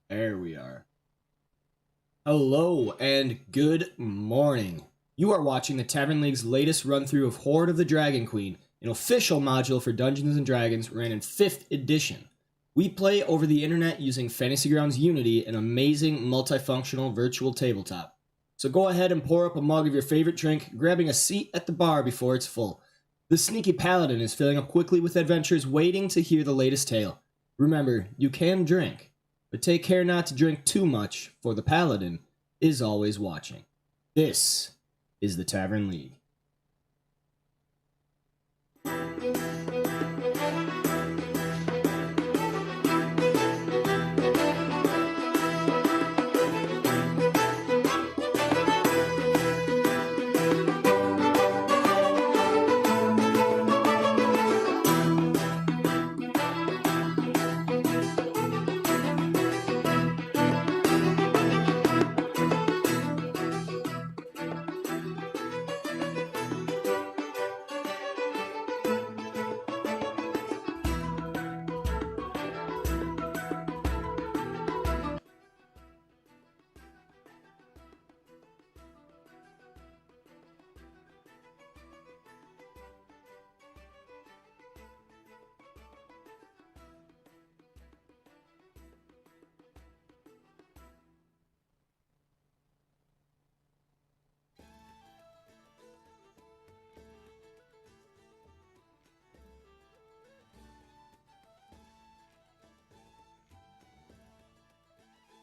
There we are. Hello and good morning. You are watching the Tavern League's latest run-through of Hoard of the Dragon Queen, an official module for Dungeons & Dragons ran in 5th edition. We play over the internet using Fantasy Grounds Unity, an amazing multifunctional virtual tabletop. So go ahead and pour up a mug of your favorite drink, grabbing a seat at the bar before it's full. The sneaky paladin is filling up quickly with adventurers waiting to hear the latest tale. Remember, you can drink, but take care not to drink too much, for the paladin is always watching. This is the Tavern League.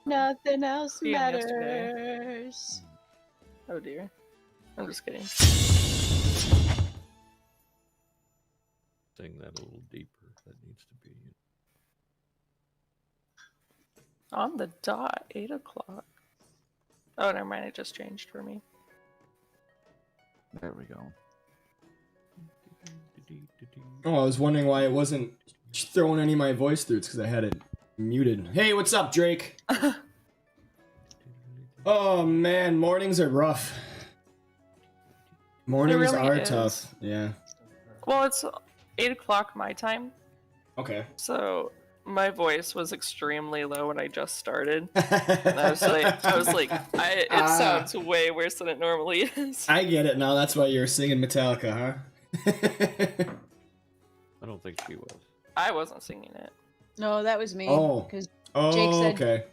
Nothing else See him yesterday. matters. Oh dear. I'm just kidding. Sing that a little deeper. That needs to be. On the dot, 8 o'clock. Oh, never mind. It just changed for me. There we go. Oh, I was wondering why it wasn't throwing any of my voice through. It's because I had it muted. Hey, what's up, Drake? Oh man, mornings are rough. Mornings really are is. tough. Yeah. Well, it's 8 o'clock my time, Okay. so my voice was extremely low when I just started. And I was like, it sounds way worse than it normally is. I get it now. That's why you're singing Metallica, huh? I don't think she was. I wasn't singing it. No, that was me. Oh. Because Oh, Jake said- okay.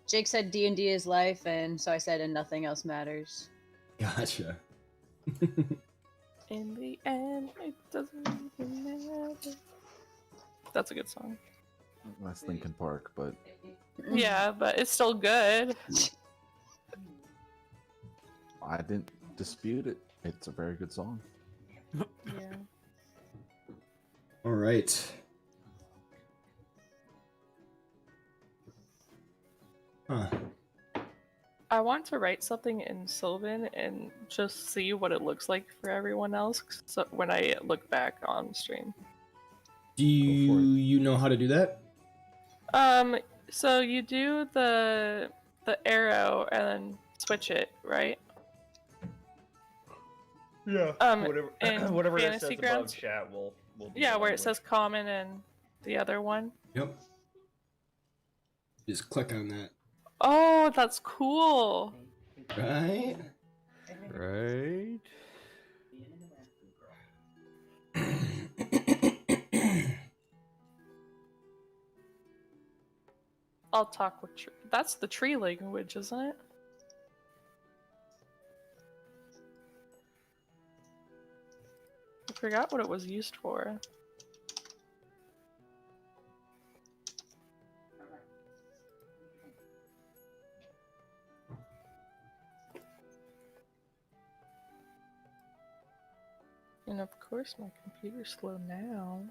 Jake said D&D is life, and so I said, and nothing else matters. Gotcha. In the end, it doesn't even matter. That's a good song. That's Linkin Park, but Yeah, but it's still good. I didn't dispute it. It's a very good song. Yeah. All right. Huh. I want to write something in Sylvan and just see what it looks like for everyone else so when I look back on stream. Do you know how to do that? So you do the arrow and then switch it, right? Yeah. Whatever Whatever it Fantasy says above Grounds? chat, we'll do Yeah, that where it anyway. says common and the other one. Yep. Just click on that. Oh, that's cool. Right? Right? I'll talk with tree. That's the tree language, isn't it? I forgot what it was used for. And of course my computer's slow now.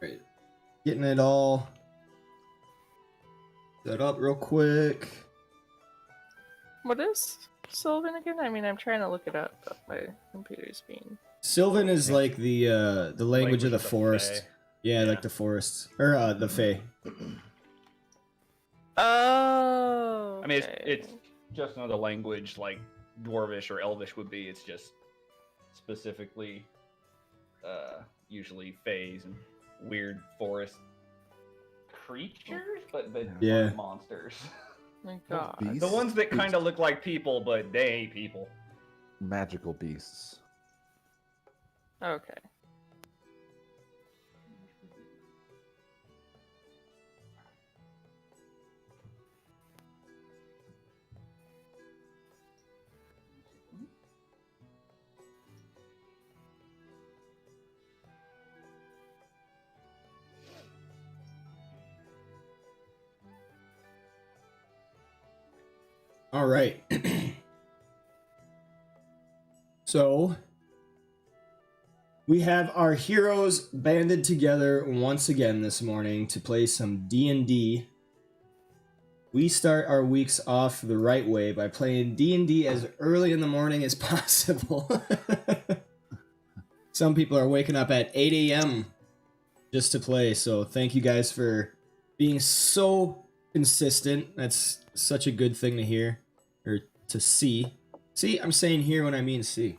Right. Getting it all set up real quick. What is Sylvan again? I mean, I'm trying to look it up, but my computer's being Sylvan is like the language of the Fae. forest. Yeah, Yeah. like the forest or the Fae. Oh. I mean, okay. it's just another language like Dwarvish or Elvish would be. It's just specifically, usually fays and weird forest creatures, but Yeah. aren't monsters. Oh my God. Beasts? The ones that kind of look like people, but they ain't people. Magical beasts. Okay. All right. So we have our heroes banded together once again this morning to play some D&D. We start our weeks off the right way by playing D&D as early in the morning as possible. Some people are waking up at 8 a.m. just to play, so thank you guys for being so consistent. That's such a good thing to hear, or to see. See, I'm saying hear when I mean see.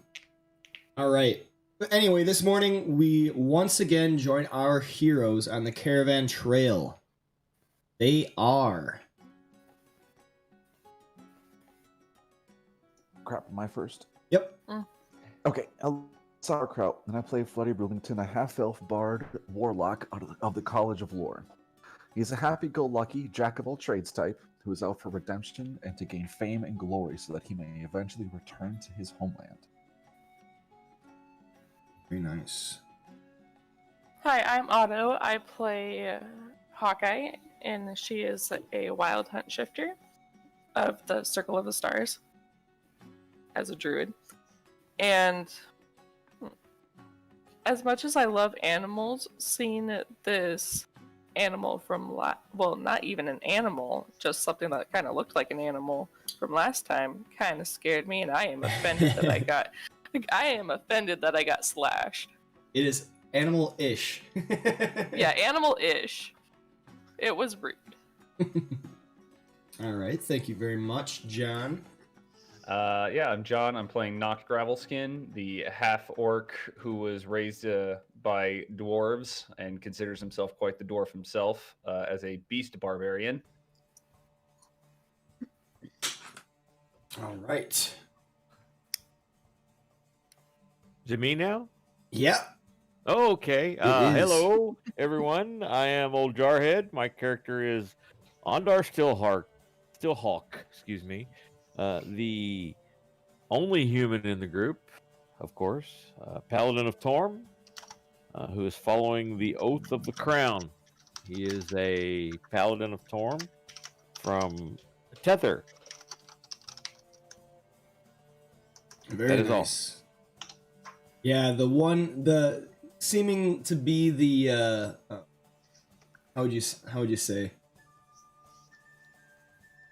All right. But anyway, this morning we once again join our heroes on the caravan trail. They are... Crap, am I first? Yep. Okay, Sauerkraut, and I play Floody Bloomington, a half-elf bard warlock of the College of Lore. He's a happy-go-lucky, jack-of-all-trades type who is out for redemption and to gain fame and glory so that he may eventually return to his homeland. Very nice. Hi, I'm Otto. I play Hawkeye, and she is a wild hunt shifter of the Circle of the Stars as a druid. And as much as I love animals, seeing this animal from well, not even an animal, just something that kind of looked like an animal from last time kind of scared me, and I am offended that I got slashed. It is animal-ish. Yeah, animal-ish. It was rude. All right. Thank you very much, John. Yeah, I'm John. I'm playing Noct Gravelskin, the half-orc who was raised by dwarves and considers himself quite the dwarf himself as a beast barbarian. All right. Is it me now? Yep. Okay. is. Hello, everyone. I am Old Jarhead. My character is Ondar Stillhawk. Excuse me. The only human in the group, of course, Paladin of Torm, who is following the Oath of the Crown. He is a Paladin of Torm from Tether. Very That is all. nice. Yeah, the seeming to be the how would you say?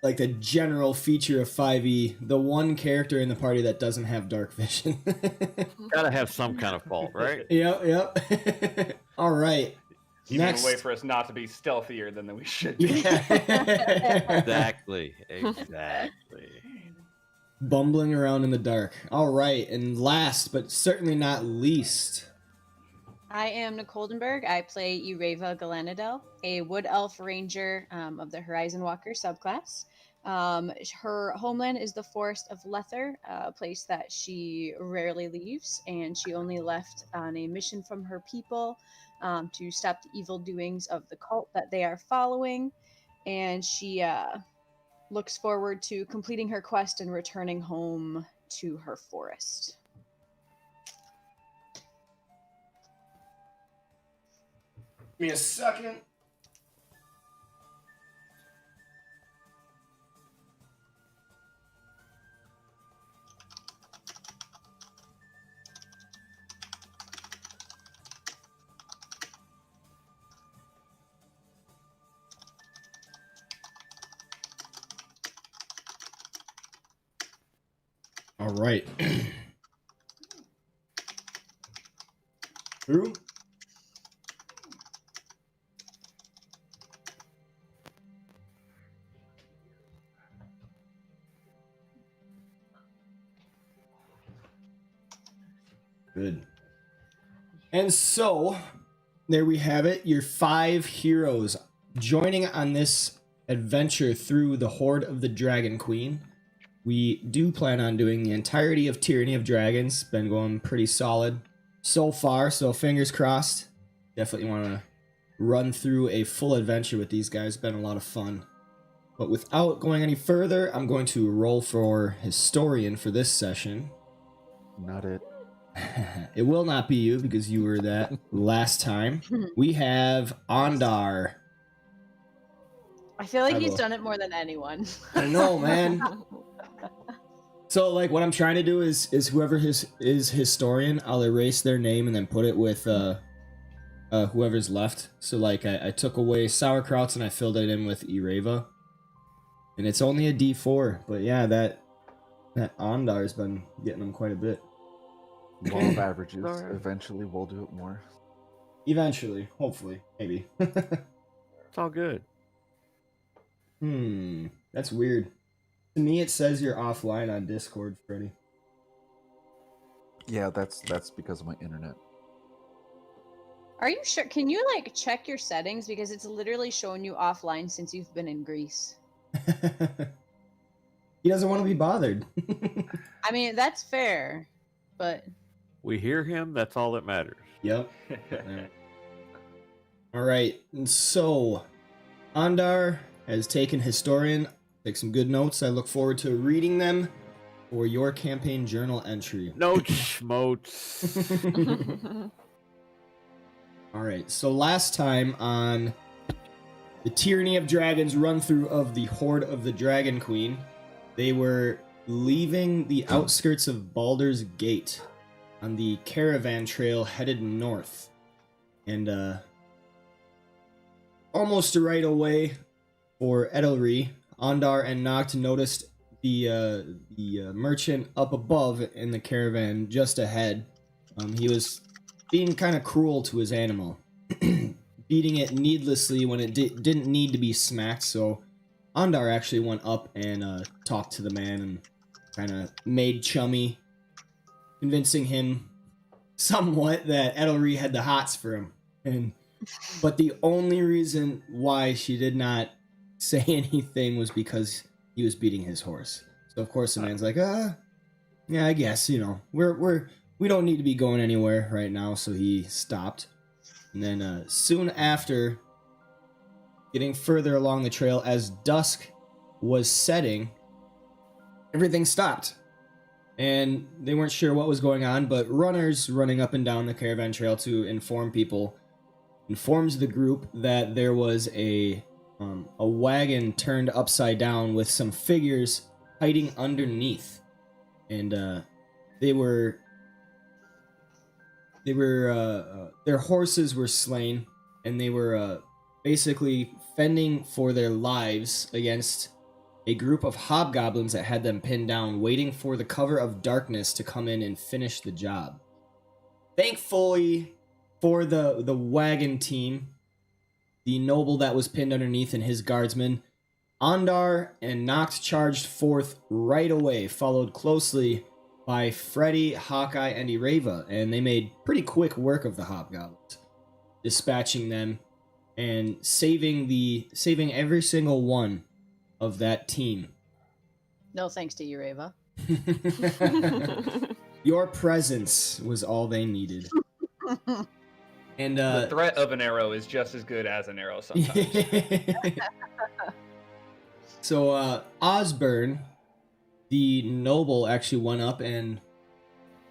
Like the general feature of 5e, the one character in the party that doesn't have dark vision. Gotta have some kind of fault, right? Yep. All right. Even Next. a way for us not to be stealthier than we should be. Yeah. Exactly. Bumbling around in the dark. All right, and last but certainly not least, I am Nicole Denberg. I play Ureva Galanadel, a wood elf ranger of the Horizon Walker subclass. Her homeland is the Forest of Lether, a place that she rarely leaves, and she only left on a mission from her people to stop the evil doings of the cult that they are following. And she looks forward to completing her quest and returning home to her forest. give me a second. All right. through. Good. And so, there we have it, your 5 heroes joining on this adventure through the Hoard of the Dragon Queen. We do plan on doing the entirety of Tyranny of Dragons. Been going pretty solid so far, so fingers crossed. Definitely want to run through a full adventure with these guys. Been a lot of fun. But without going any further, I'm going to roll for Historian for this session. Not it. It will not be you because you were that last time. We have Ondar. I feel like I he's will. done it more than anyone. I know, man. So, like, what I'm trying to do is whoever is Historian, I'll erase their name and then put it with whoever's left. So, like, I took away Sauerkrauts and I filled it in with Ireva. And it's only a D4, but yeah, that Ondar's been getting them quite a bit. Law of averages. Alright. Eventually, we'll do it more. Eventually, hopefully, maybe. It's all good. That's weird. To me, it says you're offline on Discord, Freddy. Yeah, that's because of my internet. Are you sure? Can you like check your settings because it's literally showing you offline since you've been in Greece? He doesn't want to be bothered. I mean, that's fair, but We hear him. That's all that matters. Yep. All right. And so, Ondar has taken Historian. Take some good notes. I look forward to reading them for your campaign journal entry. Notes, schmotes. All right. So last time on the Tyranny of Dragons run through of the Hoard of the Dragon Queen, they were leaving the outskirts of Baldur's Gate on the caravan trail headed north. And almost right away for Edelry, Ondar and Noct noticed the merchant up above in the caravan just ahead. He was being kind of cruel to his animal, beating it needlessly when it didn't need to be smacked. So Ondar actually went up and talked to the man and kind of made chummy, convincing him somewhat that Edelry had the hots for him. But the only reason why she did not say anything was because he was beating his horse. So of course the man's like, yeah, I guess, we don't need to be going anywhere right now. So he stopped. And then soon after, getting further along the trail as dusk was setting, everything stopped. And they weren't sure what was going on, but runners running up and down the caravan trail to inform people informs the group that there was a wagon turned upside down with some figures hiding underneath, and their horses were slain, and they were basically fending for their lives against a group of hobgoblins that had them pinned down, waiting for the cover of darkness to come in and finish the job. Thankfully for the wagon team, the noble that was pinned underneath and his guardsmen, Ondar and Noct charged forth right away, followed closely by Freddy, Hawkeye, and Ireva, and they made pretty quick work of the hobgoblins, dispatching them and saving every single one of that team. no thanks to you, Reva. Your presence was all they needed. And The threat of an arrow is just as good as an arrow sometimes. So Osborne, the noble, actually went up and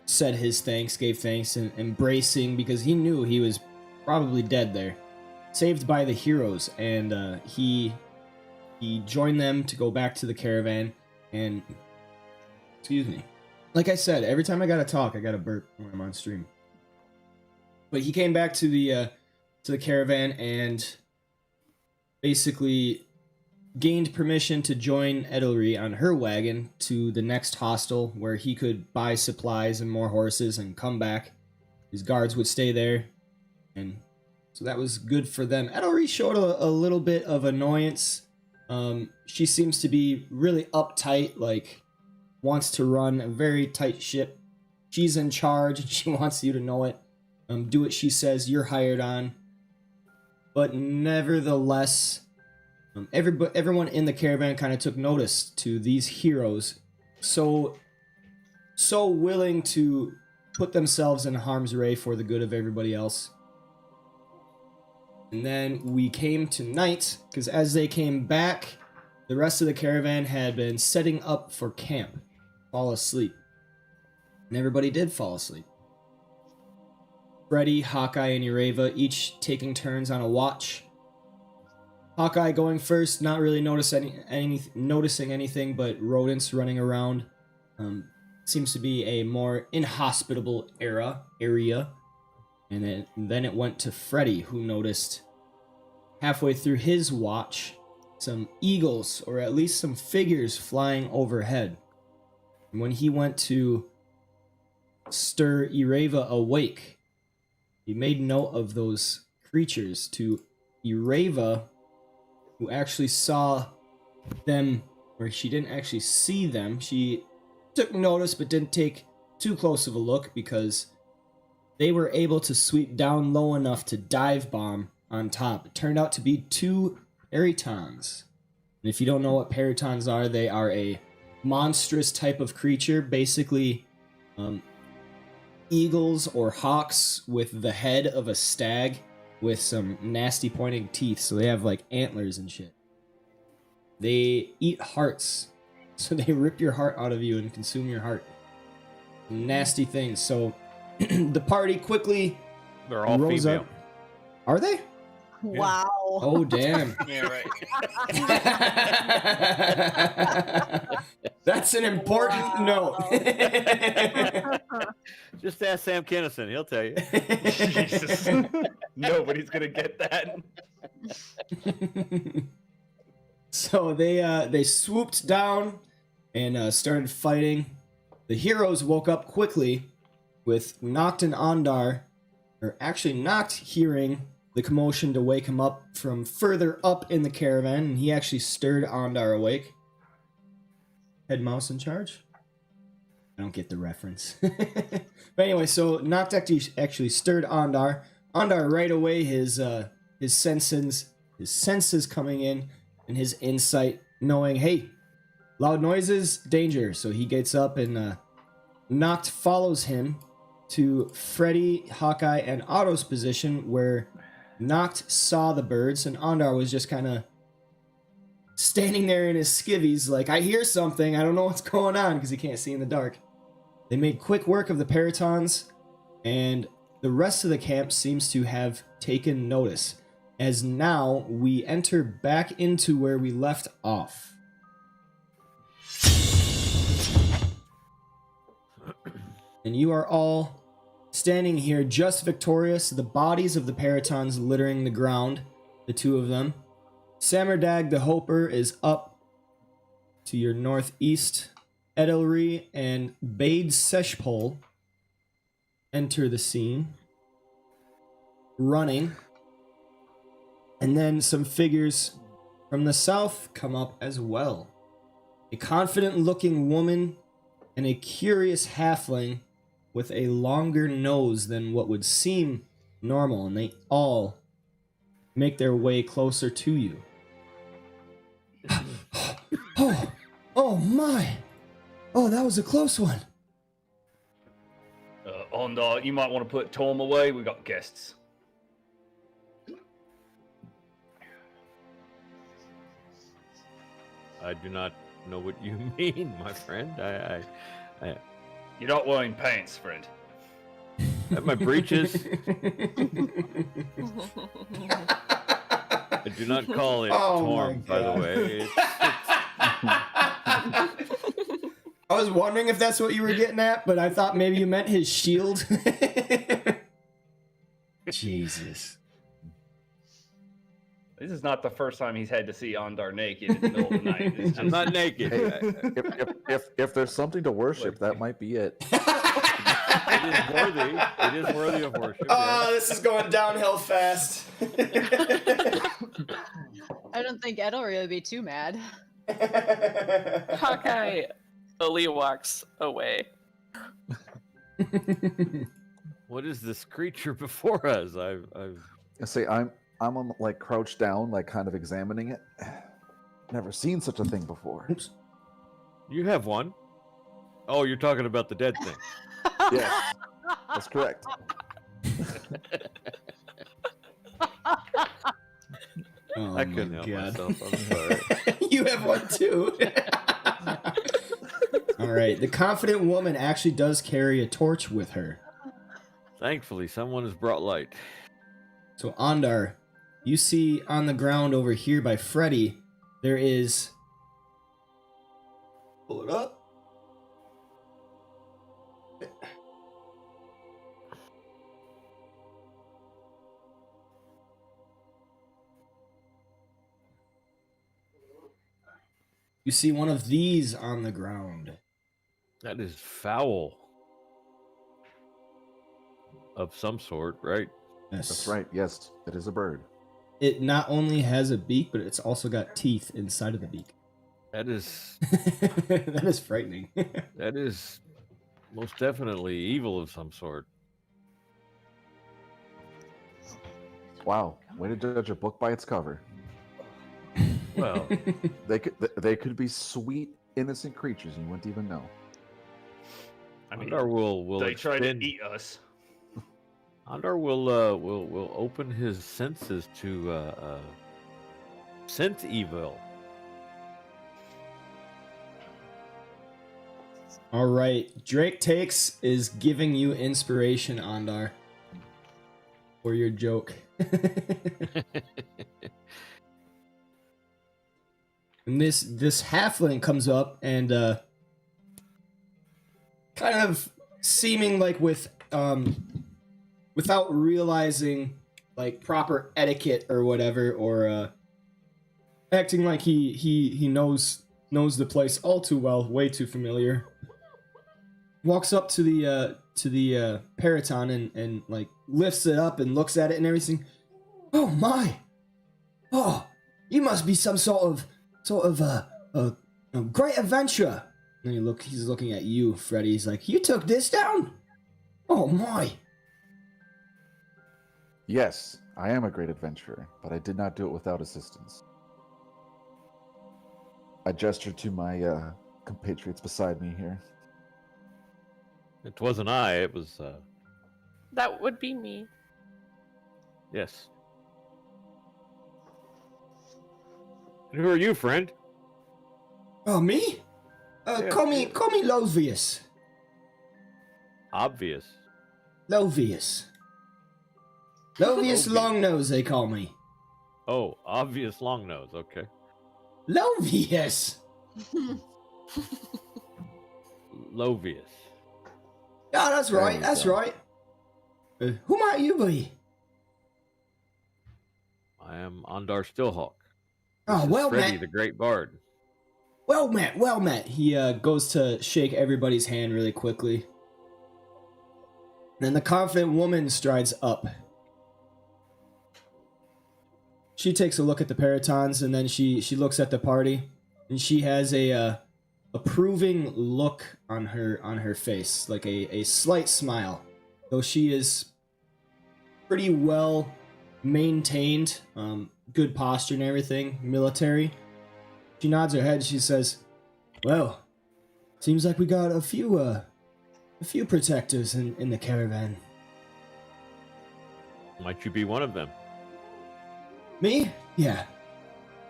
said his thanks, gave thanks, and embracing, because he knew he was probably dead there, saved by the heroes, and he joined them to go back to the caravan. And excuse me, like I said, every time I gotta talk, I gotta burp when I'm on stream. But he came back to the caravan and basically gained permission to join Edelry on her wagon to the next hostel, where he could buy supplies and more horses and come back. His guards would stay there And so that was good for them. Edelry showed a little bit of annoyance. She seems to be really uptight, like wants to run a very tight ship. She's in charge and she wants you to know it. Do what she says, you're hired on. But nevertheless, everyone in the caravan kind of took notice to these heroes. So willing to put themselves in harm's way for the good of everybody else. And then we came to night, because as they came back, the rest of the caravan had been setting up for camp. Fall asleep. And everybody did fall asleep. Freddy, Hawkeye, and Ureva each taking turns on a watch. Hawkeye going first, not really noticing anything but rodents running around. Seems to be a more inhospitable area. And then it went to Freddy, who noticed halfway through his watch some eagles, or at least some figures, flying overhead. And when he went to stir Ureva awake, he made note of those creatures to Ureva, who actually saw them, or she didn't actually see them. She took notice but didn't take too close of a look because they were able to sweep down low enough to dive bomb on top. It turned out to be 2 Perytons. And if you don't know what Perytons are, they are a monstrous type of creature, basically eagles or hawks with the head of a stag with some nasty pointing teeth, so they have like antlers and shit. They eat hearts, so they rip your heart out of you and consume your heart. Nasty things. So the party quickly They're all rose female. up. Are they? Wow. Oh damn. Yeah, right. That's an important note. Just ask Sam Kennison, he'll tell you. Jesus. Nobody's gonna get that. So they swooped down and started fighting. The heroes woke up quickly with Noct and Ondar, or actually Noct hearing the commotion to wake him up from further up in the caravan, and he actually stirred Ondar awake. Head mouse in charge? I don't get the reference. But anyway, so Noct actually stirred Ondar. Ondar right away, his senses coming in, and his insight knowing, hey, loud noises, danger. So he gets up and Noct follows him to Freddy, Hawkeye, and Otto's position where Noct saw the birds, and Ondar was just kind of standing there in his skivvies like, I hear something, I don't know what's going on, because he can't see in the dark. They made quick work of the Perytons, and the rest of the camp seems to have taken notice, as now we enter back into where we left off. And you are all standing here just victorious, the bodies of the Perytons littering the ground, the 2 of them. Samerdag the Hoper is up to your northeast. Edelry and Bade Seshpol enter the scene, running. And then some figures from the south come up as well. A confident-looking woman and a curious halfling with a longer nose than what would seem normal, and they all make their way closer to you. Oh my! Oh, that was a close one. Ondar, you might want to put Tom away. We got guests. I do not know what you mean, my friend. I You're not wearing pants, friend. have my breeches. I do not call it torn, by the way. I was wondering if that's what you were getting at, but I thought maybe you meant his shield. Jesus. This is not the first time he's had to see Ondar naked in the middle of the night. It's I'm not naked. Hey, if there's something to worship, that might be it. is worthy. It is worthy of worship. Oh, yes. this is going downhill fast. I don't think Ed'll really be too mad. Hawkeye slowly walks away. What is this creature before us? I say I'm like crouched down, like kind of examining it. Never seen such a thing before. Oops. You have one. Oh, you're talking about the dead thing. Yes, that's correct. Oh I couldn't my help God. myself. I'm sorry. You have one too. All right. The confident woman actually does carry a torch with her. Thankfully, someone has brought light. So, Ondar, you see on the ground over here by Freddy, there is. Pull it up. You see one of these on the ground. That is foul. Of some sort, right? Yes. That's right. Yes, it is a bird. It not only has a beak, but it's also got teeth inside of the beak. That is That is frightening. that is most definitely evil of some sort. Wow, way to judge a book by its cover. Well, They could be sweet, innocent creatures, and you wouldn't even know. I mean, Andar will they try to extend- eat us. Andar will open his senses to sense evil. All right. Drake Takes is giving you inspiration, Ondar, for your joke. And this halfling comes up and kind of seeming like without realizing like proper etiquette or whatever, or acting like he knows the place all too well, way too familiar. Walks up to the Peryton and like lifts it up and looks at it and everything. Oh my! Oh, you must be some sort of a great adventure. And he's looking at you, Freddy. He's like, you took this down? Oh my! Yes, I am a great adventurer, but I did not do it without assistance. I gestured to my compatriots beside me here. It wasn't I. It was That would be me. yes. And who are you, friend? Oh, me? Yeah. Call me Lovius. Obvious. Lovius. Lovius Lovius. Longnose, they call me. Oh, obvious long nose. Okay. Lovius! Lovius. Yeah, that's There right, you that's go. right. Who might you be? I am Ondar Stillhawk. Oh, This is well Freddy, met. the Great Bard. Well met, well met. He goes to shake everybody's hand really quickly. Then the confident woman strides up. She takes a look at the Perytons and then she looks at the party and she has a approving look on her face, like a slight smile. Though she is pretty well maintained, good posture and everything, military. She nods her head. She says, "Well, seems like we got a few protectors in the caravan." Might you be one of them? Me? Yeah.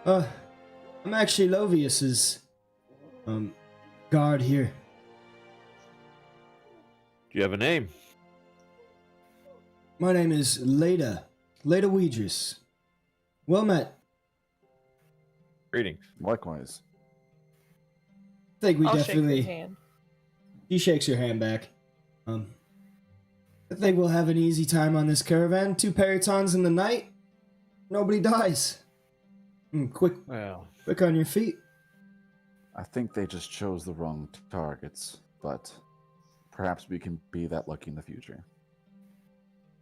I'm actually Lovius's guard here. Do you have a name? My name is Leda Weedris. Well met. Greetings. Likewise. I think we I'll definitely. shake your hand. He shakes your hand back. I think we'll have an easy time on this caravan. 2 Perytons in the night. Nobody dies. Quick Well, on your feet. I think they just chose the wrong targets, but Perhaps we can be that lucky in the future.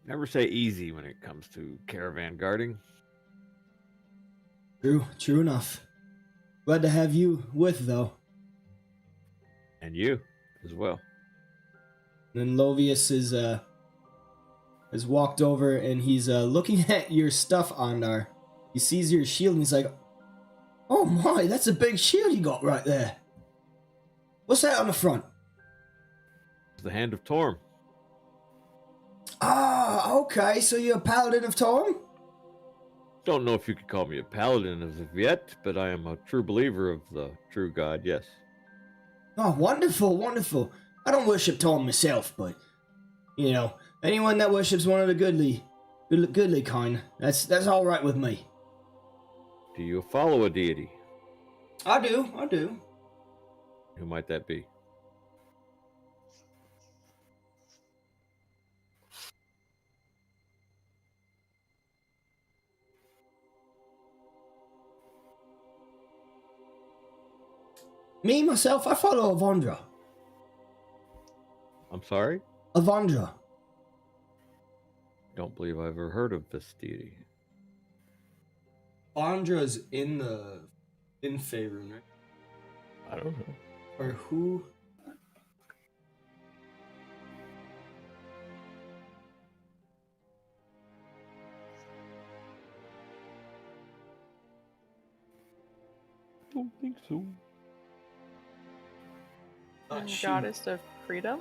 Never say easy when it comes to caravan guarding. True enough. Glad to have you with, though. And you as well. Then Lovius has walked over and he's looking at your stuff, Andar. He sees your shield and he's like, "Oh my, that's a big shield you got right there. What's that on the front?" It's the Hand of Torm. Ah, okay, so you're a paladin of Torm? Don't know if you could call me a paladin as of yet, but I am a true believer of the true God, yes. Oh, wonderful, wonderful. I don't worship Torm myself, but, you know, anyone that worships one of the goodly kind, that's all right with me. Do you follow a deity? I do. Who might that be? Me, myself, I follow Avandra. I'm sorry? Avandra. Don't believe I've ever heard of this deity. Avandra's in Faerun, right? I don't know. Or who? Don't think so. And She- Goddess of Freedom?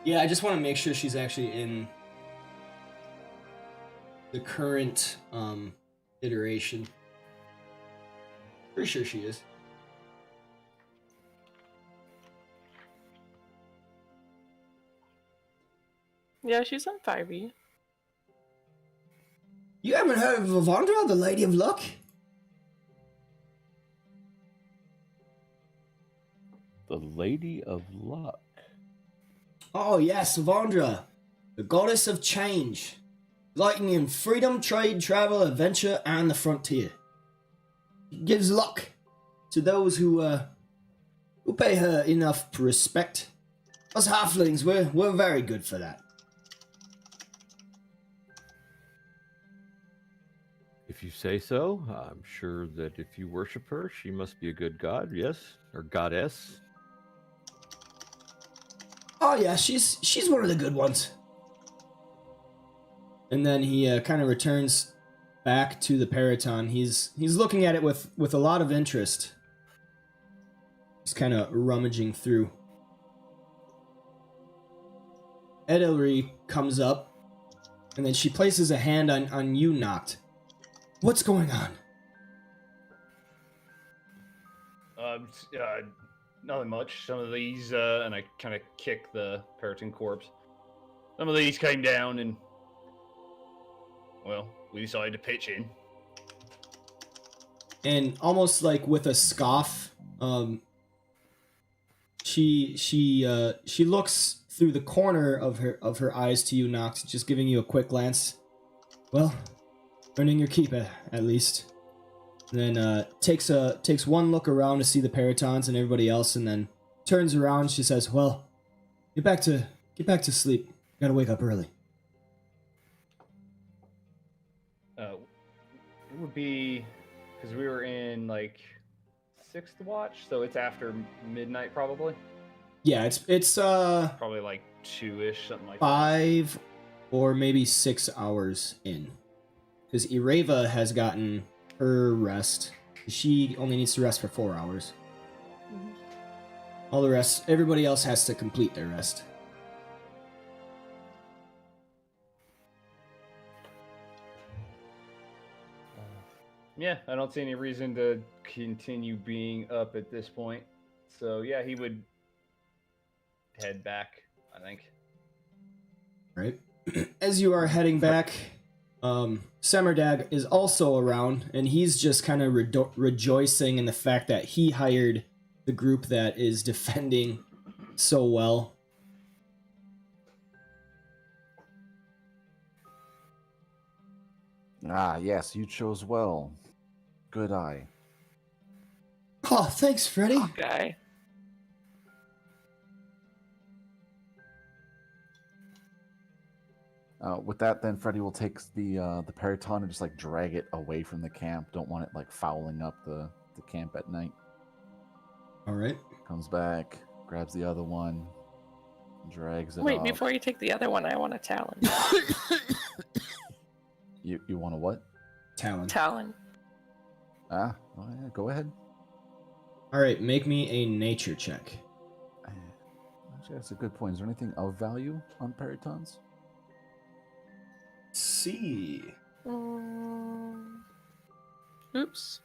Yeah, I just want to make sure she's actually in the current iteration. Pretty sure she is. Yeah, she's on 5e. You haven't heard of Avandra, the Lady of Luck? The Lady of Luck. Oh yes, Avandra, the goddess of change, lighting in freedom, trade, travel, adventure, and the frontier. She gives luck to those who pay her enough respect. Us halflings, we're very good for that. If you say so, I'm sure that if you worship her, she must be a good god, yes? Or goddess. Oh yeah, she's one of the good ones. And then he kind of returns back to the Peryton. He's looking at it with a lot of interest. He's kind of rummaging through. Edelry comes up, and then she places a hand on you, Noct. What's going on? Nothing much. Some of these, and I kind of kick the Peryton corpse. Some of these came down, and well, we decided to pitch in. And almost like with a scoff, she looks through the corner of her eyes to you, Noct, just giving you a quick glance. Well, earning your keep at least. And then takes one look around to see the Perytons and everybody else, and then turns around. She says, "Well, get back to sleep. Gotta wake up early." It would be because we were in like 6th watch, so it's after midnight probably. Yeah, it's Probably like 2-ish, something like that. 5 or maybe 6 hours in, because Ireva has gotten her rest. She only needs to rest for 4 hours. All the rest, everybody else has to complete their rest. Yeah, I don't see any reason to continue being up at this point. So yeah, he would head back, I think. Right. As you are heading back, Semerdag is also around, and he's just kind of rejoicing in the fact that he hired the group that is defending so well. Ah, yes, you chose well. Good eye. Oh, thanks, Freddy. Guy. With that, then Freddy will take the Peryton and just like drag it away from the camp. Don't want it like fouling up the camp at night. All right. Comes back, grabs the other one, drags it Wait, off. before you take the other one, I want a talon. You want a what? Talon. Talon. Oh, yeah, go ahead. All right, make me a nature check. Actually, that's a good point. Is there anything of value on Perytons? See. Oops.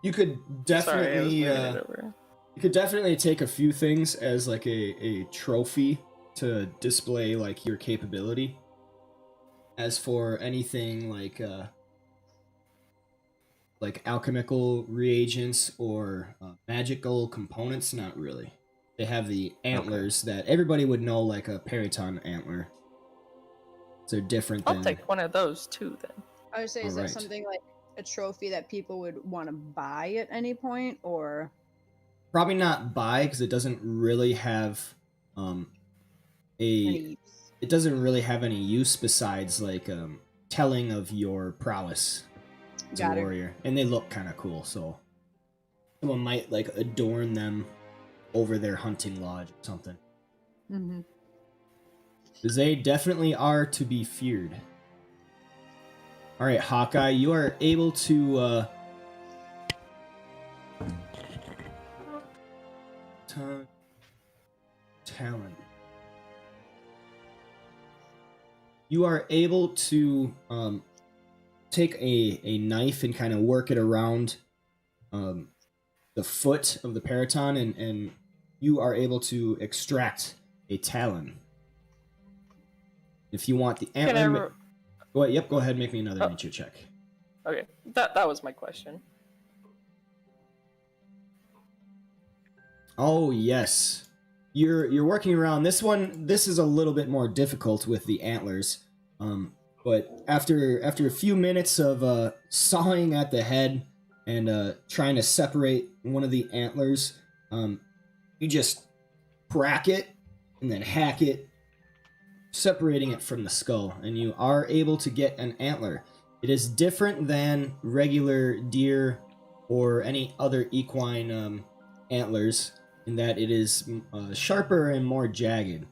You could Sorry, I was definitely moving it over. you could definitely take a few things as like a trophy to display like your capability. As for anything like alchemical reagents or magical components, not really. They have the antlers that everybody would know, like a Peryton antler. So they're different I'll than. take one of those too, then. I would say, is that Alright. something like a trophy that people would want to buy at any point, or Probably not buy because it doesn't really have any use? it doesn't really have any use besides like telling of your prowess as a Got it. warrior, and they look kind of cool. So someone might like adorn them over their hunting lodge or something. Mm-hmm. Because they definitely are to be feared. All right, Hawkeye, you are able to talent. You are able to take a knife and kind of work it around the foot of the Peryton, and you are able to extract a talon. If you want the Can I antler, go ahead, make me another Oh. nature check. Okay, that was my question. Oh yes, you're working around this one. This is a little bit more difficult with the antlers, but after a few minutes of sawing at the head and trying to separate one of the antlers, you just crack it and then hack it, separating it from the skull, and you are able to get an antler. It is different than regular deer or any other equine antlers in that it is sharper and more jagged,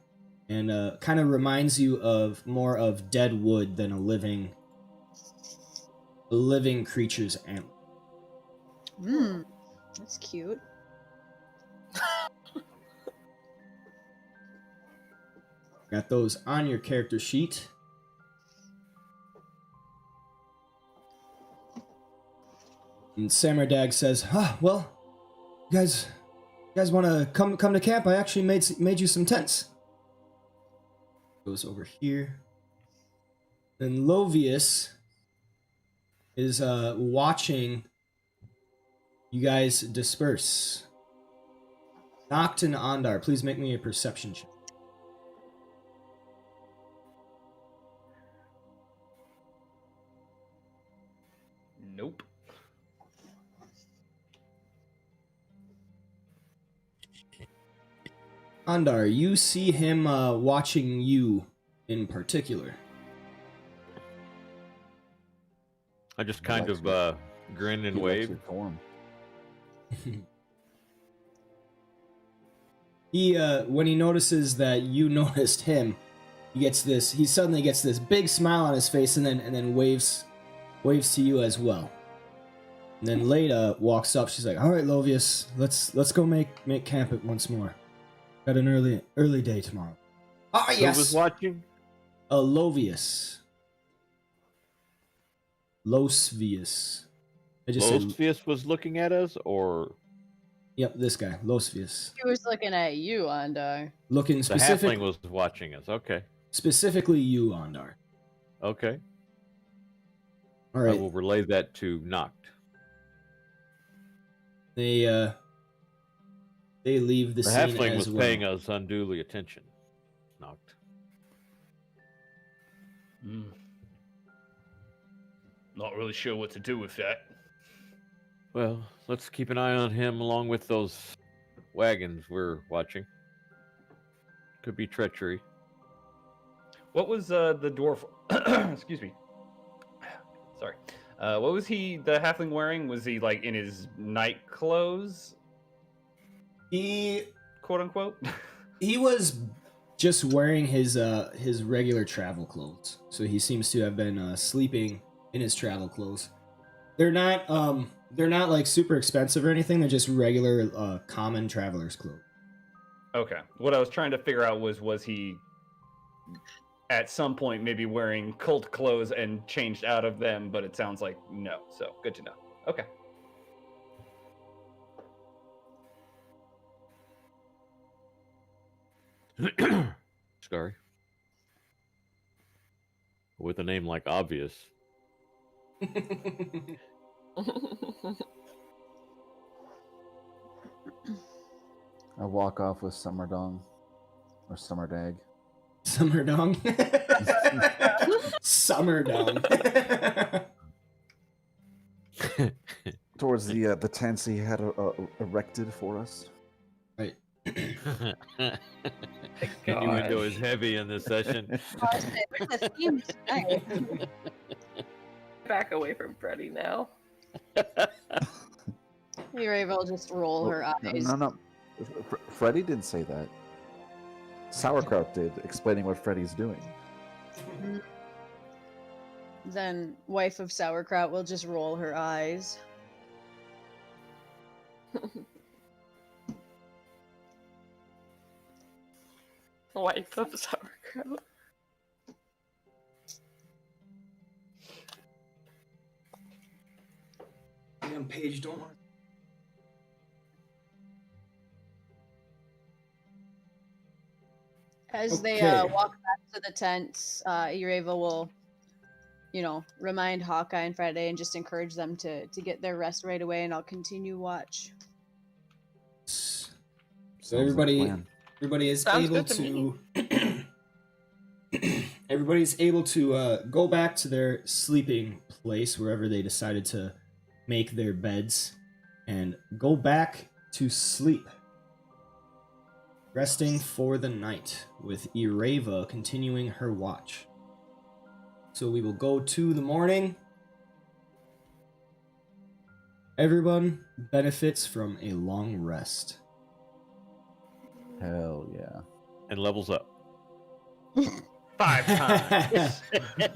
and kind of reminds you of more of dead wood than a living creature's antler. That's cute. Got those on your character sheet. And Samardag says, well, you guys want to come to camp? I actually made you some tents. Goes over here. Then Lovius is watching you guys disperse. Noct and Ondar, please make me a perception check. Nope. Ondar, you see him watching you in particular. I just kind likes of grin and He likes wave. your form. He when he notices that you noticed him, he suddenly gets this big smile on his face and then waves to you as well. And then Leda walks up. She's like, "All right, Lovius, let's go make camp it once more. Got an early day tomorrow." Ah, yes. Who was watching? Lovius. Losvius. I just said, Losvius was looking at us, or yep, this guy, Losvius. He was looking at you, Ondar. Looking the halfling was specific, watching us? Okay. specifically you, Ondar. Okay. All I right. will relay that to Noct. They leave the The scene halfling as was well. paying us unduly attention. Noct. Not really sure what to do with that. Well, let's keep an eye on him along with those wagons we're watching. Could be treachery. What was the dwarf? Excuse me. Sorry. What was the halfling wearing? Was he like in his night clothes, He quote unquote? he was just wearing his regular travel clothes, so he seems to have been sleeping in his travel clothes. They're not like super expensive or anything. They're just regular common traveler's clothes. Okay. What I was trying to figure out was he at some point maybe wearing cult clothes and changed out of them, but it sounds like no. So good to know. Okay. Scary. With a name like Obvious. I walk off with Summer Dong or Summer Dag. Summer dong. Summer dong. Towards the tents he had erected for us. Right. Innuendo is heavy in this session. Where's the theme tonight? Back away from Freddy now. Ureva will just roll her eyes. No. Freddy didn't say that. Sauerkraut did, explaining what Freddy's doing. Then wife of sauerkraut will just roll her eyes. Wife of sauerkraut. Damn, Paige, don't want. As they Okay. walk back to the tents, Ureva will, remind Hawkeye and Friday and just encourage them to get their rest right away, and I'll continue watch. So Sounds like a everybody plan. is Sounds able good to everybody's able to go back to their sleeping place wherever they decided to make their beds and go back to sleep, resting for the night, with Ureva continuing her watch. So we will go to the morning. Everyone benefits from a long rest. Hell yeah. And levels up. 5 times.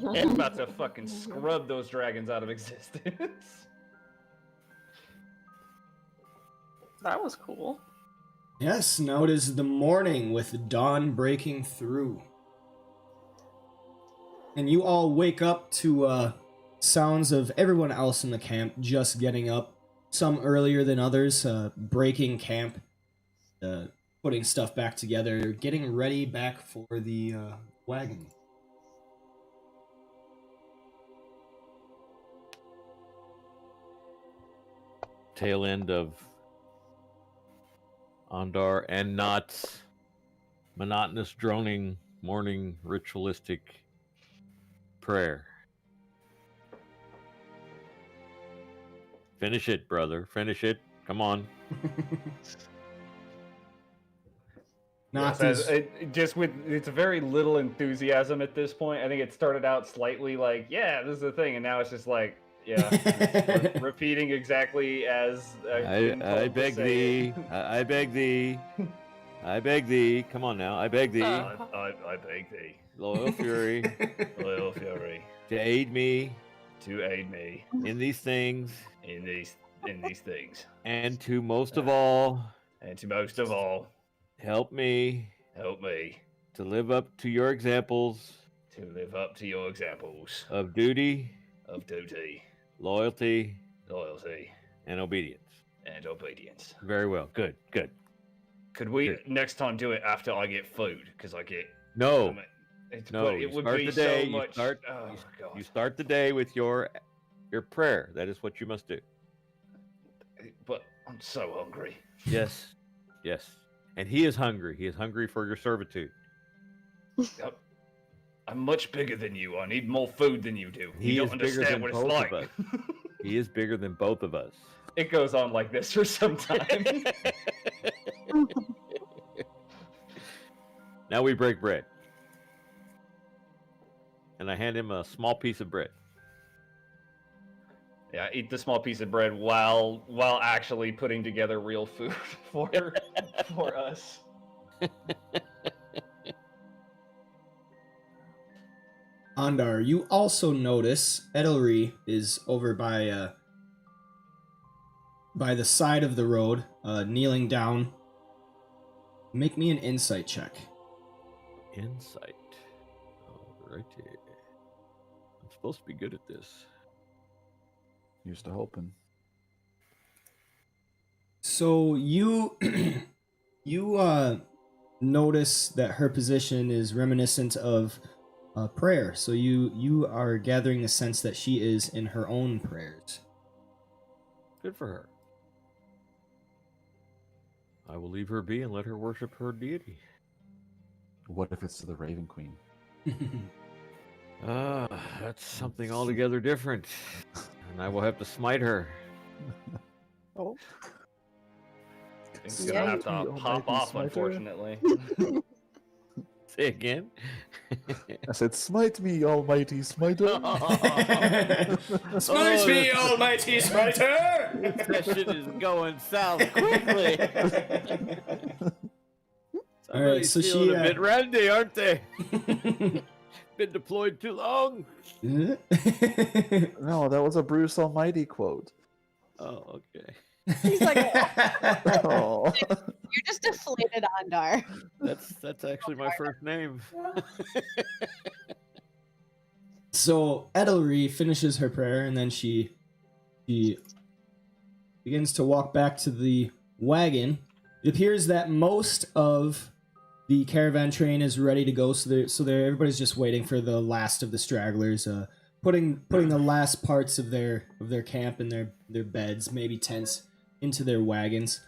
I'm about to fucking scrub those dragons out of existence. That was cool. Yes, now it is the morning with dawn breaking through. And you all wake up to sounds of everyone else in the camp just getting up. Some earlier than others, breaking camp, putting stuff back together, getting ready back for the wagon. Tail end of Ondar and Not's monotonous droning morning ritualistic prayer. Finish it, brother. Finish it. Come on. Not Yes, it's very little enthusiasm at this point. I think it started out slightly like, yeah, this is the thing, and now it's just like, yeah, it's repeating exactly as been I told to beg say thee. it. I beg thee. I beg thee. Come on now. I beg thee. I beg thee, Loyal Fury, loyal fury, to aid me to aid me in these things, in these things, and to most of all, and to most of all, help me help me to live up to your examples to live up to your examples of duty, of duty, loyalty, loyalty, and obedience. and obedience. Very well. Good. Good. Could we Good. next time do it after I get food? Because I get No. No, No, it you would start be the day. so much. You start. Oh god! You start the day with your prayer. That is what you must do. But I'm so hungry. Yes. Yes. And he is hungry. He is hungry for your servitude. I'm much bigger than you. I need more food than you do. He You is don't bigger understand than what it's both like. of us. He is bigger than both of us. It goes on like this for some time. Now we break bread. and I hand him a small piece of bread. Yeah, eat the small piece of bread while actually putting together real food for us. Ondar, you also notice Edelry is over by the side of the road, kneeling down. Make me an insight check. Insight. Alrighty. I'm supposed to be good at this. Used to hoping. So you you notice that her position is reminiscent of prayer. So you are gathering the sense that she is in her own prayers. Good for her. I will leave her be and let her worship her deity. What if it's to the Raven Queen? That's something altogether different. And I will have to smite her. Oh. It's gonna have to Smite me, pop almighty off, smiter. unfortunately. Say again? I said, smite me, almighty smiter. Smite me, almighty smiter! That shit is going south quickly. All right, so Somebody's feeling she a bit randy, aren't they? Been deployed too long. No, that was a Bruce Almighty quote. Oh, okay. He's like, Oh. you're just deflated, Ondar. That's actually my first name. So Edelry finishes her prayer and then she begins to walk back to the wagon. It appears that most of the caravan train is ready to go, so everybody's just waiting for the last of the stragglers, putting the last parts of their camp and their beds, maybe tents, into their wagons.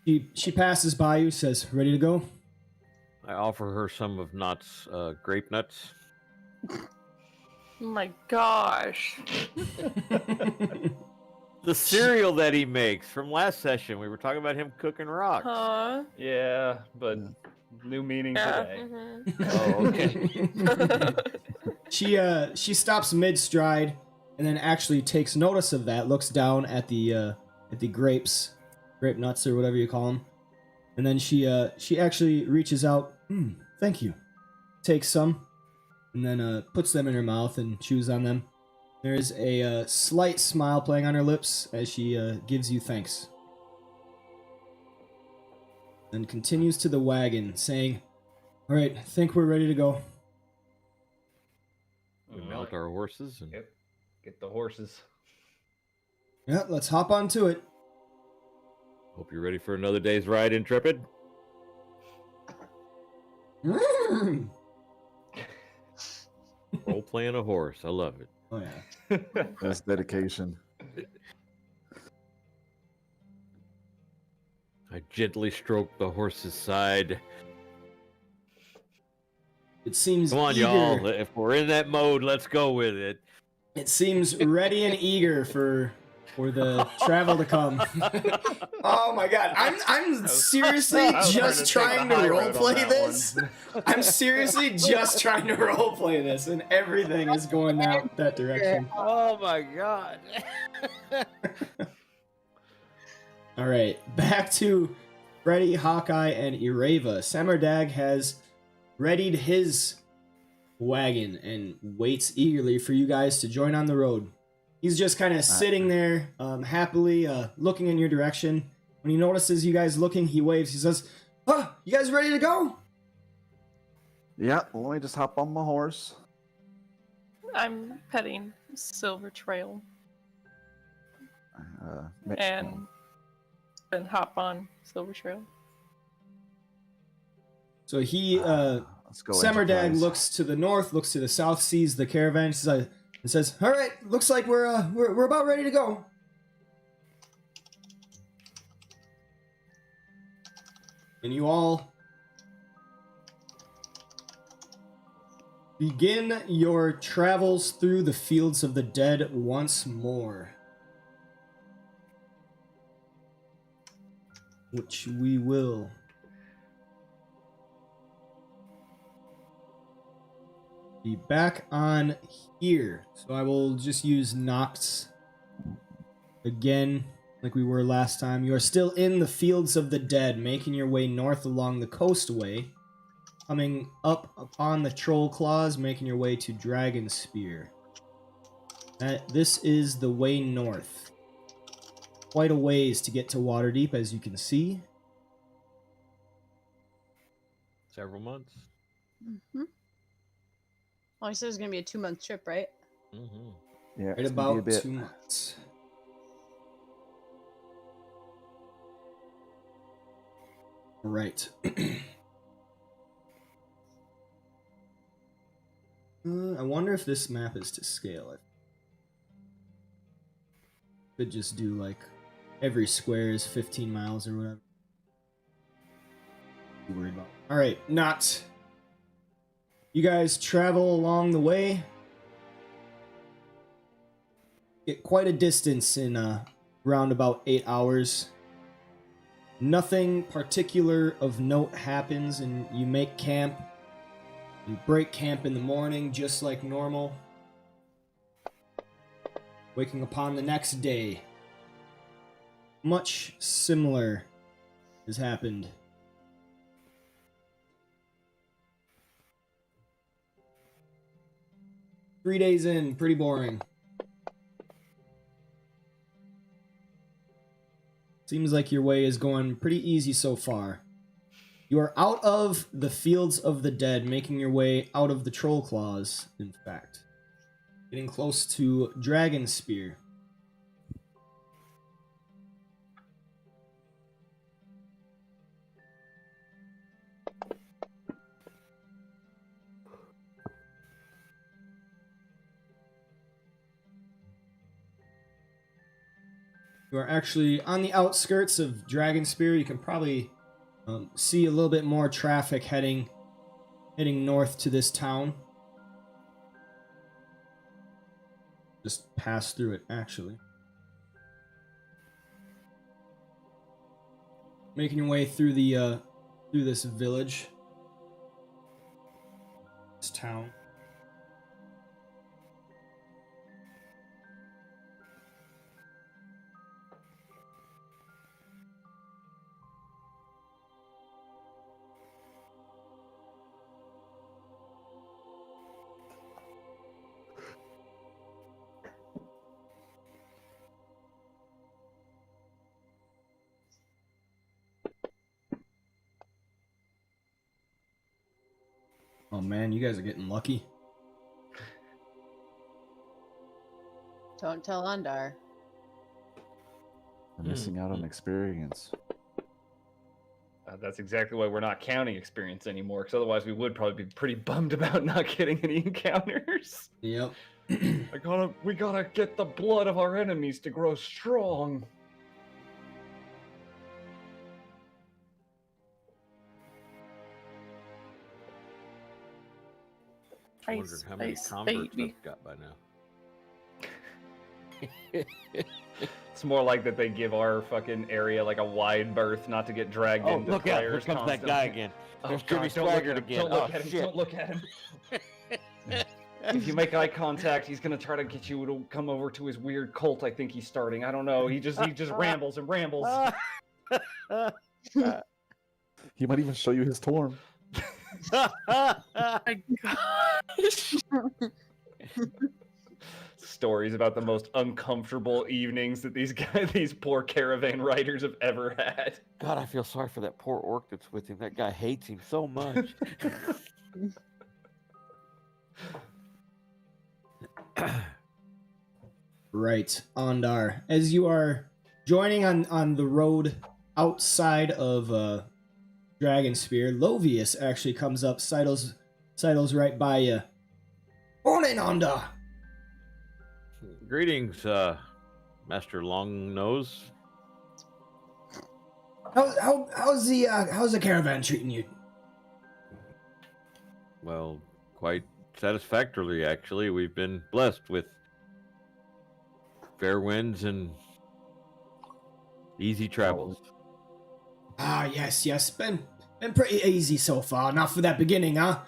She passes by you, says, "Ready to go?" I offer her some of Knott's grape nuts. Oh my gosh. The cereal that he makes from last session. We were talking about him cooking rocks. Huh? Yeah, but new meaning today. Oh, okay. She stops mid stride and then actually takes notice of that. Looks down at the grape nuts or whatever you call them, and then she actually reaches out. Thank you. Takes some, and then puts them in her mouth and chews on them. There's a slight smile playing on her lips as she gives you thanks. Then continues to the wagon, saying, "All right, I think we're ready to go." We mount our horses and Yep. Get the horses. Yeah, let's hop onto it. hope you're ready for another day's ride, Intrepid. Role playing a horse. I love it. Oh yeah. That's dedication. I gently stroke the horse's side. It seems Come on, eager. y'all. If we're in that mode, let's go with it. It seems ready and eager for the travel to come. Oh my god, I'm seriously I was just trying trying to take to the high road on roleplay that this. I'm seriously just trying to roleplay this, and everything is going out that direction. Oh my god. All right, back to Freddy, Hawkeye, and Ireva. Samardag has readied his wagon and waits eagerly for you guys to join on the road. He's just kind of sitting there, happily looking in your direction. When he notices you guys looking, he waves. He says, "Oh, you guys ready to go?" Yeah, let me just hop on my horse. I'm petting Silver Trail and then hop on Silver Trail. So he, let's go. Samardag Enterprise. looks to the north, looks to the south, sees the caravan, and says, "All right, looks like we're about ready to go." And you all begin your travels through the fields of the dead once more. Which we will Be back on here. So I will just use Nox again, like we were last time. You are still in the Fields of the Dead, making your way north along the coastway, coming up upon the Troll Claws, making your way to Dragon Spear. This is the way north. Quite a ways to get to Waterdeep, as you can see. Several months. Mm-hmm. Well, I said it was going to be a 2-month trip, right? Mm-hmm. Yeah, Right it's gonna be a about bit. 2 months. Right. I wonder if this map is to scale. I could just do like every square is 15 miles or whatever. Be worried about. All right, not. You guys travel along the way. Get quite a distance in around about 8 hours. Nothing particular of note happens, and you make camp. You break camp in the morning, just like normal. Waking upon the next day. Much similar has happened. Three days in, pretty boring. Seems like your way is going pretty easy so far. You are out of the Fields of the Dead, making your way out of the Troll Claws, in fact. Getting close to Dragon Spear. You are actually on the outskirts of Dragon Spear. You can probably see a little bit more traffic heading north to this town. Just pass through it, actually. Making your way through the through this village, this town. Oh man, you guys are getting lucky. Don't tell Undar. I'm missing out on experience. That's exactly why we're not counting experience anymore, because otherwise we would probably be pretty bummed about not getting any encounters. Yep. We gotta get the blood of our enemies to grow strong. I wonder how many Ice, converts baby. I've got by now. It's more like that they give our fucking area like a wide berth not to get dragged Oh, into look out! Here fires comes that guy constantly. again. Oh, There's God, Jimmy don't look Swaggart at him. again. Don't look Oh, at him. shit. Don't look at him. If you make eye contact, he's gonna try to get you to come over to his weird cult. I think he's starting. I don't know. He just rambles and rambles. He might even show you his torm. My gosh. Stories about the most uncomfortable evenings that these poor caravan riders have ever had. God, I feel sorry for that poor orc that's with him. That guy hates him so much. Right, Ondar. As you are joining on the road outside of Dragon Spear, Lovius actually comes up, sidles right by you. Morning, Ondar. Greetings, Master Longnose. How's the caravan treating you? Well, quite satisfactorily, actually. We've been blessed with fair winds and easy travels. Ah, yes. Been pretty easy so far. Not for that beginning, huh?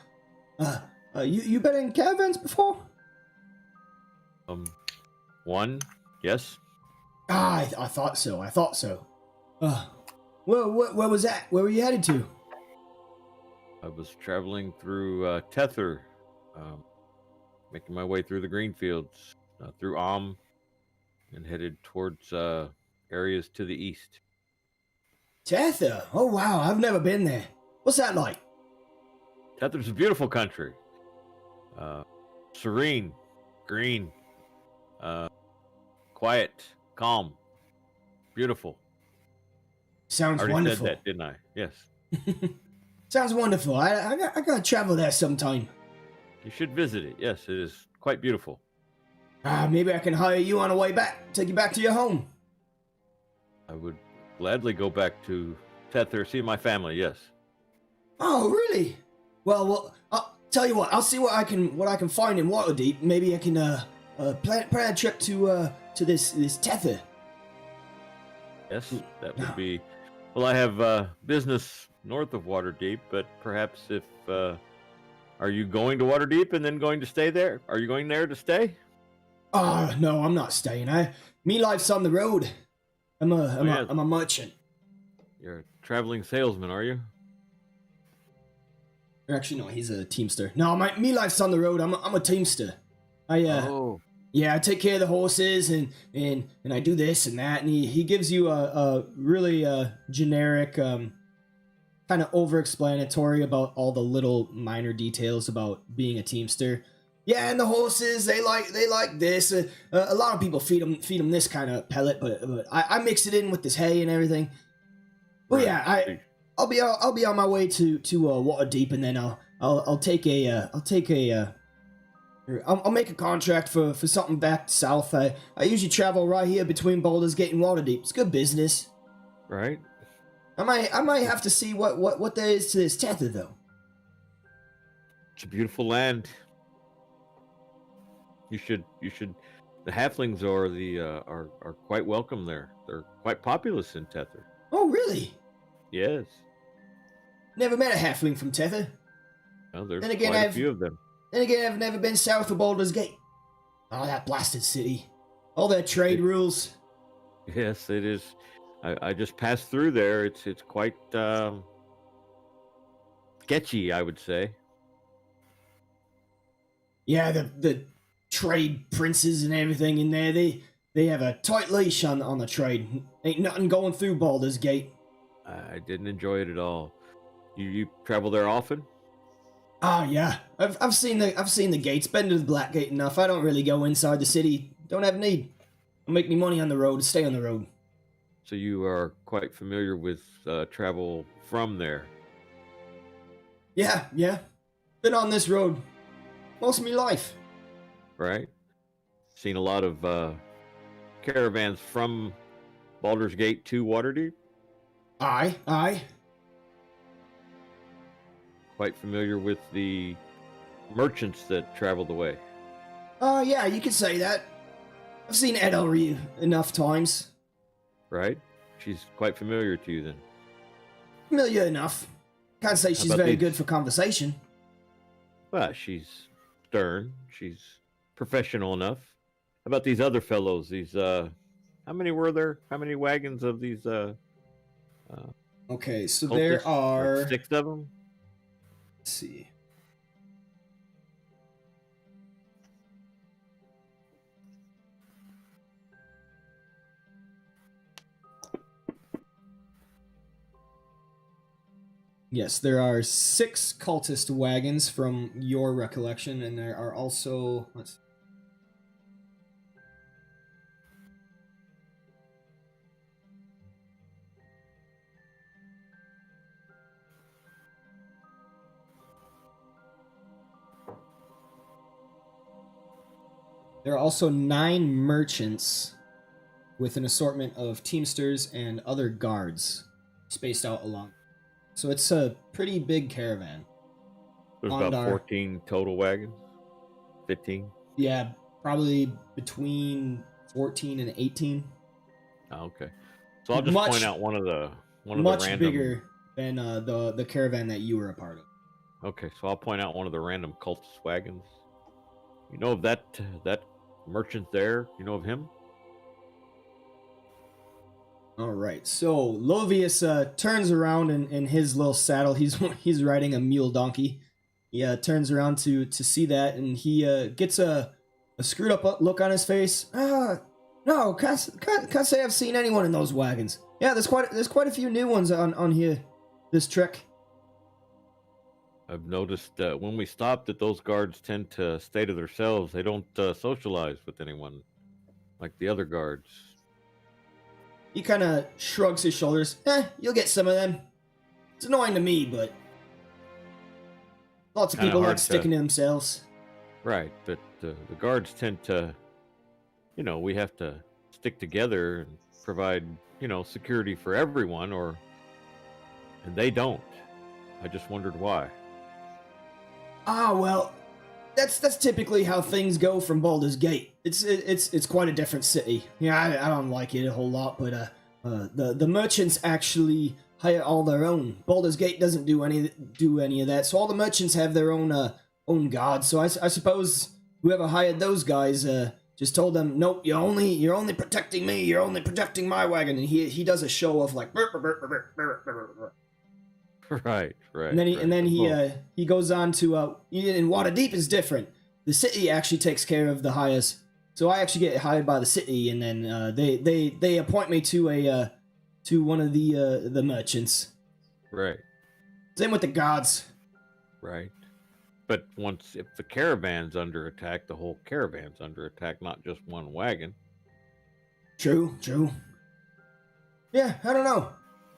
You been in caravans before? One, yes. Ah, I thought so. I thought so. Where was that? Where were you headed to? I was traveling through Tether, making my way through the green fields, through and headed towards areas to the east. Tether? Oh wow, I've never been there. What's that like? Tether's a beautiful country. Serene, green, quiet, calm, beautiful. Sounds I already wonderful. said that, didn't I? Yes. Sounds wonderful. I gotta travel there sometime. You should visit it. Yes, it is quite beautiful. Maybe I can hire you on the way back. Take you back to your home. I would gladly go back to Tether, see my family. Yes. Oh, really? Well, I'll tell you what. I'll see what I can find in Waterdeep. Maybe I can plan a trip to this Tether. Yes, that would be. Well, I have business north of Waterdeep, but perhaps if are you going to Waterdeep and then going to stay there? Are you going there to stay? Oh no, I'm not staying. Me life's on the road. I'm a merchant. You're a traveling salesman, are you? Or actually, no, he's a teamster. No, me life's on the road. I'm a teamster. Yeah, I take care of the horses and I do this and that, and he gives you a really generic, kind of over-explanatory about all the little minor details about being a teamster. Yeah, and the horses they like this. A lot of people feed them this kind of pellet, but I mix it in with this hay and everything. But Right. yeah, I'll be on my way to Waterdeep, and then I'll make a contract for something back south. I usually travel right here between Baldur's Gate and Waterdeep. It's good business. Right. I might have to see what there is to this Tether though. It's a beautiful land. You should. The halflings are quite welcome there. They're quite populous in Tether. Oh really? Yes. Never met a halfling from Tether. Well, there's Then again, quite a few of them. Then again, I've never been south of Baldur's Gate. Oh, that blasted city. All their trade rules. Yes, it is. I just passed through there. It's quite sketchy, I would say. Yeah, the trade princes and everything in there, they have a tight leash on the trade. Ain't nothing going through Baldur's Gate. I didn't enjoy it at all. You travel there often? Ah, yeah. I've seen the gates. Been to the Black Gate enough. I don't really go inside the city. Don't have need. I'll make me money on the road. Stay on the road. So you are quite familiar with travel from there. Yeah. Been on this road most of my life. Right? Seen a lot of caravans from Baldur's Gate to Waterdeep. Aye. Quite familiar with the merchants that travel the way. Yeah, you could say that. I've seen Edelry enough times. Right? She's quite familiar to you then. Familiar enough. Can't say she's about very these- good for conversation. Well, she's stern. She's professional enough. How about these other fellows? These how many were there? How many wagons of these Okay, so cultists? there Like are... 6 of them? Let's see. Yes, there are 6 cultist wagons from your recollection, and there are also... Let's... There are also 9 merchants with an assortment of teamsters and other guards spaced out along. So it's a pretty big caravan. There's about Ondar. 14 total wagons. 15. Yeah, probably between 14 and 18. Oh, okay. So I'll just Much- point out one of the Much random. bigger than the caravan that you were a part of. Okay, so I'll point out one of the random cultist wagons. You know of that merchant there? You know of him? All right, so Lovius turns around in his little saddle. He's riding a mule donkey. He turns around to see that, and he gets a screwed up look on his face. No, can't say I've seen anyone in those wagons. Yeah, there's quite a few new ones on here this trek. I've noticed when we stop that those guards tend to stay to themselves. They don't socialize with anyone like the other guards. He kind of shrugs his shoulders. You'll get some of them. It's annoying to me, but lots of Kinda people like hard to- sticking to themselves. Right, but the guards tend to, we have to stick together and provide, security for everyone, and they don't. I just wondered why. Well, that's typically how things go from Baldur's Gate. It's quite a different city. Yeah, I don't like it a whole lot, but the merchants actually hire all their own. Baldur's Gate doesn't do any of that, so all the merchants have their own gods. So I suppose whoever hired those guys just told them, nope, you're only protecting me. You're only protecting my wagon, and he does a show of like. Right. And then he goes on to in Waterdeep is different. The city actually takes care of the hires, so I actually get hired by the city, and then they appoint me to one of the merchants. Right. Same with the gods. Right. But if the caravan's under attack, the whole caravan's under attack, not just one wagon. True. Yeah, I don't know.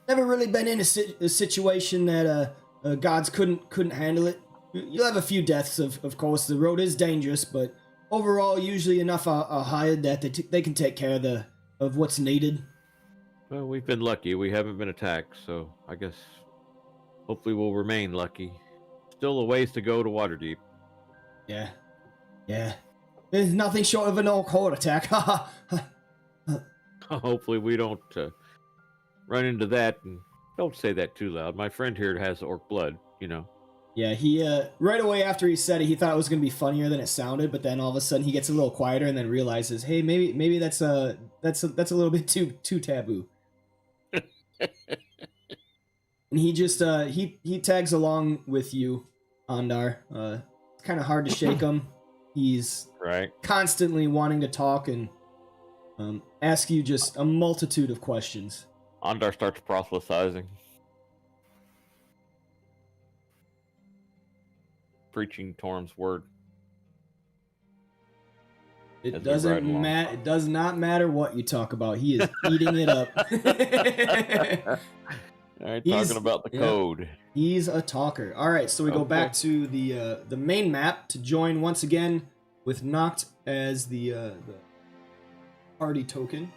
Never really been in a situation that gods couldn't handle it. You'll have a few deaths, of course. The road is dangerous, but overall, usually enough are hired that they can take care of what's needed. Well, we've been lucky. We haven't been attacked, so I guess hopefully we'll remain lucky. Still a ways to go to Waterdeep. Yeah. There's nothing short of an orc horde attack. Hopefully we don't run into that, and don't say that too loud. My friend here has orc blood, Yeah, he right away after he said it, he thought it was gonna be funnier than it sounded, but then all of a sudden he gets a little quieter and then realizes, hey, maybe that's a little bit too taboo. And he just he tags along with you, Ondar. It's kind of hard to shake him. He's right. Constantly wanting to talk and ask you just a multitude of questions. Ondar starts proselytizing. Preaching Torm's word. It doesn't matter. It does not matter what you talk about. He is eating it up. All right, talking about the code. He's a talker. All right, so we go back to the main map to join once again with Noct as the party token.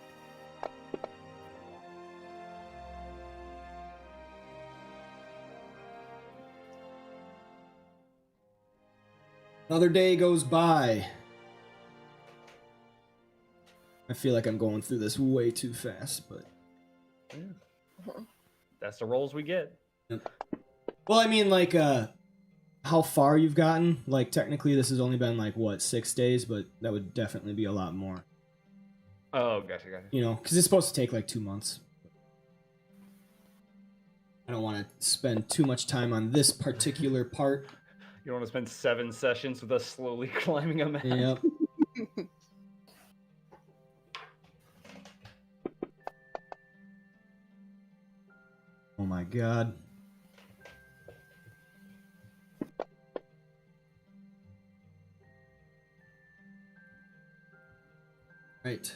Another day goes by. I feel like I'm going through this way too fast, but... That's the rolls we get. Well, I mean, like, how far you've gotten. Like, technically this has only been, like, 6 days, but that would definitely be a lot more. Oh, gotcha. Because it's supposed to take, like, 2 months. I don't want to spend too much time on this particular part. You don't want to spend 7 sessions with us slowly climbing a map. Yep. Oh my god. Right.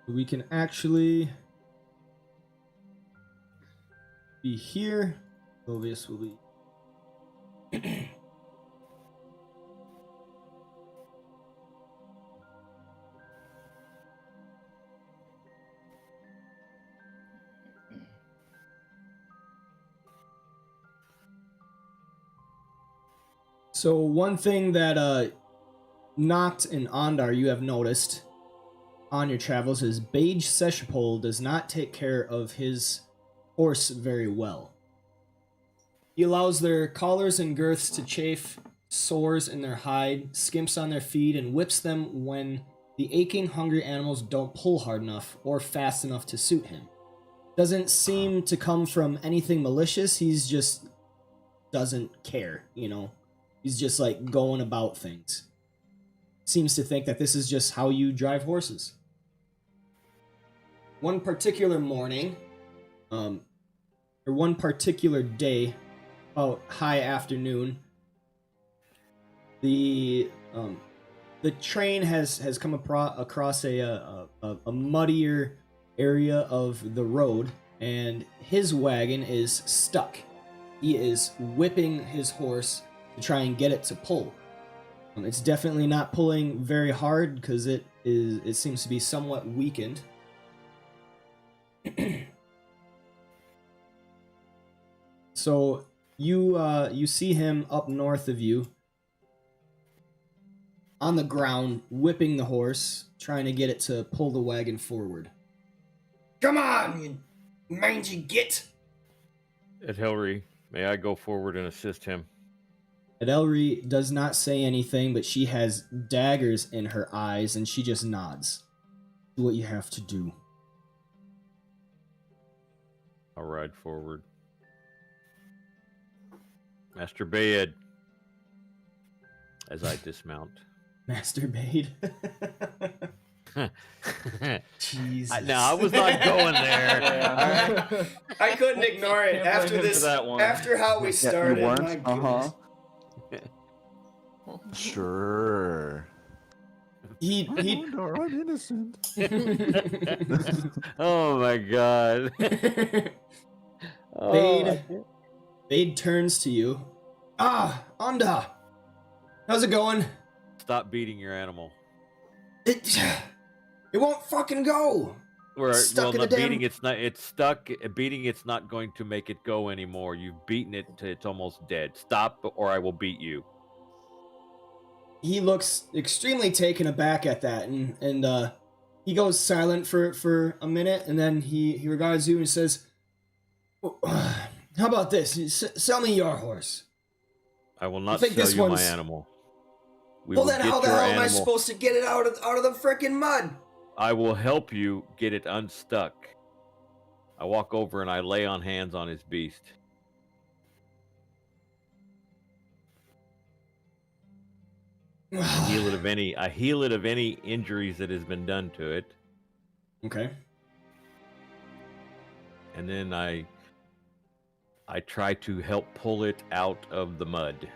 We can actually be here. Lovius will be. So one thing that Noct and Ondar you have noticed, on your travels is Beige Seshapole does not take care of his horse very well. He allows their collars and girths to chafe, sores in their hide, skimps on their feet, and whips them when the aching, hungry animals don't pull hard enough or fast enough to suit him. Doesn't seem to come from anything malicious, he's just doesn't care, you know? He's just like going about things. Seems to think that this is just how you drive horses. One particular morning, or one particular day, about high afternoon, the train has come across a muddier area of the road, and his wagon is stuck. He is whipping his horse to try and get it to pull. It's definitely not pulling very hard because it seems to be somewhat weakened. So you see him up north of you on the ground, whipping the horse, trying to get it to pull the wagon forward. Come on, you mangy git! Edelri, may I go forward and assist him? Edelri does not say anything, but she has daggers in her eyes, and she just nods. Do what you have to do. I'll ride forward. Master Bayed, as I dismount. Master Bade. Jesus. No, I was not going there. Yeah. I couldn't ignore it Can't after blame him this. for that one. After how we started. you My weren't? goodness. Sure. He Ondar, I'm innocent. Oh my god. Bade turns to you. Ah, Onda. How's it going? Stop beating your animal. It won't fucking go. Or, Stuck in not the damn- beating. It's stuck. Beating it's not going to make it go anymore. You've beaten it to it's almost dead. Stop, or I will beat you. He looks extremely taken aback at that, and he goes silent for a minute, and then he regards you and says, "How about this? Sell me your horse." I will not think sell this you my one's- animal. We Well, will then get how the your hell am I animal. supposed to get it out of the frickin' mud? I will help you get it unstuck. I walk over and I lay on hands on his beast. I heal it of any injuries that has been done to it, Okay. and then I try to help pull it out of the mud.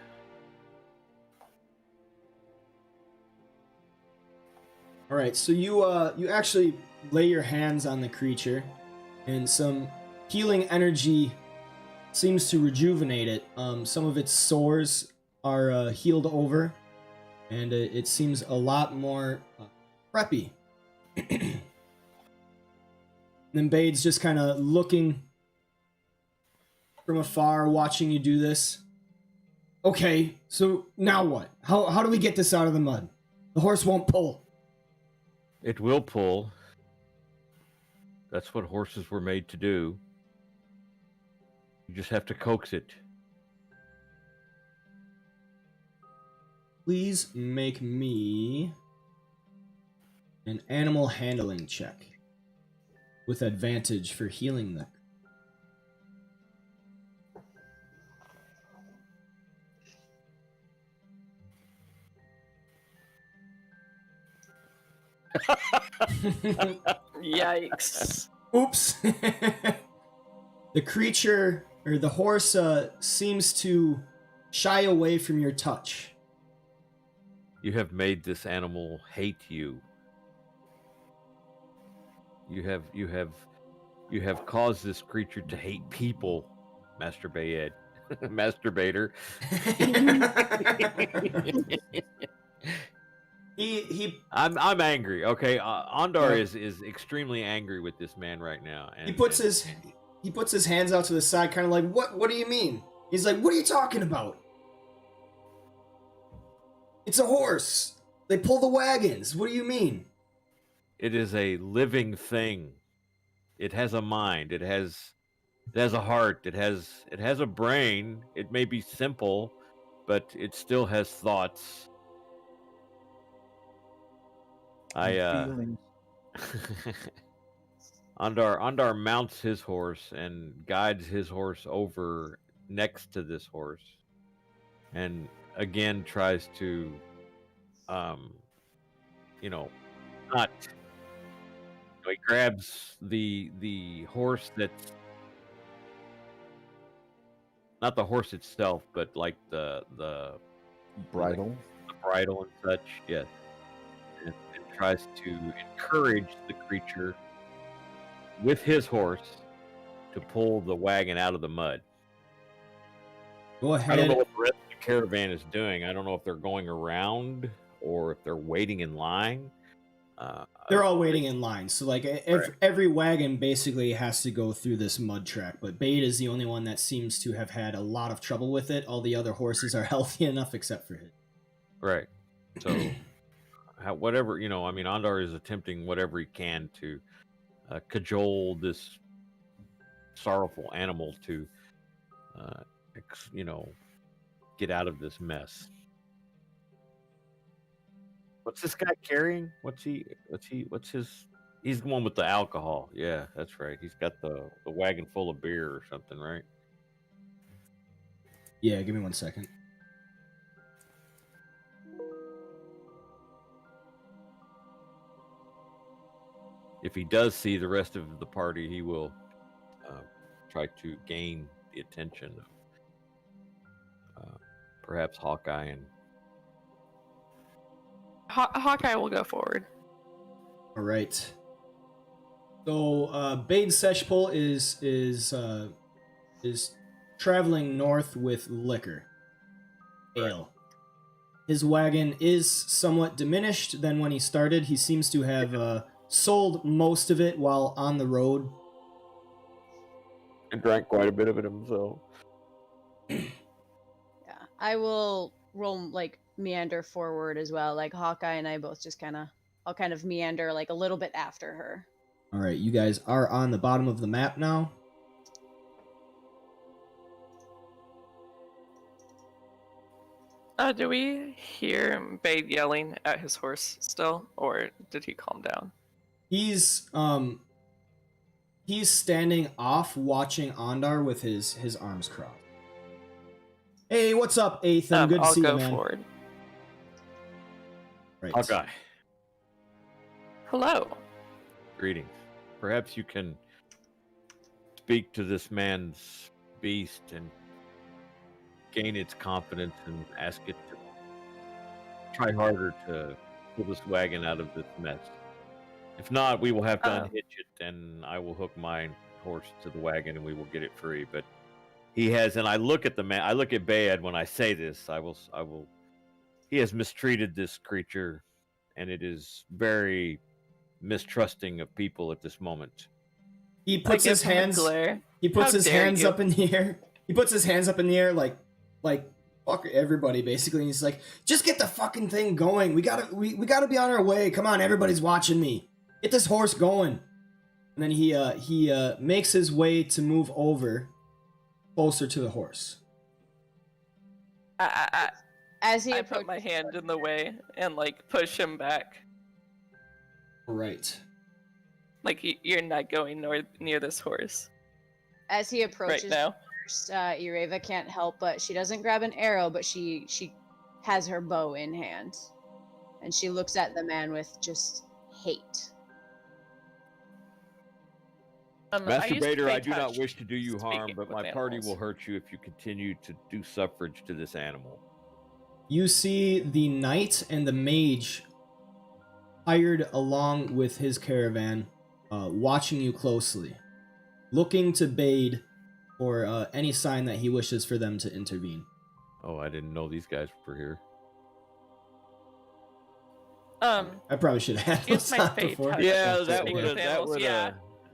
All right. So you actually lay your hands on the creature, and some healing energy seems to rejuvenate it. Some of its sores are healed over, and it seems a lot more preppy. Then Bade's just kind of looking from afar, watching you do this. Okay, so now what? How do we get this out of the mud? The horse won't pull. It will pull. That's what horses were made to do. You just have to coax it. Please make me an animal handling check with advantage for healing the. Yikes. Oops. The creature or the horse seems to shy away from your touch. You have made this animal hate you. You have caused this creature to hate people, Master Bayed. Masturbator. I'm angry. Okay, Ondar Yeah. is extremely angry with this man right now. And, He puts his hands out to the side, kind of like, what do you mean? He's like, what are you talking about? It's a horse. They pull the wagons. What do you mean? it is a living thing. It has a mind. It has a heart. It has a brain. It may be simple, but it still has thoughts. Feelings. Andar mounts his horse and guides his horse over next to this horse, and again tries to, you know, not. He grabs the horse that's not the horse itself, but like the Bridle. bridle and such. Yes, and tries to encourage the creature with his horse to pull the wagon out of the mud. Go I don't ahead. know what the rest of the caravan is doing. I don't know if they're going around or if they're waiting in line. They're all waiting in line. So like Right. every wagon basically has to go through this mud track, but Bade is the only one that seems to have had a lot of trouble with it. All the other horses are healthy enough except for him. Right. So, whatever, I mean, Andar is attempting whatever he can to cajole this sorrowful animal to, get out of this mess. What's this guy carrying? What's his? He's the one with the alcohol. Yeah, that's right. He's got the wagon full of beer or something, right? Yeah, give me 1 second. If he does see the rest of the party, he will try to gain the attention of perhaps Hawkeye and. Hawkeye will go forward. All right. So Bade Seshpol is traveling north with liquor, ale. His wagon is somewhat diminished than when he started. He seems to have sold most of it while on the road. And drank quite a bit of it himself. Yeah, I will roll meander forward as well. Like Hawkeye and I both just I'll kind of meander like a little bit after her. All right, you guys are on the bottom of the map now. Do we hear Bade yelling at his horse still, or did he calm down? He's standing off watching Andar with his arms crossed. Hey, what's up, Ethan? Good to I'll see you, go man. forward. Right. Hawkeye, Hello. greetings. Perhaps you can speak to this man's beast and gain its confidence and ask it to try harder to pull this wagon out of this mess. If not, we will have to unhitch it, and I will hook my horse to the wagon, and we will get it free. But he has, and I look at the man. I look at Bayad when I say this. I will. He has mistreated this creature, and it is very mistrusting of people at this moment. He puts his hands. He puts his hands up in the air. He puts his hands up in the air like fuck everybody basically. And he's like, just get the fucking thing going. We gotta be on our way. Come on, everybody's watching me. Get this horse going. And then he makes his way to move over closer to the horse. As he I put my hand in the way and push him back. Right. Like you're not going near this horse As he approaches right now. first, Ireva can't help but she doesn't grab an arrow, but she has her bow in hand. And she looks at the man with just hate. Master Bader, I do not touch wish to do you harm, speaking but with my party animals. will hurt you if you continue to do suffrage to this animal. You see the knight and the mage hired along with his caravan, watching you closely, looking to Bade for any sign that he wishes for them to intervene. Oh, I didn't know these guys were here. I probably should have had Use those my on fate before. touch. Yeah, that would've-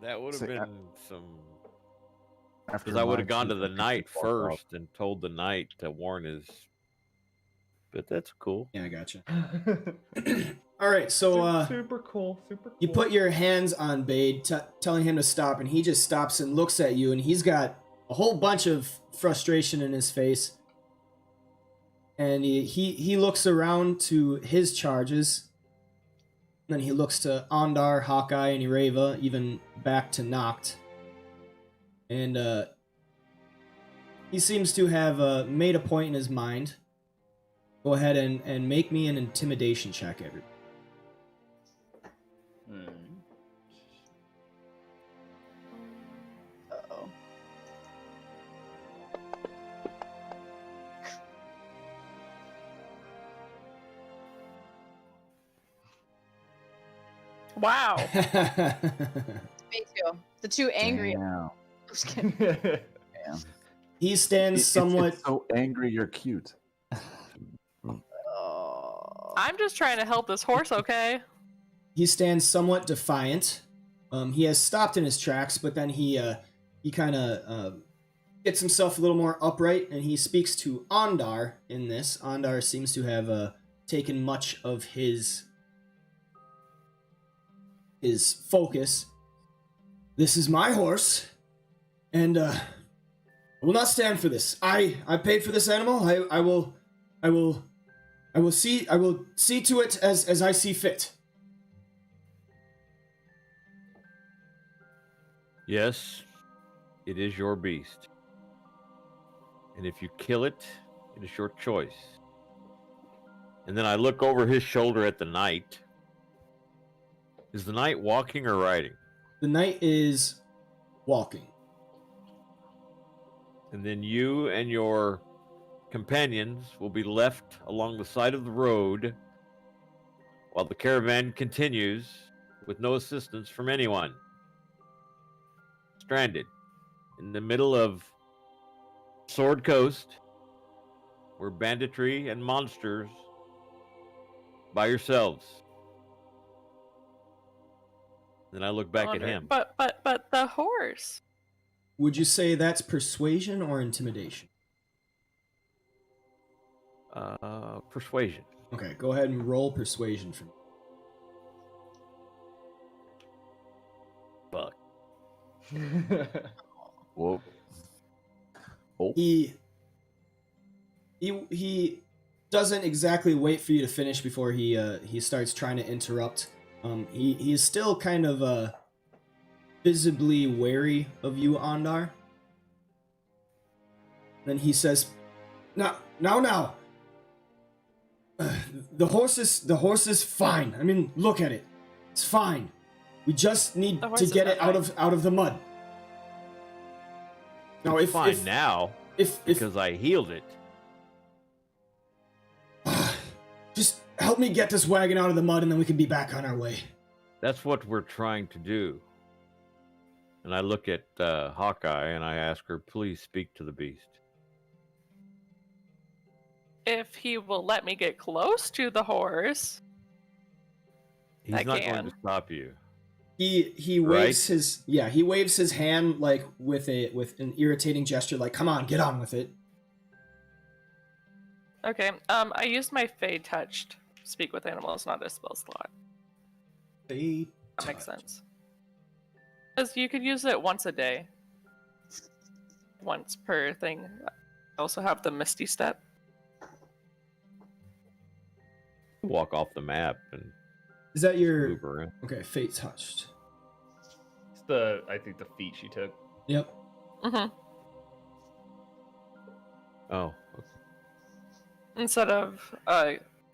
that would have So, been some. After Because I would my have gone to two the people knight walk out. first and told the knight to warn his. But that's cool. Yeah, I gotcha. All right, so super cool. Super cool. you put your hands on Bade, telling him to stop, and he just stops and looks at you, and he's got a whole bunch of frustration in his face. And he looks around to his charges. Then he looks to Ondar, Hawkeye, and Ireva, even back to Noct. And he seems to have made a point in his mind. Go ahead and make me an intimidation check, everybody. Uh-oh. Wow. Me too. The two angry. Damn. I'm just kidding. Damn. He stands somewhat... It's so angry you're cute. Oh. I'm just trying to help this horse, okay? He stands somewhat defiant. He has stopped in his tracks, but then he kind of gets himself a little more upright, and he speaks to Ondar in this. Ondar seems to have taken much of his focus. This is my horse, and I will not stand for this. I paid for this animal. I will see to it as I see fit. Yes, it is your beast. And if you kill it, it is your choice. And then I look over his shoulder at the knight. Is the knight walking or riding? The knight is walking. And then you and your companions will be left along the side of the road while the caravan continues with no assistance from anyone. Stranded in the middle of Sword Coast, where banditry and monsters by yourselves. Then I look back at him. But the horse. Would you say that's persuasion or intimidation? Persuasion. Okay, go ahead and roll persuasion for me. Fuck. Whoa. Oh. He doesn't exactly wait for you to finish before he starts trying to interrupt. He is still kind of visibly wary of you, Ondar. Then he says, Now. The horse is fine. I mean, look at it. It's fine. We just need to get it out of the mud. Now, It's fine now because I healed it. Just help me get this wagon out of the mud, and then we can be back on our way. That's what we're trying to do. And I look at Hawkeye and I ask her, please speak to the beast. If he will let me get close to the horse. He's not going to stop you. He waves he waves his hand like with an irritating gesture, like, come on, get on with it. Okay, I used my Fade Touch to speak with animals, not a spell slot. Fade That makes touch. sense. Because you could use it once a day. Once per thing. I also have the Misty Step. Walk off the map and Is that your move around. okay? Fate touched. It's I think the feat she took. Yep. Mm-hmm. Oh, okay. Instead of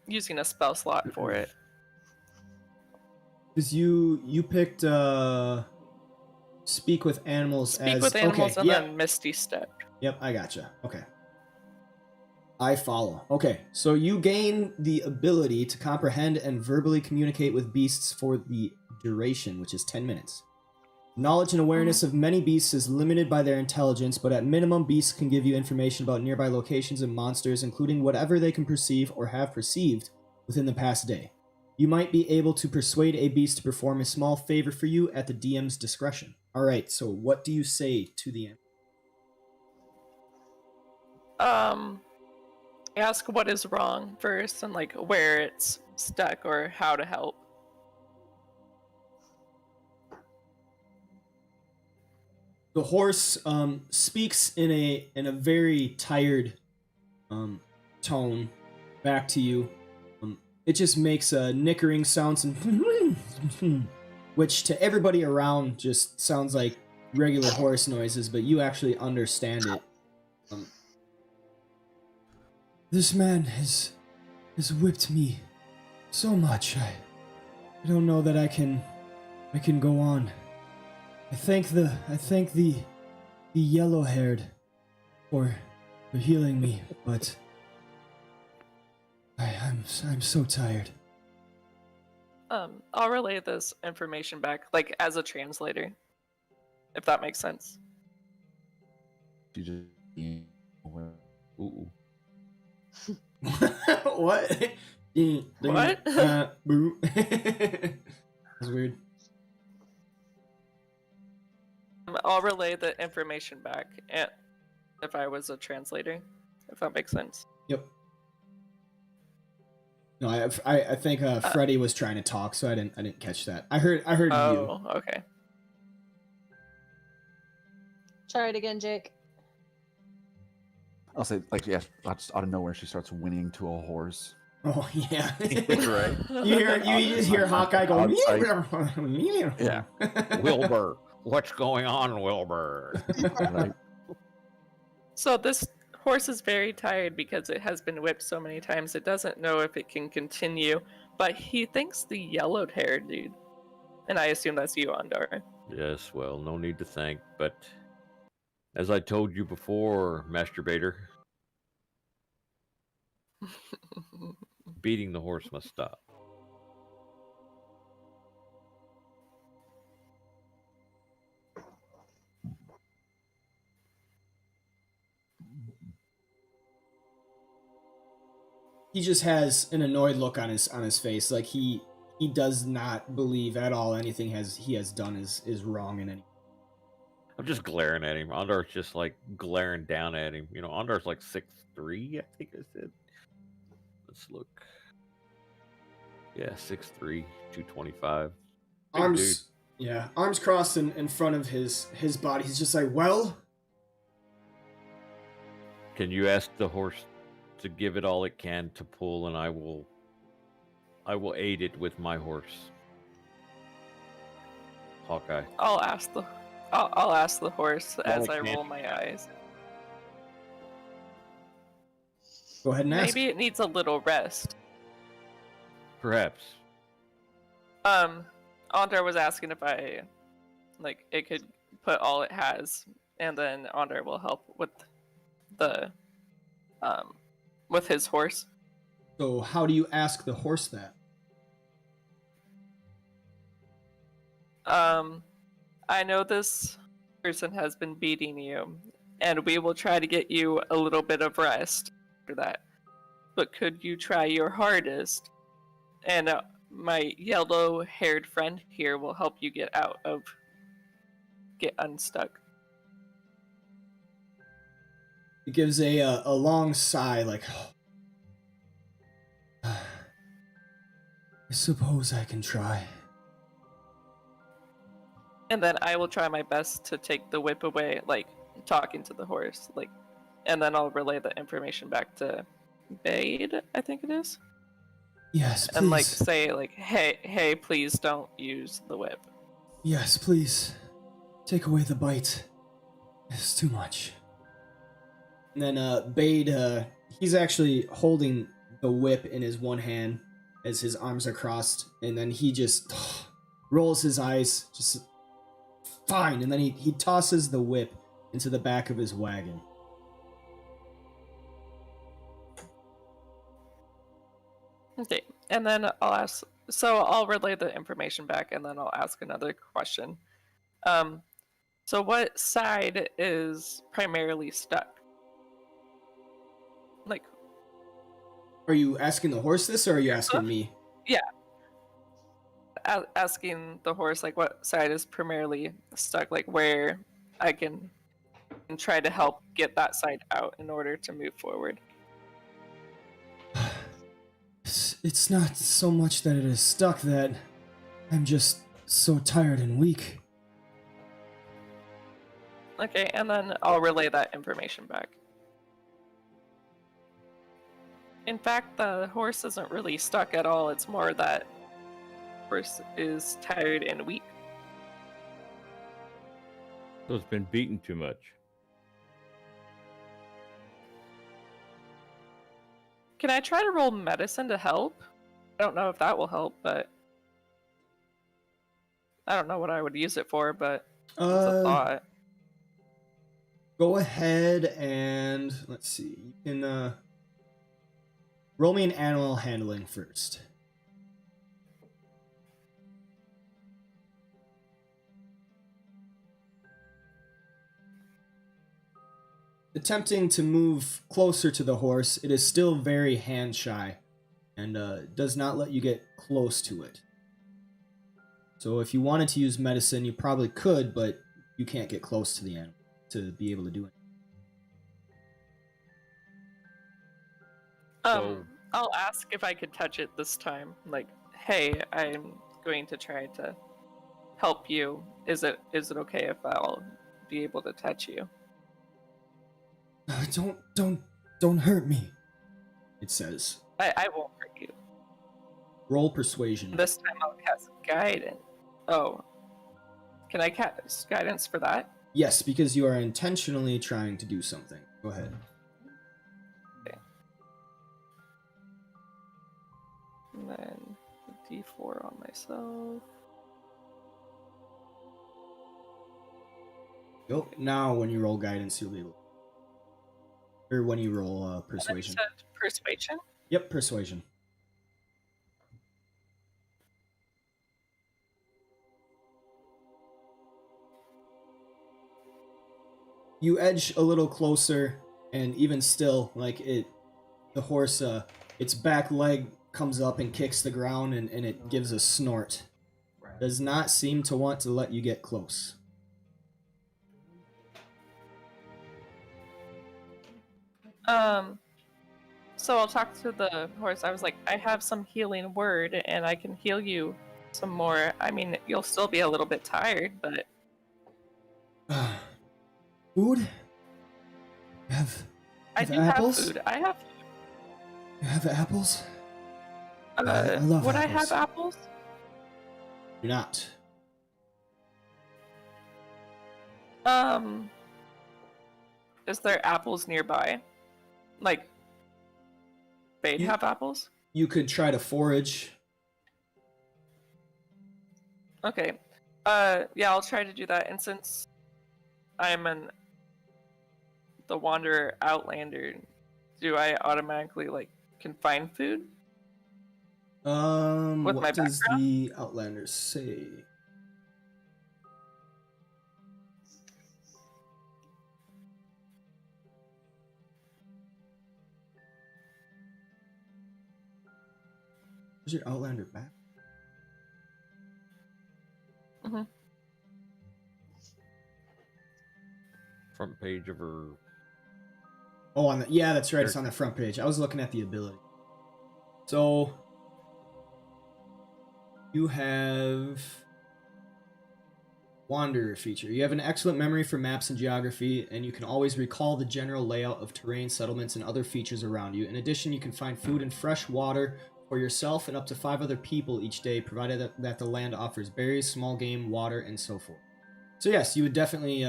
using a spell slot for it. Because you picked speak with animals Speak with animals okay, and yep. then Misty Step. Yep, I gotcha. Okay. I follow. Okay, so you gain the ability to comprehend and verbally communicate with beasts for the duration, which is 10 minutes. Knowledge and awareness of many beasts is limited by their intelligence, but at minimum, beasts can give you information about nearby locations and monsters, including whatever they can perceive or have perceived within the past day. You might be able to persuade a beast to perform a small favor for you at the DM's discretion. Alright, so what do you say to the end? ask what is wrong first and like where it's stuck or how to help. The horse speaks in a very tired tone back to you. It just makes nickering sounds and which to everybody around just sounds like regular horse noises, but you actually understand it. This man has whipped me so much. I don't know that I can go on. I thank the yellow-haired for healing me, but I'm so tired. I'll relay this information back, like as a translator, if that makes sense. She just Ooh. What? What? Boo. That's weird. I'll relay the information back, and if I was a translator, if that makes sense. Yep. No, I think Freddie was trying to talk, so I didn't catch that. I heard you. Oh, okay. Try it again, Jake. I'll say, like, yeah, just out of nowhere, she starts whinnying to a horse. Oh yeah. Right. You just hear Hawkeye go. Yeah. Wilbur, what's going on, Wilbur? Right. So this horse is very tired because it has been whipped so many times. It doesn't know if it can continue, but he thinks the yellow-haired dude, and I assume that's you, Andar. Yes, well, no need to thank, but as I told you before, masturbator, beating the horse must stop. He just has an annoyed look on his face, like he does not believe at all anything he has done is wrong in any. I'm just glaring at him. Andar's just like glaring down at him. You know, Andar's like 6'3", I think I said. Let's look. Yeah, 6'3", 225. Big Arms, yeah, arms crossed in front of his body. He's just like, well. Can you ask the horse to give it all it can to pull, and I will aid it with my horse. Hawkeye. I'll ask the horse as I roll my eyes. Go ahead and ask. Maybe it needs a little rest. Perhaps. Andar was asking if it could put all it has, and then Andar will help with with his horse. So how do you ask the horse that? I know this person has been beating you, and we will try to get you a little bit of rest after that. But could you try your hardest? And my yellow-haired friend here will help you get unstuck. He gives a long sigh, like, I suppose I can try. And then I will try my best to take the whip away, like talking to the horse, and then I'll relay the information back to Bade, I think it is. Yes, please. And say hey, please don't use the whip. Yes, please. Take away the bite. It's too much. And then Bade, he's actually holding the whip in his one hand as his arms are crossed, and then he just rolls his eyes, just fine, and then he tosses the whip into the back of his wagon. Okay, and then I'll relay the information back, and then I'll ask another question. So what side is primarily stuck? Are you asking the horse this, or are you asking me? Yeah. Asking the horse, what side is primarily stuck, where I can try to help get that side out in order to move forward. It's not so much that it is stuck that I'm just so tired and weak. Okay, and then I'll relay that information back. In fact, the horse isn't really stuck at all. It's more that horse is tired and weak. So it's been beaten too much. Can I try to roll medicine to help? I don't know if that will help, but I don't know what I would use it for, but it's a thought. Go ahead and let's see. You can roll me an animal handling first. Attempting to move closer to the horse, it is still very hand shy and does not let you get close to it. So if you wanted to use medicine, you probably could, but you can't get close to the animal to be able to do it. I'll ask if I could touch it this time. Like, hey, I'm going to try to help you. Is it okay if I'll be able to touch you? Don't hurt me, it says. I won't hurt you. Roll persuasion. This time I'll cast guidance. Oh. Can I cast guidance for that? Yes, because you are intentionally trying to do something. Go ahead. Okay. And then D4 on myself. Yep. Now when you roll guidance, you'll be able. Or when you roll persuasion. Persuasion? Yep, persuasion. You edge a little closer, and even still, like the horse, its back leg comes up and kicks the ground, and it gives a snort. Does not seem to want to let you get close. So I'll talk to the horse. I was like, I have some healing word, and I can heal you some more. I mean, you'll still be a little bit tired, but... Food? I do apples? have food. I have food. You have apples? I love would apples. I have apples? Do not. Is there apples nearby? Like, they'd have apples? You could try to forage. Okay. Yeah, I'll try to do that. And since I'm the Wanderer Outlander, do I automatically, like, can find food? With what my does background? the Outlander say? Where's your Outlander back? Mm-hmm. Front page of her. Oh, yeah, that's right. It's on the front page. I was looking at the ability. So you have Wanderer feature. You have an excellent memory for maps and geography, and you can always recall the general layout of terrain, settlements, and other features around you. In addition, you can find food and fresh water for yourself and up to 5 other people each day, provided that the land offers berries, small game, water, and so forth. So yes, you would definitely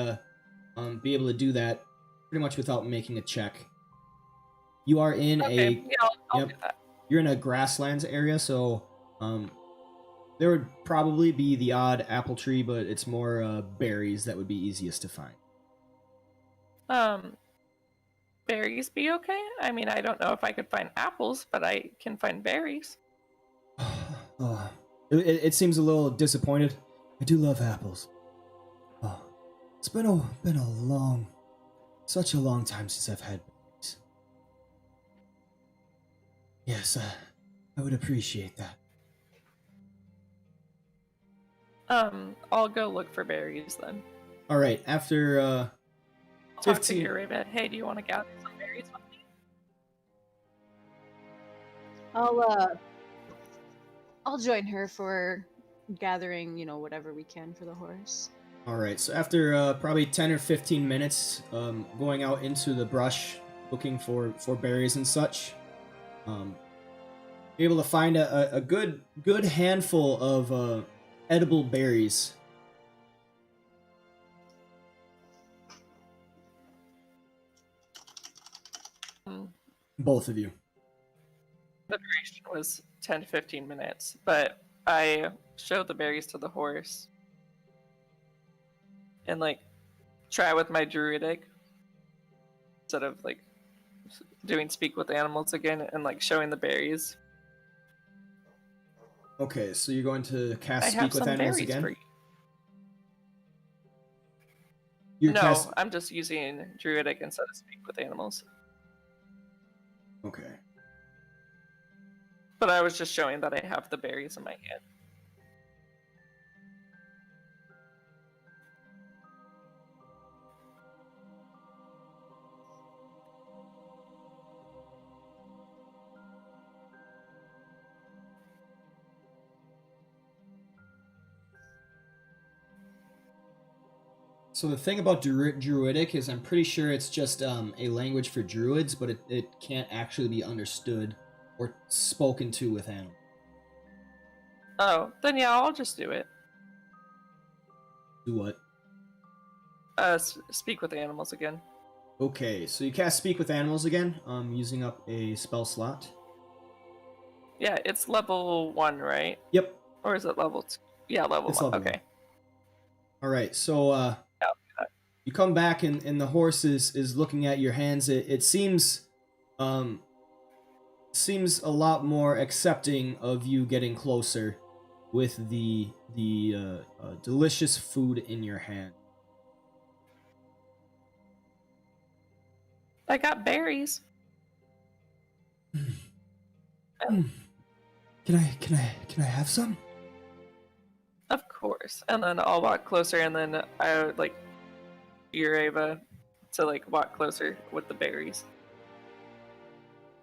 be able to do that pretty much without making a check. You are in Okay, yeah, I'll do that. You're in a grasslands area, so there would probably be the odd apple tree, but it's more berries that would be easiest to find. Berries be okay? I mean, I don't know if I could find apples, but I can find berries. It seems a little disappointed. I do love apples. Oh, it's been such a long time since I've had berries. Yes, I would appreciate that. I'll go look for berries then. All right, after I'll talk to 15 your raven. Hey, do you want to gather some berries with me? I'll join her for gathering, whatever we can for the horse. All right. So after probably 10 or 15 minutes, going out into the brush, looking for berries and such, you're able to find a good handful of edible berries. Hmm. Both of you. The duration was 10 to 15 minutes, but I showed the berries to the horse and like try with my druidic instead of like doing speak with animals again and like showing the berries. Okay, so you're going to cast I speak have with some animals berries again. for you. You're No, cast. I'm just using druidic instead of speak with animals. Okay. But I was just showing that I have the berries in my hand. So the thing about druidic is I'm pretty sure it's just a language for druids, but it can't actually be understood or spoken to with animals. Oh, then yeah, I'll just do it. Do what? Speak with animals again. Okay, so you cast speak with animals again, using up a spell slot. Yeah, it's level 1, right? Yep. Or is it level 2? Yeah, level It's 1. level Okay. All right, so Yeah. you come back and the horse is looking at your hands. It seems seems a lot more accepting of you getting closer with the delicious food in your hand. I got berries. Can I have some? Of course. And then I'll walk closer and then I would like Eva to like walk closer with the berries.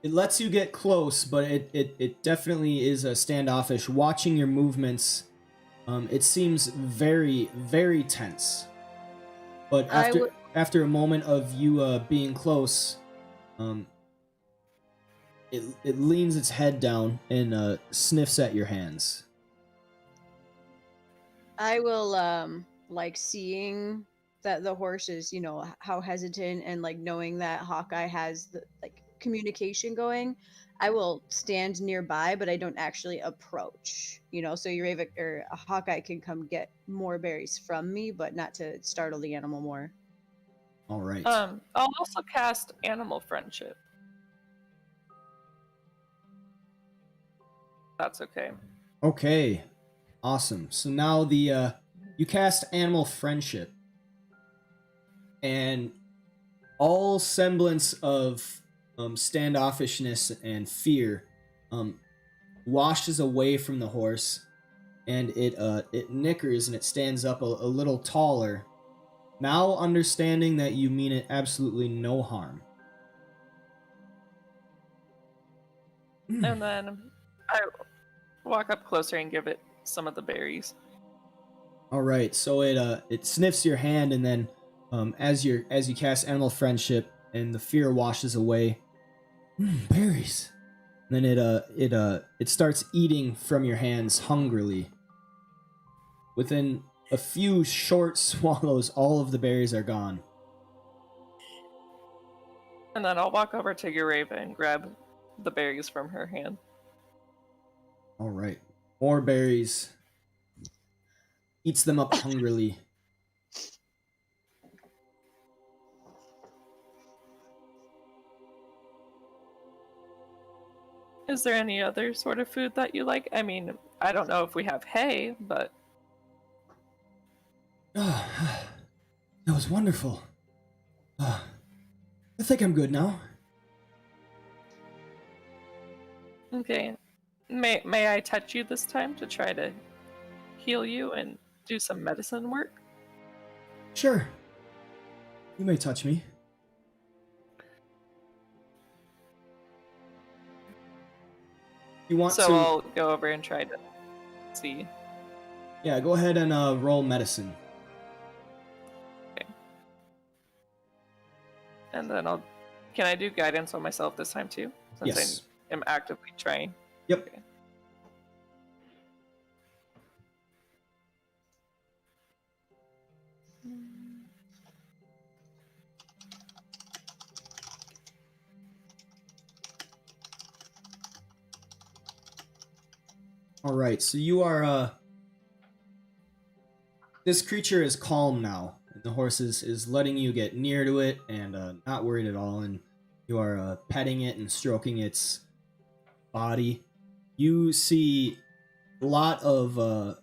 It lets you get close, but it definitely is a standoffish. Watching your movements, it seems very, very tense. But after a moment of you being close, it leans its head down and sniffs at your hands. I will like seeing that the horse is, how hesitant, and like knowing that Hawkeye has the like communication going, I will stand nearby, but I don't actually approach. So a Hawkeye can come get more berries from me, but not to startle the animal more. All right. I'll also cast animal friendship. That's okay. Okay. Awesome. So now the you cast animal friendship, and all semblance of standoffishness and fear washes away from the horse, and it nickers and it stands up a little taller, now understanding that you mean it absolutely no harm. And then I walk up closer and give it some of the berries. All right, so it sniffs your hand, and then as you cast animal friendship and the fear washes away, berries. Then it starts eating from your hands hungrily. Within a few short swallows, all of the berries are gone. And then I'll walk over to Eva and grab the berries from her hand. All right, more berries. Eats them up hungrily. Is there any other sort of food that you like? I mean, I don't know if we have hay, but Oh, that was wonderful. I think I'm good now. okay. May I touch you this time to try to heal you and do some medicine work? Sure. You may touch me. You want So to? I'll go over and try to see. Yeah, go ahead and roll medicine. And then Can I do guidance on myself this time too? Since Yes. I am actively trying. Yep. Okay. All right, so you are. This creature is calm now. The horse is letting you get near to it and not worried at all. And you are petting it and stroking its body. You see a lot of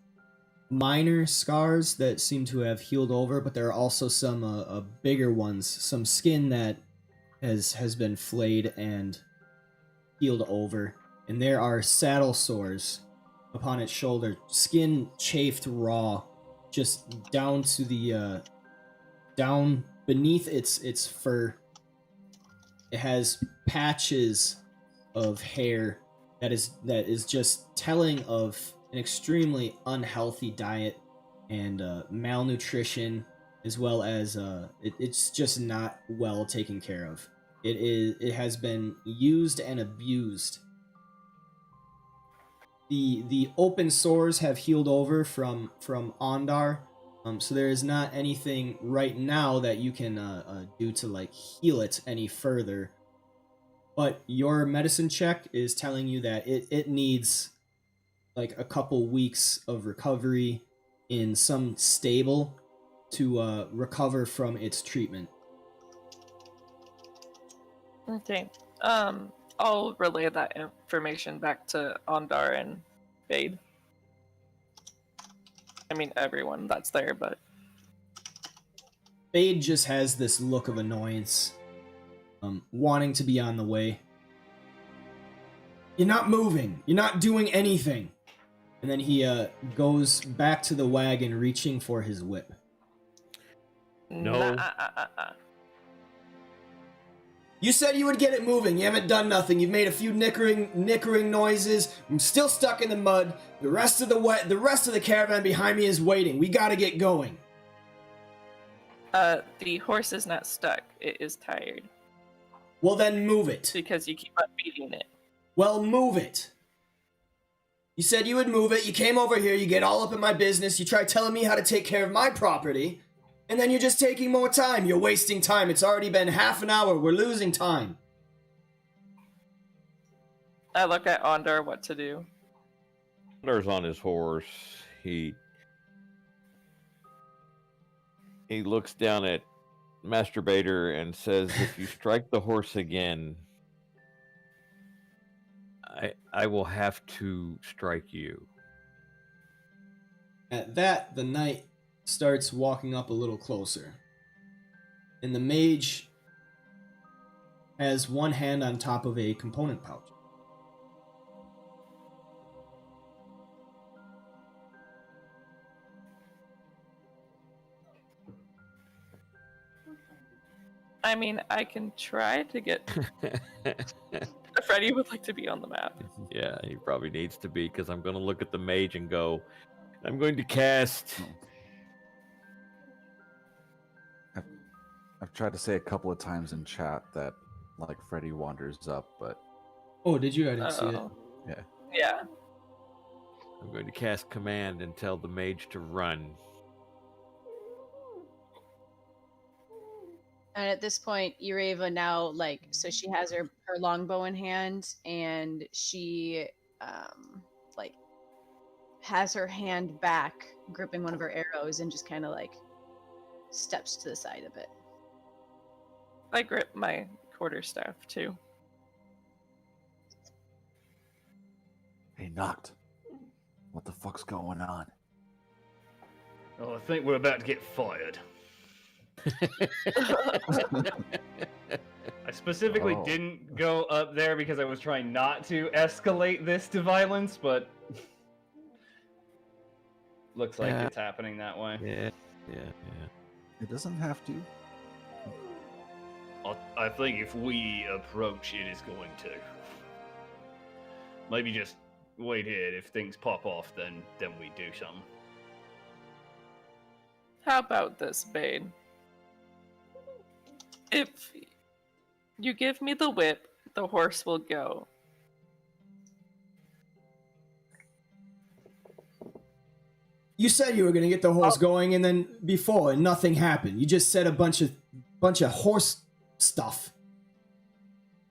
minor scars that seem to have healed over, but there are also some bigger ones, some skin that has been flayed and healed over, and there are saddle sores upon its shoulder, skin chafed raw, just down to the down beneath its fur. It has patches of hair that is just telling of an extremely unhealthy diet and malnutrition, as well as it's just not well taken care of. It has been used and abused. The open sores have healed over from Ondar, so there is not anything right now that you can do to like heal it any further. But your medicine check is telling you that it needs like a couple weeks of recovery in some stable to recover from its treatment. Okay. I'll relay that information back to Ondar and Bade. I mean, everyone that's there, but... Bade just has this look of annoyance, wanting to be on the way. You're not moving. You're not doing anything. And then he goes back to the wagon, reaching for his whip. No. You said you would get it moving. You haven't done nothing. You've made a few nickering noises. I'm still stuck in the mud. The rest of the caravan behind me is waiting. We gotta get going. The horse is not stuck. It is tired. Well, then move it. Because you keep on beating it. Well, move it. You said you would move it. You came over here. You get all up in my business. You try telling me how to take care of my property. And then you're just taking more time. You're wasting time. It's already been half an hour. We're losing time. I look at Ondar what to do. Ondar's on his horse. He looks down at Masturbator and says, if you strike the horse again, I will have to strike you. At that, the knight starts walking up a little closer. And the mage has one hand on top of a component pouch. I mean, I can try to get... Freddy would like to be on the map. Yeah, he probably needs to be, because I'm going to look at the mage and go, I'm going to cast... I've tried to say a couple of times in chat that, like, Freddy wanders up, but... Oh, did you? I didn't see it. Yeah. Yeah. I'm going to cast command and tell the mage to run. And at this point, Ureva now, like, so she has her longbow in hand, and she, like, has her hand back, gripping one of her arrows, and just kind of, like, steps to the side of it. I grip my quarterstaff, too. Hey, Noct. What the fuck's going on? Oh, I think we're about to get fired. I specifically didn't go up there because I was trying not to escalate this to violence, but looks like it's happening that way. Yeah. It doesn't have to. I think if we approach it, it's going to. maybe just wait here. If things pop off, then we do something. How about this, Bane? If you give me the whip, the horse will go. You said you were gonna get the horse going, and then before, and nothing happened. You just said a bunch of horse stuff.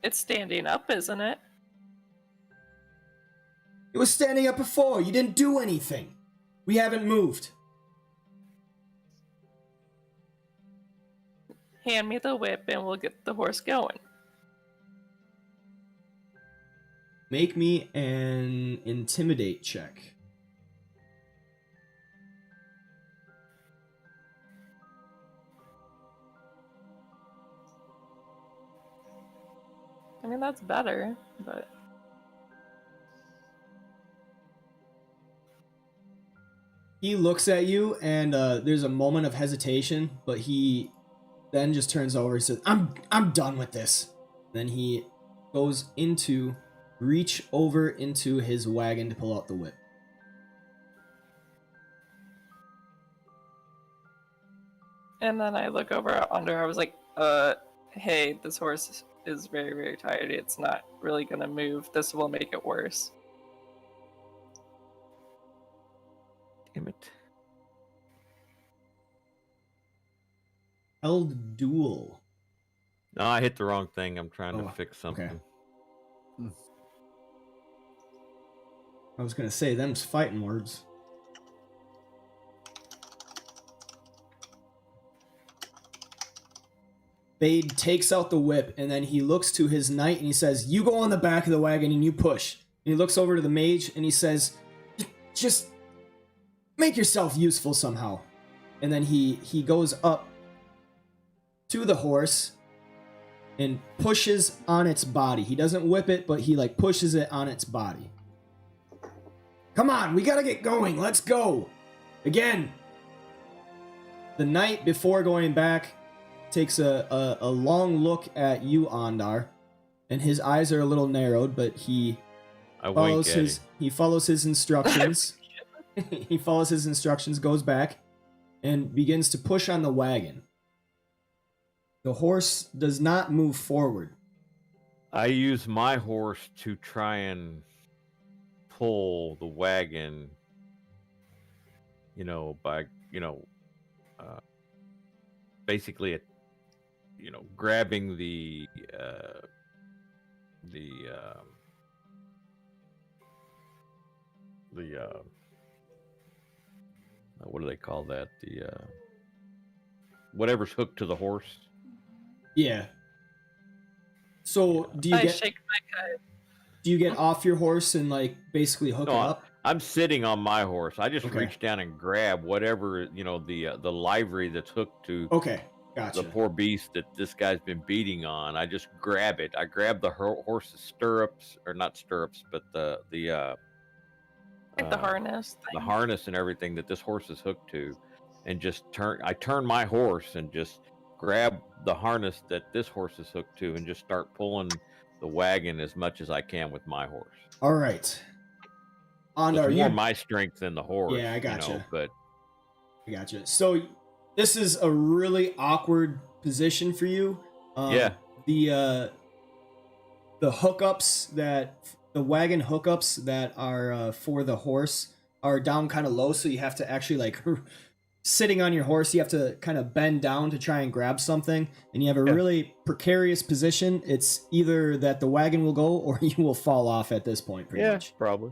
It's standing up, isn't it? It was standing up before. You didn't do anything. We haven't moved. Hand me the whip and we'll get the horse going. Make me an intimidate check. I mean, that's better, but... He looks at you, and there's a moment of hesitation, but he then just turns over and says, I'm done with this. Then he goes reach over into his wagon to pull out the whip. And then I look over at Under. I was like, hey, this horse is very, very tired. It's not really gonna move. This will make it worse. Damn it. Held duel. No, I hit the wrong thing. I'm trying to Oh, fix something. okay. I was gonna say, them's fighting words. Bade takes out the whip, and then he looks to his knight and he says, you go on the back of the wagon and you push. And he looks over to the mage and he says, just make yourself useful somehow. And then he goes up to the horse and pushes on its body. He doesn't whip it, but he like pushes it on its body. Come on, we gotta get going. Let's go. Again. The knight, before going back, takes a long look at you, Ondar, and his eyes are a little narrowed, but he follows his instructions. He follows his instructions, goes back, and begins to push on the wagon. The horse does not move forward. I use my horse to try and pull the wagon, by, basically, grabbing the what do they call that? The whatever's hooked to the horse. Yeah. So do you shake my head. Do you get off your horse and like basically hook it up? I'm sitting on my horse. I just Okay. reach down and grab whatever the livery that's hooked to Okay, gotcha. the poor beast that this guy's been beating on. I just grab it. I grab the horse's stirrups, or not stirrups, but the Like the harness the thing. harness and everything that this horse is hooked to, and just turn my horse and just grab the harness that this horse is hooked to and just start pulling the wagon as much as I can with my horse. All right. Ondar, It's more my strength than the horse. Yeah, I gotcha. But I gotcha. So this is a really awkward position for you. Yeah. The hookups the wagon hookups that are for the horse are down kind of low, so you have to actually like sitting on your horse, you have to kind of bend down to try and grab something, and you have a really precarious position. It's either that the wagon will go or you will fall off at this point, pretty much. Probably.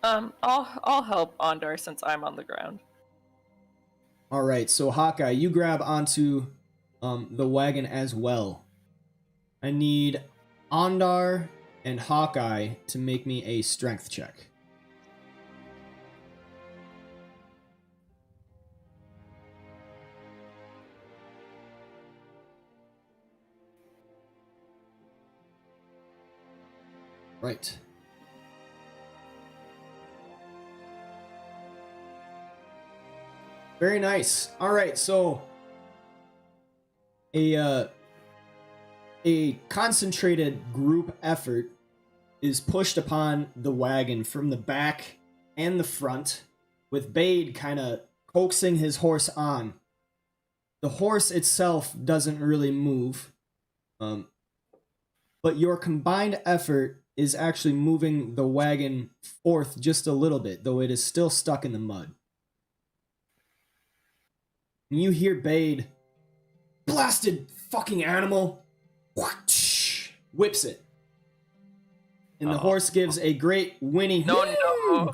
I'll help Ondar since I'm on the ground. All right, so Hawkeye, you grab onto the wagon as well. I need Ondar and Hawkeye to make me a strength check. Right. Very nice. All right, so a concentrated group effort is pushed upon the wagon from the back and the front, with Bade kind of coaxing his horse on. The horse itself doesn't really move, but your combined effort is actually moving the wagon forth just a little bit, though it is still stuck in the mud. And you hear Bade, "Blasted fucking animal!" Whips it. And the horse gives a great whinny. No.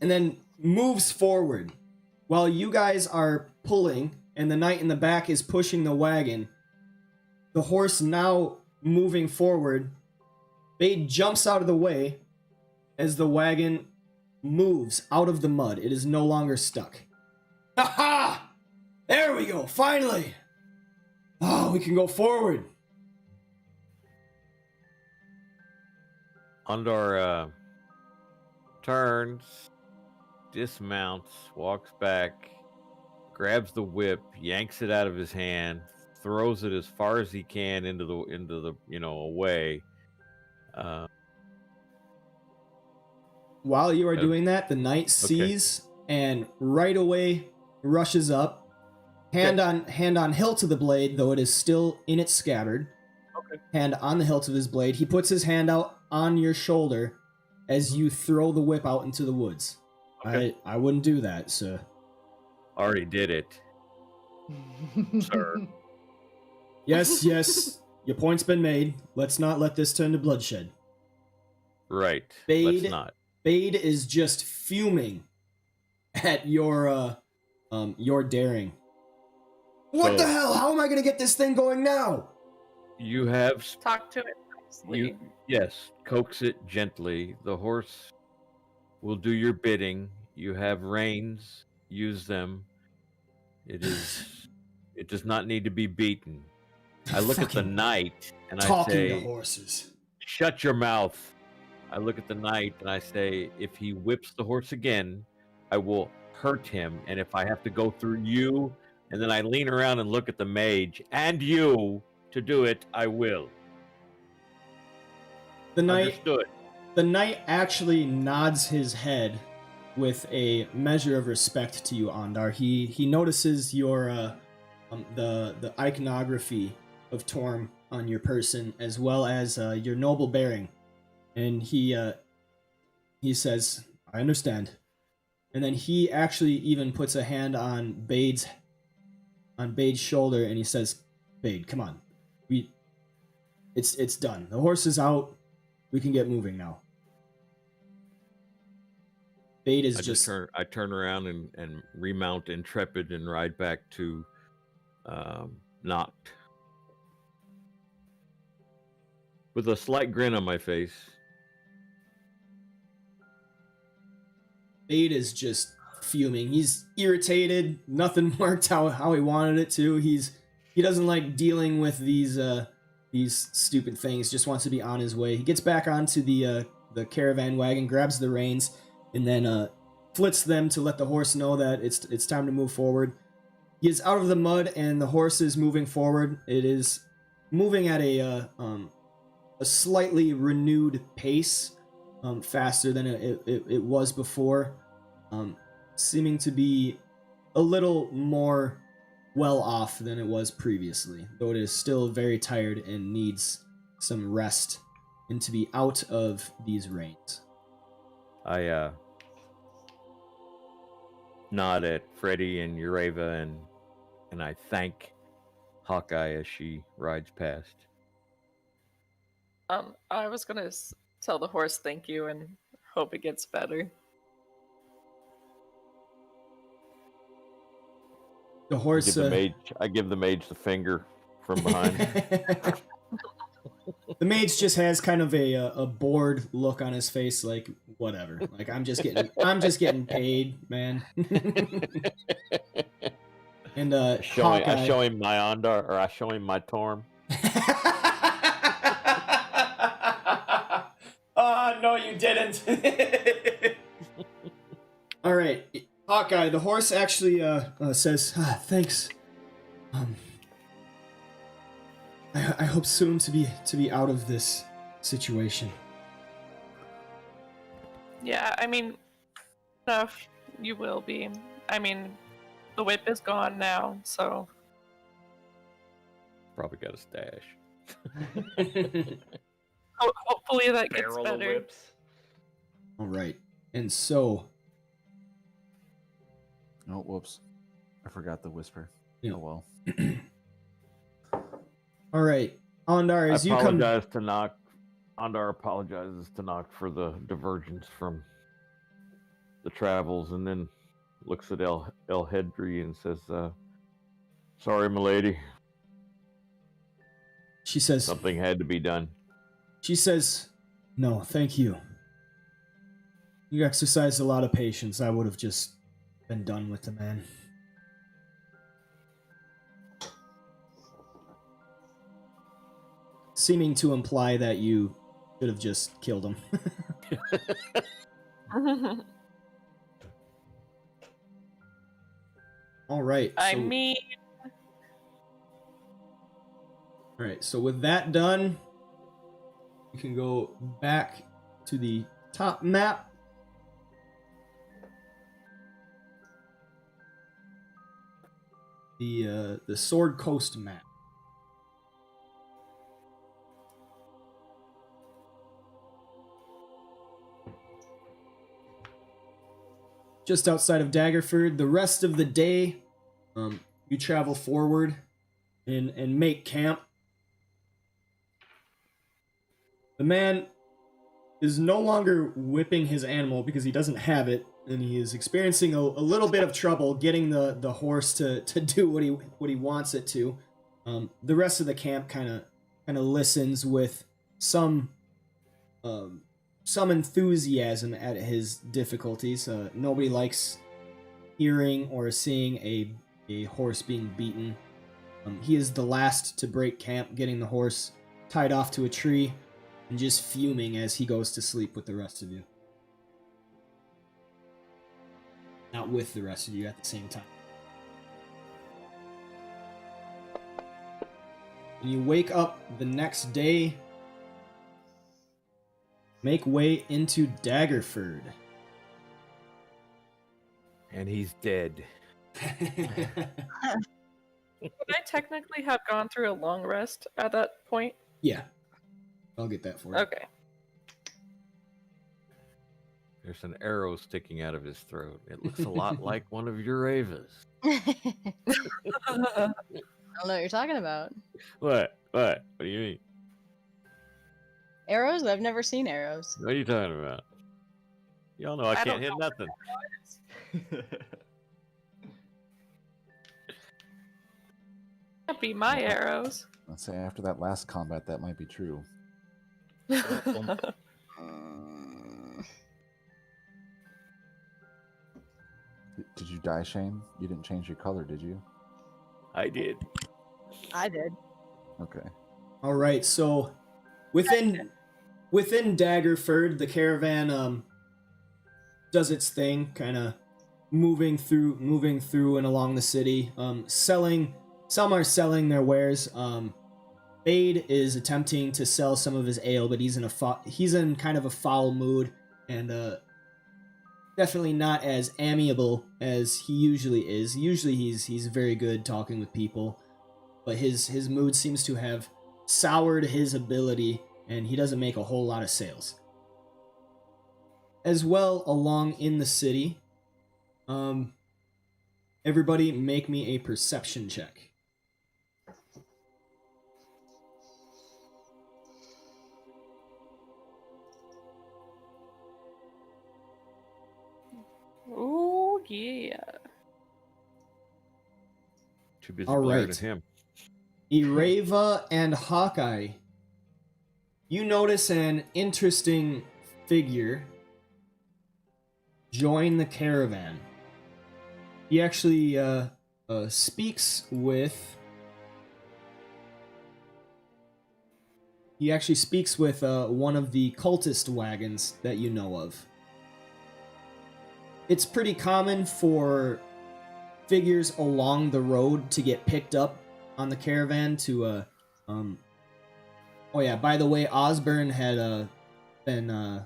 And then moves forward. While you guys are pulling and the knight in the back is pushing the wagon, the horse now moving forward, Bade jumps out of the way as the wagon moves out of the mud. It is no longer stuck. Ha! There we go, finally! Oh, we can go forward. Ondar turns, dismounts, walks back, grabs the whip, yanks it out of his hand, throws it as far as he can into the away. While you are doing that, the knight sees and right away rushes up, hand on hilt of the blade, though it is still in its scabbard. Okay. Hand on the hilt of his blade. He puts his hand out on your shoulder as you throw the whip out into the woods. Okay. I wouldn't do that, sir. Already did it, sir. Yes, your point's been made. Let's not let this turn to bloodshed. Right. Bade, Let's not. Bade is just fuming at your daring. What the hell? How am I gonna get this thing going now? You have Talk to it nicely. yes, coax it gently. The horse will do your bidding. You have reins. Use them. It does not need to be beaten. I look at the Fucking knight and I talking say, to horses. "Shut your mouth." I look at the knight and I say, "If he whips the horse again, I will hurt him. And if I have to go through you," and then I lean around and look at the mage and you to do it, I will. The Understood. knight actually nods his head with a measure of respect to you, Ondar. He notices your the iconography of Torm on your person, as well as your noble bearing, and he says, "I understand." And then he actually even puts a hand on Bade's shoulder, and he says, "Bade, come on, it's done. The horse is out. We can get moving now." Bade is I turn around and remount Intrepid and ride back to Noct. With a slight grin on my face. Bade is just fuming. He's irritated. Nothing worked how he wanted it to. He doesn't like dealing with these stupid things. Just wants to be on his way. He gets back onto the caravan wagon, grabs the reins, and then flits them to let the horse know that it's time to move forward. He is out of the mud, and the horse is moving forward. It is moving at a slightly renewed pace, faster than it was before, seeming to be a little more well off than it was previously, though it is still very tired and needs some rest and to be out of these reins. I nod at Freddy and Ureva and I thank Hawkeye as she rides past. I was gonna tell the horse thank you and hope it gets better. The horse. I give the mage the finger from behind. The mage just has kind of a bored look on his face, like whatever. Like I'm just getting paid, man. And I show him my Ondar, or I show him my Torm. Oh no, you didn't. All right, Hawkeye. The horse actually says, "Thanks. I hope soon to be out of this situation." Yeah, I mean, enough. You will be. I mean, the whip is gone now, so Probably got a stash. hopefully that gets Barrel of better. whips. All right. And so, Oh, whoops. I forgot the whisper. Yeah. Oh, well. all right. Ondar, I as you come... apologize to Noct. Ondar apologizes to Noct for the divergence from the travels, and then looks at El Hedry and says, "Sorry, milady. She says, Something had to be done." no, thank you. You exercised a lot of patience. I would have just been done with the man. Seeming to imply that you should have just killed him. All right. I So, mean, all right. So with that done, we can go back to the top map. The Sword Coast map. Just outside of Daggerford. The rest of the day, you travel forward and make camp. The man is no longer whipping his animal because he doesn't have it, and he is experiencing a little bit of trouble getting the horse to do what he wants it to. The rest of the camp kind of listens with some enthusiasm at his difficulties. Nobody likes hearing or seeing a horse being beaten. He is the last to break camp, getting the horse tied off to a tree and just fuming as he goes to sleep with the rest of you. Not with the rest of you at the same time. When you wake up the next day, make way into Daggerford. And he's dead. would I technically have gone through a long rest at that point? Yeah. I'll get that for you. Okay. There's an arrow sticking out of his throat. It looks a lot like one of your Avas. I don't know what you're talking about. What? What do you mean? Arrows? I've never seen arrows. What are you talking about? Y'all know I I can't don't hit know. nothing. Can't be my arrows. Let's say after that last combat, that might be true. Mm, Did you die, Shane? You didn't change your color, did you? I did. I did. Okay. All right, so within Daggerford, the caravan does its thing, kind of moving through and along the city. Some are selling their wares. Bade is attempting to sell some of his ale, but he's in kind of a foul mood and definitely not as amiable as he usually is. Usually he's very good talking with people, but his mood seems to have soured his ability, and he doesn't make a whole lot of sales. As well, along in the city, everybody make me a perception check. Ooh, yeah. Too busy All glaring right. at him. Ireva and Hawkeye, you notice an interesting figure join the caravan. He actually speaks with one of the cultist wagons that you know of. It's pretty common for figures along the road to get picked up on the caravan to oh yeah, by the way, Osborne had been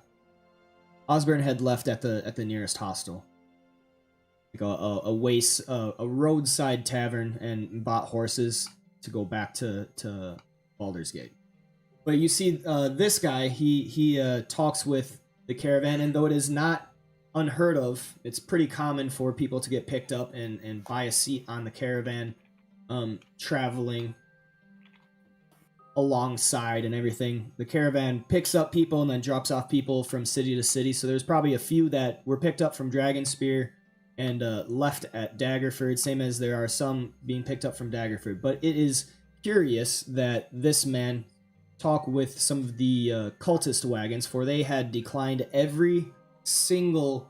Osborne had left at the nearest hostel, like a roadside tavern, and bought horses to go back to Baldur's Gate. But you see, this guy, he talks with the caravan, and though it is not unheard of, it's pretty common for people to get picked up and buy a seat on the caravan, traveling alongside and everything. The caravan picks up people and then drops off people from city to city. So there's probably a few that were picked up from Dragonspear and left at Daggerford, same as there are some being picked up from Daggerford. But it is curious that this man talk with some of the cultist wagons, for they had declined every single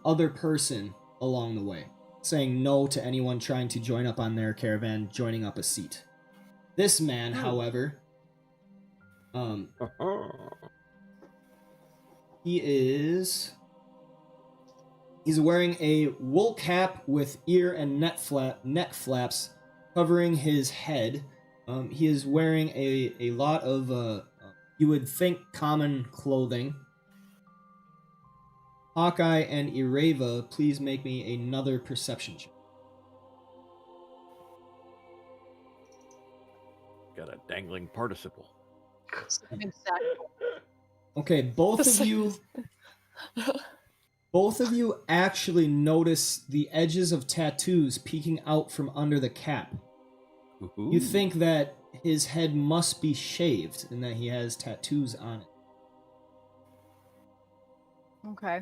other person along the way, saying no to anyone trying to join up on their caravan, joining up a seat. This man, however, he's wearing a wool cap with ear and neck flaps covering his head. He is wearing a lot of, you would think, common clothing. Hawkeye and Ireva, please make me another perception check. Got a dangling participle. Exactly. Okay, both of you actually notice the edges of tattoos peeking out from under the cap. Ooh. You think that his head must be shaved and that he has tattoos on it. Okay.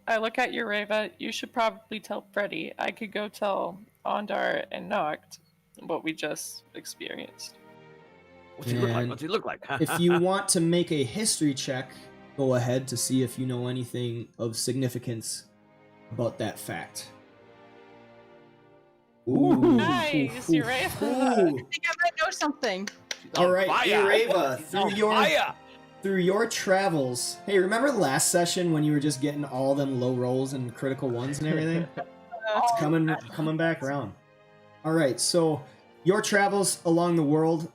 I look at Ureva. You should probably tell Freddy. I could go tell Ondar and Noct what we just experienced. What's he look like? And What's he look like? If you want to make a history check, go ahead to see if you know anything of significance about that fact. Ooh. Nice, Ureva. I think I might know something. All right, Fire. Ireva, through your travels. Hey, remember last session when you were just getting all them low rolls and critical ones and everything? It's coming back around. All right, so your travels along the world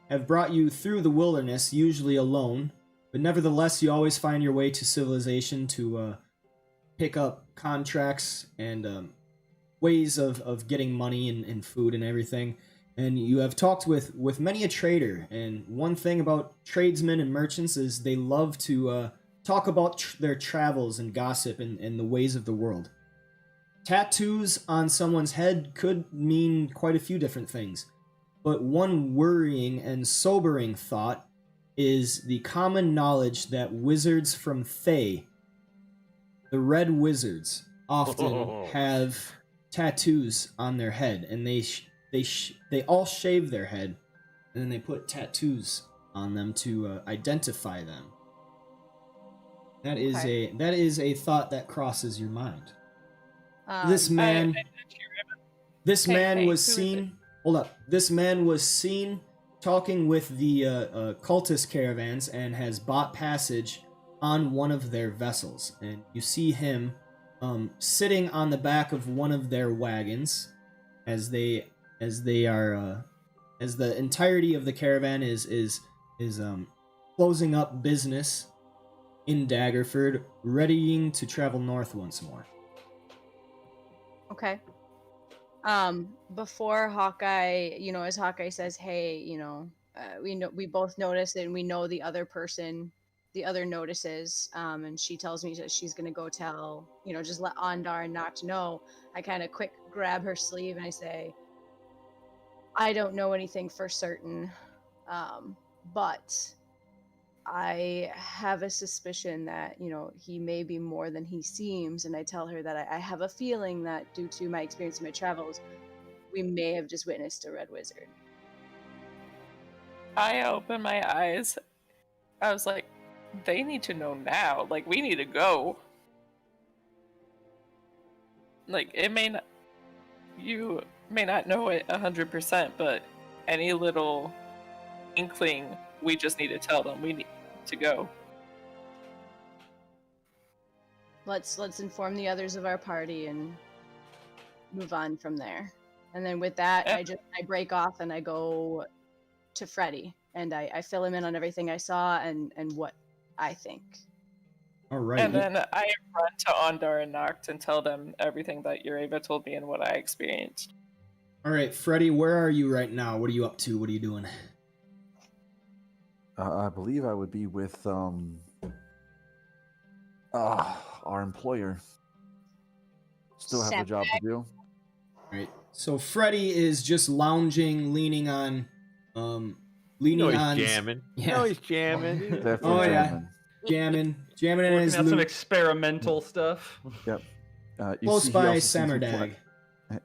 have brought you through the wilderness, usually alone, but nevertheless, you always find your way to civilization to pick up contracts and ways of getting money and food and everything. And you have talked with many a trader, and one thing about tradesmen and merchants is they love to talk about their travels and gossip and the ways of the world. Tattoos on someone's head could mean quite a few different things, but one worrying and sobering thought is the common knowledge that wizards from Thay, the Red Wizards, often have tattoos on their head, and they all shave their head, and then they put tattoos on them to identify them. That is a thought that crosses your mind. This man was seen. Hold up. This man was seen talking with the cultist caravans and has bought passage on one of their vessels, and you see him sitting on the back of one of their wagons as the entirety of the caravan is closing up business in Daggerford, readying to travel north once more. Okay. Before Hawkeye, as Hawkeye says, hey, we both noticed it, and we know the other notices, and she tells me that she's gonna go tell, just let Ondar and Noct know. I kind of quick grab her sleeve and I say, I don't know anything for certain, but I have a suspicion that, he may be more than he seems, and I tell her that I have a feeling that due to my experience in my travels, we may have just witnessed a red wizard. I opened my eyes. I was like, they need to know now. Like, we need to go. Like, you may not know it 100%, but any little inkling, we just need to tell them we need to go. Let's inform the others of our party and move on from there. And then with that, Yep. I break off and I go to Freddy and I fill him in on everything I saw and what I think. All right. And then I run to Ondar and Noct and tell them everything that Ureva told me and what I experienced. All right, Freddie, where are you right now? What are you up to? What are you doing? I believe I would be with our employer. Still have the job to do. All right. So Freddie is just lounging, leaning on. You know he's jamming. Yeah. You know he's jamming. Definitely yeah. jamming. jamming in Working his on some loot. experimental stuff. Yep. You Close see he by also seems to be Sammerdag.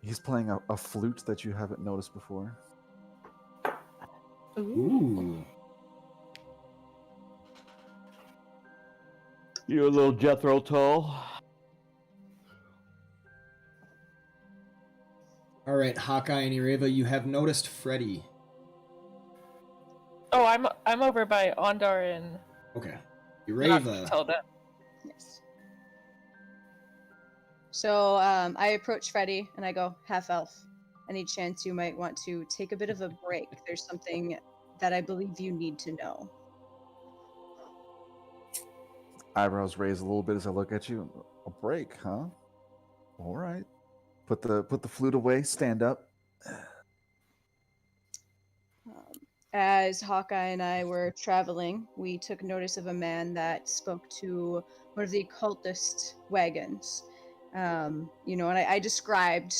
He's playing a flute that you haven't noticed before. Ooh. You a little Jethro Tull. All right, Hawkeye and Ureva, you have noticed Freddie. Oh, I'm over by Ondar and Okay. Noct to Ureva. tell them. Yes. So I approach Freddie and I go, half elf. Any chance you might want to take a bit of a break? There's something that I believe you need to know. Eyebrows raise a little bit as I look at you. A break, huh? All right. Put the flute away. Stand up. As Hawkeye and I were traveling, we took notice of a man that spoke to one of the cultist wagons. And I described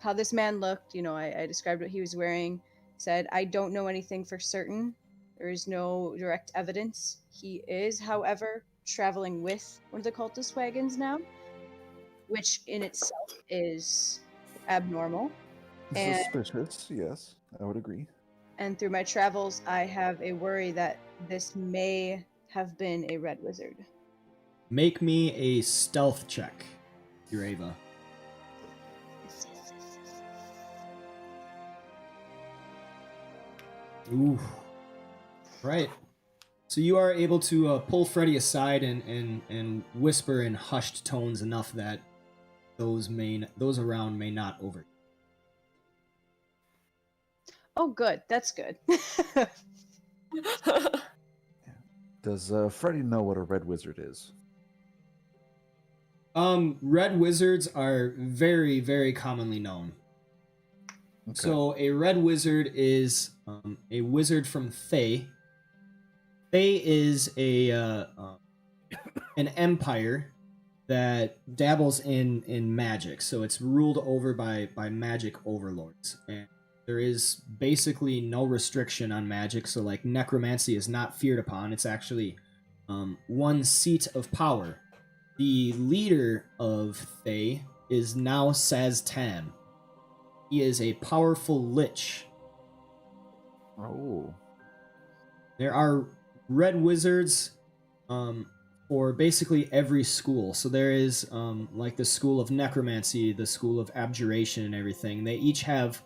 how this man looked. I described what he was wearing. Said, I don't know anything for certain. There is no direct evidence. He is, however, traveling with one of the cultist wagons now, which in itself is abnormal. And Suspicious, yes, I would agree. And through my travels, I have a worry that this may have been a red wizard. Make me a stealth check, Ureva. Ooh. Right. So you are able to pull Freddy aside and whisper in hushed tones enough that those around may not over. Oh, good. That's good. Does Freddy know what a red wizard is? Red wizards are very, very commonly known. Okay. So a red wizard is a wizard from Thay. Thay is an empire that dabbles in magic. So it's ruled over by magic overlords, and there is basically no restriction on magic. So like necromancy is not feared upon. It's actually one seat of power. The leader of Thay is now Saz-Tam. He is a powerful lich. Oh. There are red wizards for basically every school. So there is like the school of necromancy, the school of abjuration and everything. They each have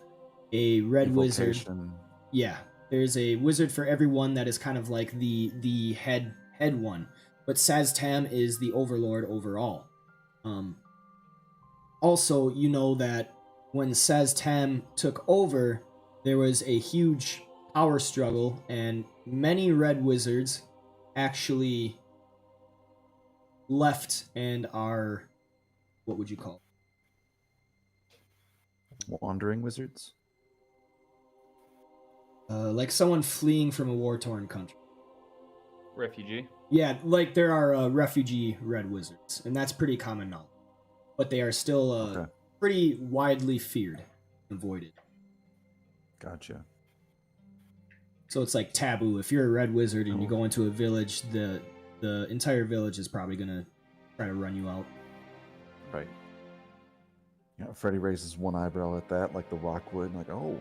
a red wizard. Yeah. There's a wizard for everyone that is kind of like the head one. But Saz-Tam is the overlord overall. Also, you know that when Saz-Tam took over, there was a huge power struggle, and many red wizards actually left and are, what would you call it? Wandering wizards? Like someone fleeing from a war-torn country. Refugee. Yeah, like there are refugee red wizards, and that's pretty common knowledge. But they are still pretty widely feared and avoided. Gotcha. So it's like taboo. If you're a red wizard and you go into a village, the entire village is probably gonna try to run you out. Right. Yeah, Freddy raises one eyebrow at that, like the rock would, like, oh,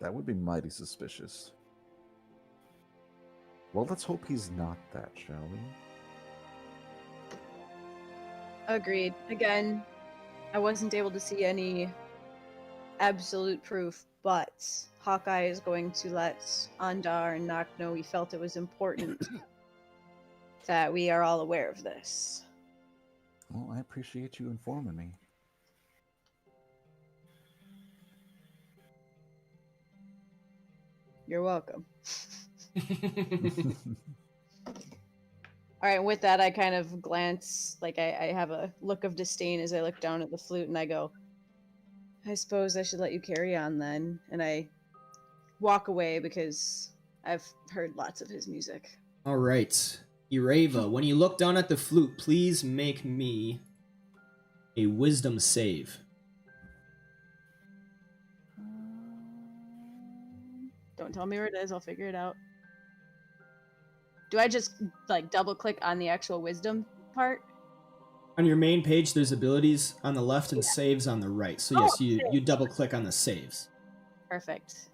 that would be mighty suspicious. Well, let's hope he's not that, shall we? Agreed. Again, I wasn't able to see any absolute proof, but Hawkeye is going to let Ondar and Noct know he felt it was important that we are all aware of this. Well, I appreciate you informing me. You're welcome. All right, with that, I kind of glance, like I have a look of disdain as I look down at the flute, and I go, I suppose I should let you carry on then. And I walk away because I've heard lots of his music. All right. Erava, when you look down at the flute, please make me a wisdom save. Don't tell me where it is, I'll figure it out. Do I just like double click on the actual wisdom part? On your main page, there's abilities on the left and saves on the right. So yes, Oh, you double click on the saves. Perfect.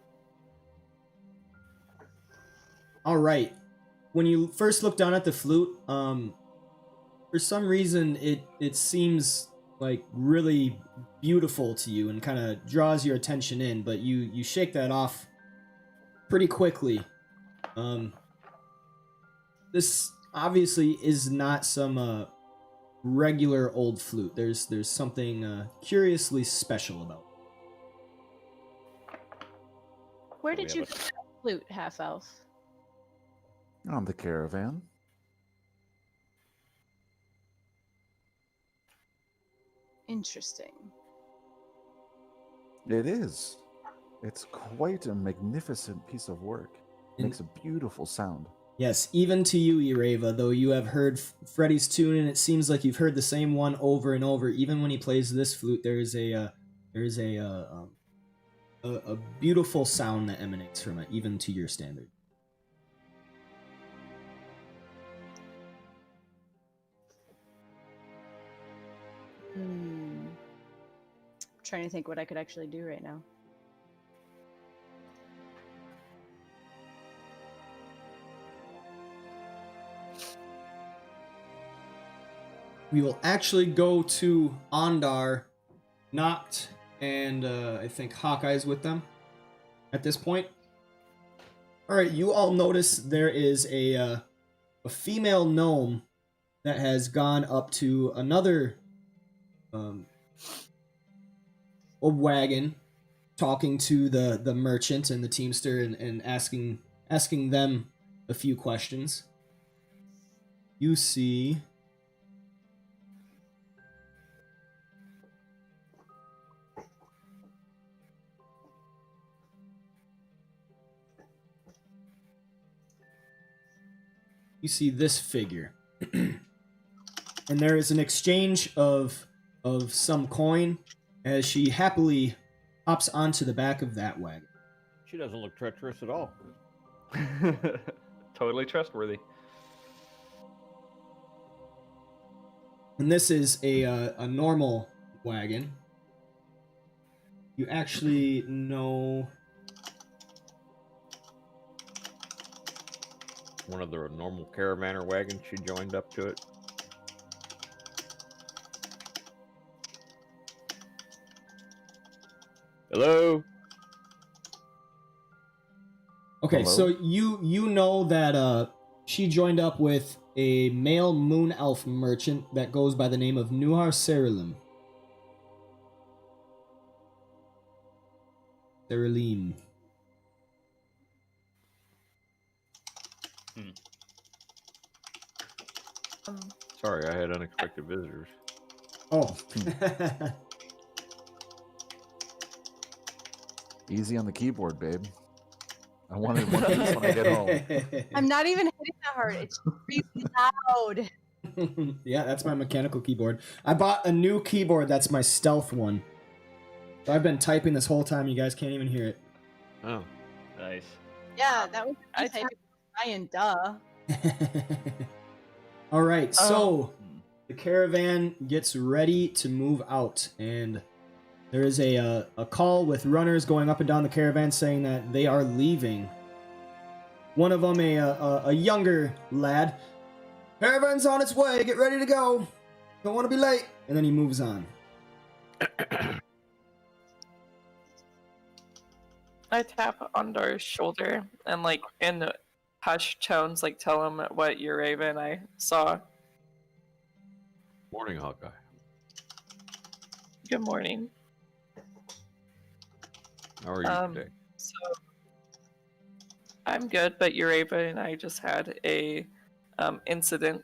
All right. When you first look down at the flute, for some reason it seems like really beautiful to you and kind of draws your attention in, but you shake that off pretty quickly. This obviously is not some regular old flute. There's something curiously special about it. Where So we did you have get that flute, half elf? On the caravan. Interesting. It is. It's quite a magnificent piece of work. It makes a beautiful sound. Yes, even to you, Erava, though you have heard Freddy's tune, and it seems like you've heard the same one over and over. Even when he plays this flute, there is a beautiful sound that emanates from it, even to your standard. I'm trying to think what I could actually do right now. We will actually go to Ondar, Noct, and I think Hawkeye's with them at this point. All right, you all notice there is a female gnome that has gone up to another a wagon, talking to the merchant and the teamster and asking them a few questions. You see this figure. And there is an exchange of some coin as she happily hops onto the back of that wagon. She doesn't look treacherous at all. Totally trustworthy. And this is a normal wagon. You actually know One of the normal caravaner wagons she joined up to it. Hello? Okay, Hello? so you know that she joined up with a male moon elf merchant that goes by the name of Nuhar Serilim. Serilim. Sorry, I had unexpected visitors. Oh. Easy on the keyboard, babe. I wanted one of these when I get home. I'm not even hitting that hard. It's really loud. Yeah, that's my mechanical keyboard. I bought a new keyboard that's my stealth one. So I've been typing this whole time, you guys can't even hear it. Oh. Nice. Yeah, that was I Ryan, duh. All right, so Hmm. the caravan gets ready to move out, and there is a call with runners going up and down the caravan saying that they are leaving. One of them, a younger lad, caravan's on its way, get ready to go. Don't want to be late. And then he moves on. I tap Ondar's shoulder and, like, in hushed tones, like, tell him what Urava and I saw. Morning, Hawkeye. Good morning. How are you today? So, I'm good, but Urava and I just had a incident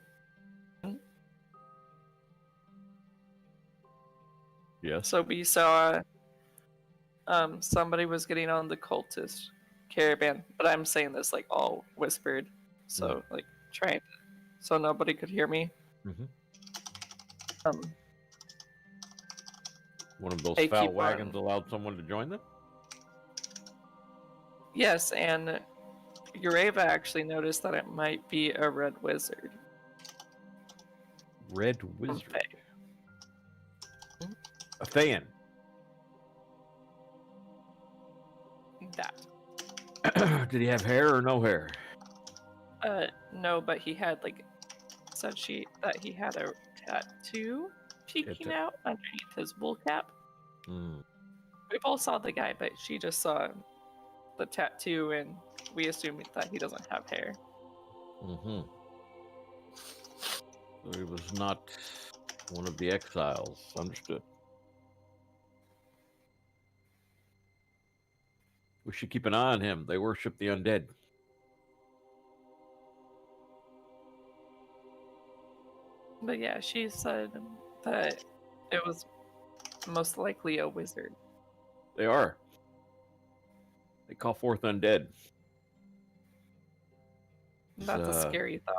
Yes. So we saw somebody was getting on the cultist caravan, but I'm saying this like all whispered, so like trying so nobody could hear me. Mhm. Um, One of those They foul keep wagons on- allowed someone to join them? yes, and Ureva actually noticed that it might be a red wizard. Red from wizard. Fae. A Thayan. That. Did he have hair or no hair? No, but he had like said that he had a tattoo peeking out underneath his wool cap. Hmm. We both saw the guy, but she just saw the tattoo, and we assumed that he doesn't have hair. Mm-hmm. So he was not one of the exiles. Understood. We should keep an eye on him. They worship the undead. But yeah, she said that it was most likely a wizard. They are. They call forth undead. That's a scary thought.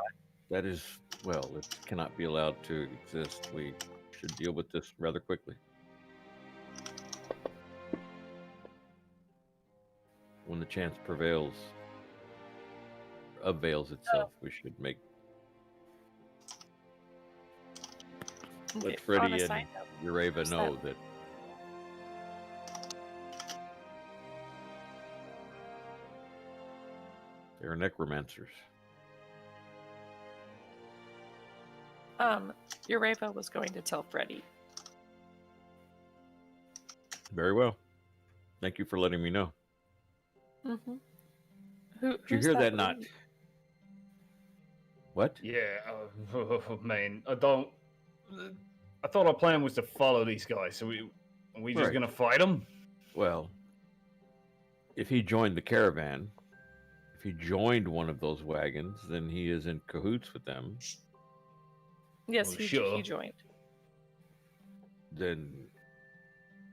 That is, well, it cannot be allowed to exist. We should deal with this rather quickly. When the chance avails itself, we should let Okay, Freddie on a and side note, Ureva know that they're necromancers. Ureva was going to tell Freddie. Very well. Thank you for letting me know. Mm-hmm. Did you hear that not? lady? What? Yeah, man, I thought our plan was to follow these guys. So we just Right. gonna fight them? Well, if he joined the caravan, if he joined one of those wagons, then he is in cahoots with them. Yes, Well, he sure. joined. Then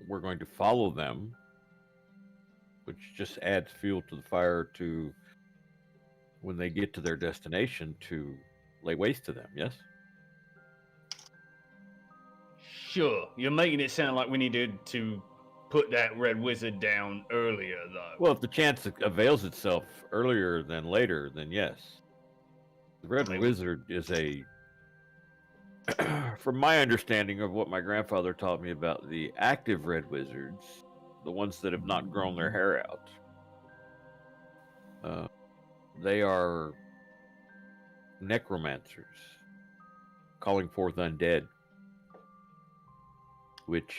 we're going to follow them, which just adds fuel to the fire to when they get to their destination to lay waste to them, yes? Sure. You're making it sound like we needed to put that red wizard down earlier, though. Well, if the chance avails itself earlier than later, then yes. The Red Wizard is from my understanding of what my grandfather taught me about the active red wizards, the ones that have not grown their hair out, they are necromancers, calling forth undead, which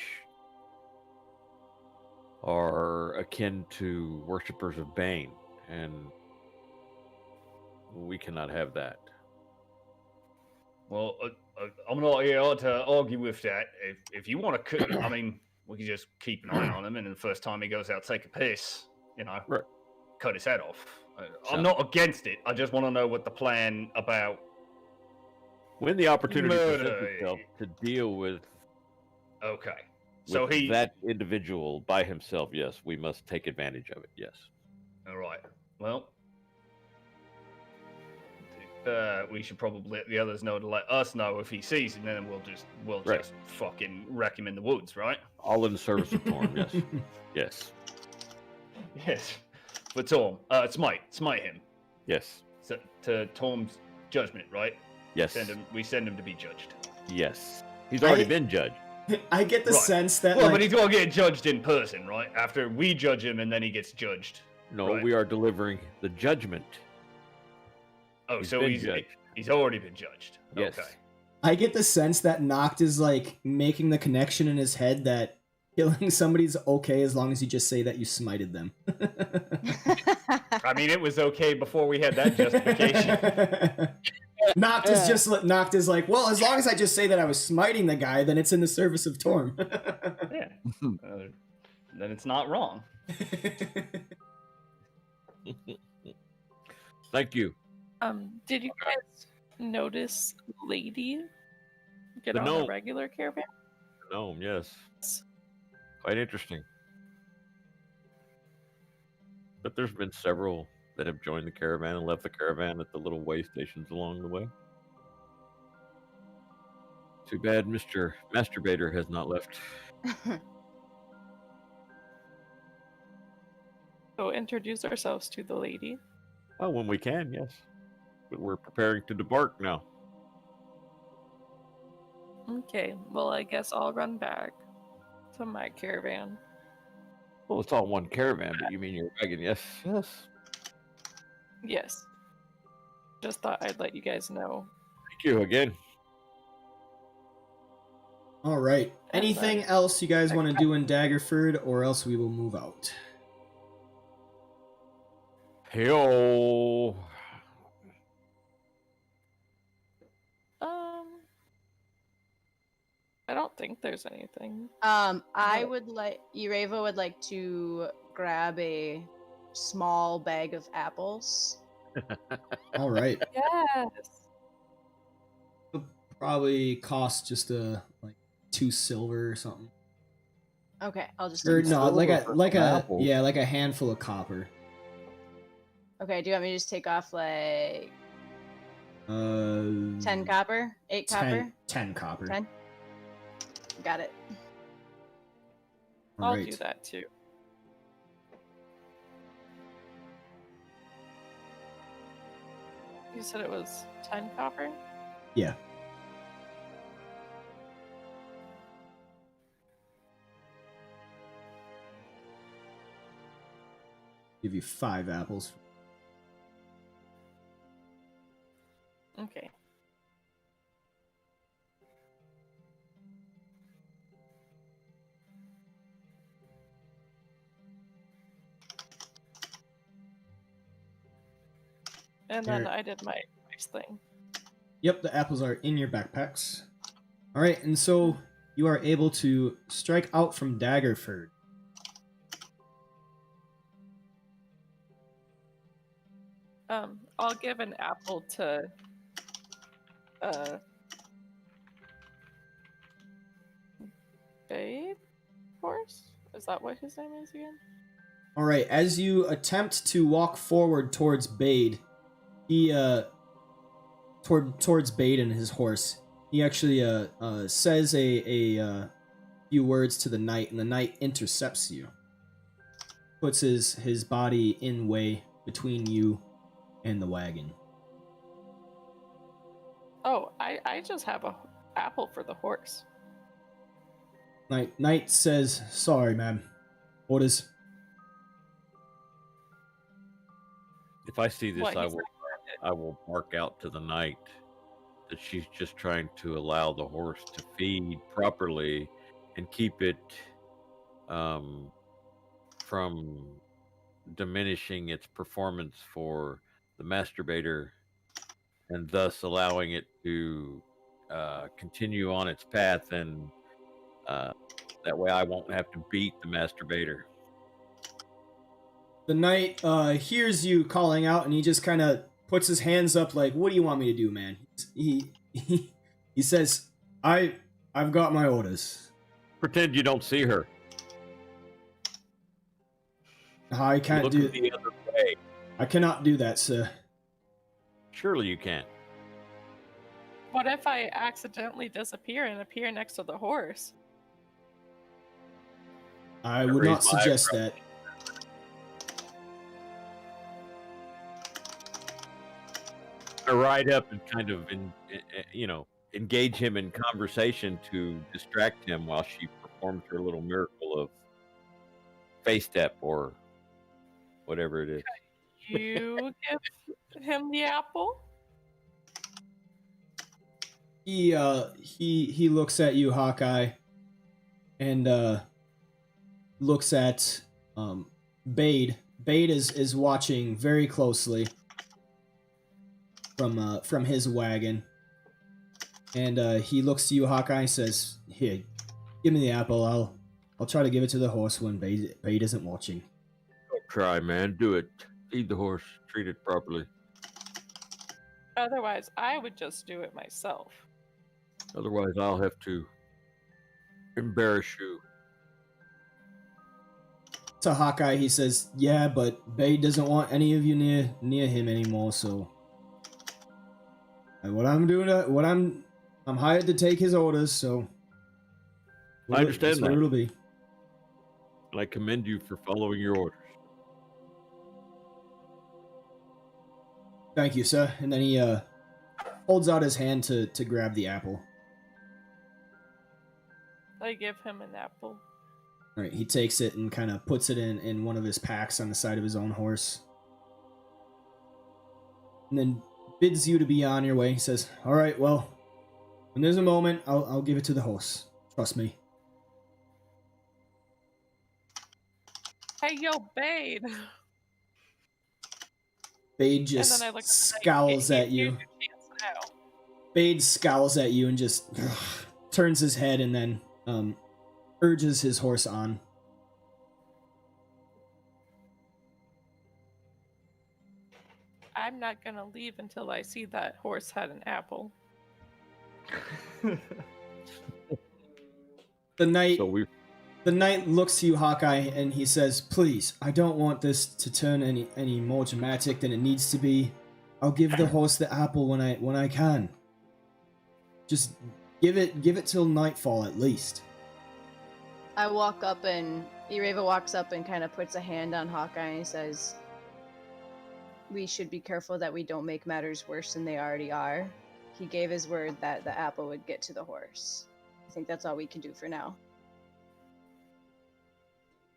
are akin to worshippers of Bane, and we cannot have that. Well, I'm not here to argue with that. If you want to, I mean, we can just keep an eye on him, and the first time he goes out, take a piss, Right. cut his head off. So- I'm not against it. I just want to know what the plan about. When the opportunity Murder. presents itself to deal with, Okay, so with that individual by himself, yes, we must take advantage of it. Yes. All right. Well, we should probably let the others know to let us know if he sees him, and then we'll Right. just fucking wreck him in the woods, right? All in the service of Torm. Yes. Yes. Yes. For Torm, smite him. Yes. So, to Torm's judgment, right? Yes. We send him to be judged. Yes. He's already I- been judged. I get the Right. sense that Well, like, but he's gonna get judged in person, right? After we judge him, and then he gets judged. No, Right. we are delivering the judgment. Oh, He's so been he's judged. he's already been judged. Yes. Okay. I get the sense that Noct is like making the connection in his head that killing somebody's okay as long as you just say that you smited them. I mean, it was okay before we had that justification. Noct is like, well, as long as I just say that I was smiting the guy, then it's in the service of Torm. Yeah. Then it's not wrong. Thank you. Did you guys notice Lady get The on a gnome. regular caravan? gnome, yes. Quite interesting. But there's been several that have joined the caravan and left the caravan at the little way stations along the way. Too bad Mr. Masturbator has not left. So introduce ourselves to the lady. Oh, when we can, yes. But we're preparing to depart now. Okay, well, I guess I'll run back to my caravan. Well, it's all one caravan, but you mean your wagon, yes? Yes. Yes. Just thought I'd let you guys know. Thank you again. All right. And Anything then- else you guys want to do in Daggerford, or else we will move out? Yo. I don't think there's anything. I would like Ureva would like to grab a small bag of apples. All right. Yes. Probably cost just like 2 silver or something. Okay, I'll just. Or take no, some. like silver for some apples. like a handful of copper. Okay, do you want me to just take off like 10 10 copper, 8 copper, 10 copper. 10? Got it. All I'll right. do that too. You said it was 10 copper? Yeah. Give you 5 apples. Okay. And then There. I did my nice thing. Yep, the apples are in your backpacks. All right, and so you are able to strike out from Daggerford. I'll give an apple to Babe Horse? Is that what his name is again? All right, as you attempt to walk forward towards Bade, he towards Bade and his horse, he actually says a few words to the knight, and the knight intercepts you. Puts his body in way between you and the wagon. Oh, I just have a apple for the horse. Knight says, "Sorry, ma'am. Orders." If I see this, What, I he's will I will bark out to the knight that she's just trying to allow the horse to feed properly and keep it from diminishing its performance for the masturbator, and thus allowing it to continue on its path, and that way I won't have to beat the masturbator. The knight hears you calling out, and he just kind of puts his hands up, like, "What do you want me to do, man?" He says, "I've got my orders. Pretend you don't see her. I can't Look do. the other way. I cannot do that, sir. Surely you can. What if I accidentally disappear and appear next to the horse? I would raise not my suggest eyebrow. that." I ride up and kind of, engage him in conversation to distract him while she performs her little miracle of face step or whatever it is. You give him the apple? He looks at you, Hawkeye, and looks at Bade. Bade is watching very closely from his wagon, and he looks to you, Hawkeye, and says, "Here, give me the apple. I'll try to give it to the horse when Bade isn't watching." Don't try, man. Do it. Feed the horse. Treat it properly. Otherwise, I would just do it myself. Otherwise, I'll have to Embarrass you. To Hawkeye, he says, "Yeah, but Bay doesn't want any of you near him anymore. So, and what I'm doing, I'm hired to take his orders. So, I understand that's what that. it'll be." And I commend you for following your orders. Thank you, sir. And then he holds out his hand to grab the apple. I give him an apple. All right, he takes it and kind of puts it in one of his packs on the side of his own horse. And then bids you to be on your way. He says, "All right, well, when there's a moment, I'll give it to the horse. Trust me." Hey, yo, Bade. Bade And just then I look scowls at you. Bade scowls at you and just turns his head and then urges his horse on. I'm not gonna leave until I see that horse had an apple. The knight So we The knight looks to you, Hawkeye, and he says, "Please, I don't want this to turn any more dramatic than it needs to be. I'll give the horse the apple when I can. Just give it till nightfall at least." I walk up and Ireva walks up and kind of puts a hand on Hawkeye and he says, "We should be careful that we don't make matters worse than they already are. He gave his word that the apple would get to the horse. I think that's all we can do for now."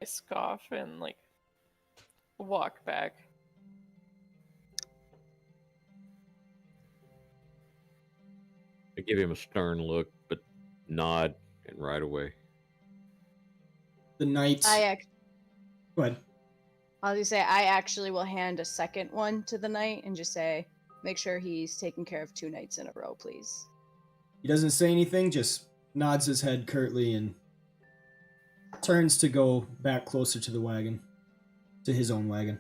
I scoff and walk back. I give him a stern look, but nod and ride away. The knight. Go ahead. I'll just say I actually will hand a second one to the knight and just say, "Make sure he's taking care of 2 nights in a row, please." He doesn't say anything, just nods his head curtly and turns to go back closer to the wagon, to his own wagon.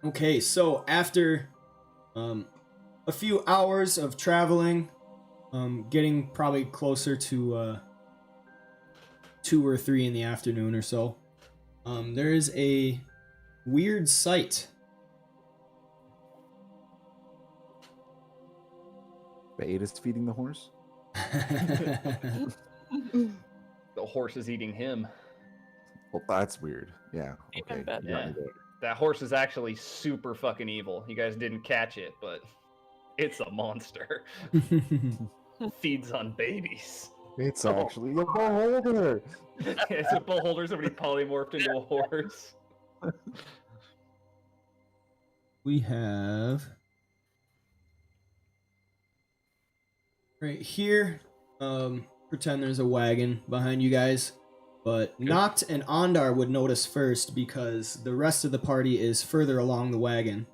Okay, so after a few hours of traveling, getting probably closer to 2 or 3 in the afternoon or so, there is a weird sight. Bade is feeding the horse. The horse is eating him. Well, that's weird. Yeah. Even Okay. better. you got me Yeah. there. That horse is actually super fucking evil. You guys didn't catch it, but it's a monster. Feeds on babies. It's Oh. actually a beholder. It's a beholder. Somebody polymorphed into a horse. We have right here, pretend there's a wagon behind you guys, but Noct and Ondar would notice first because the rest of the party is further along the wagon.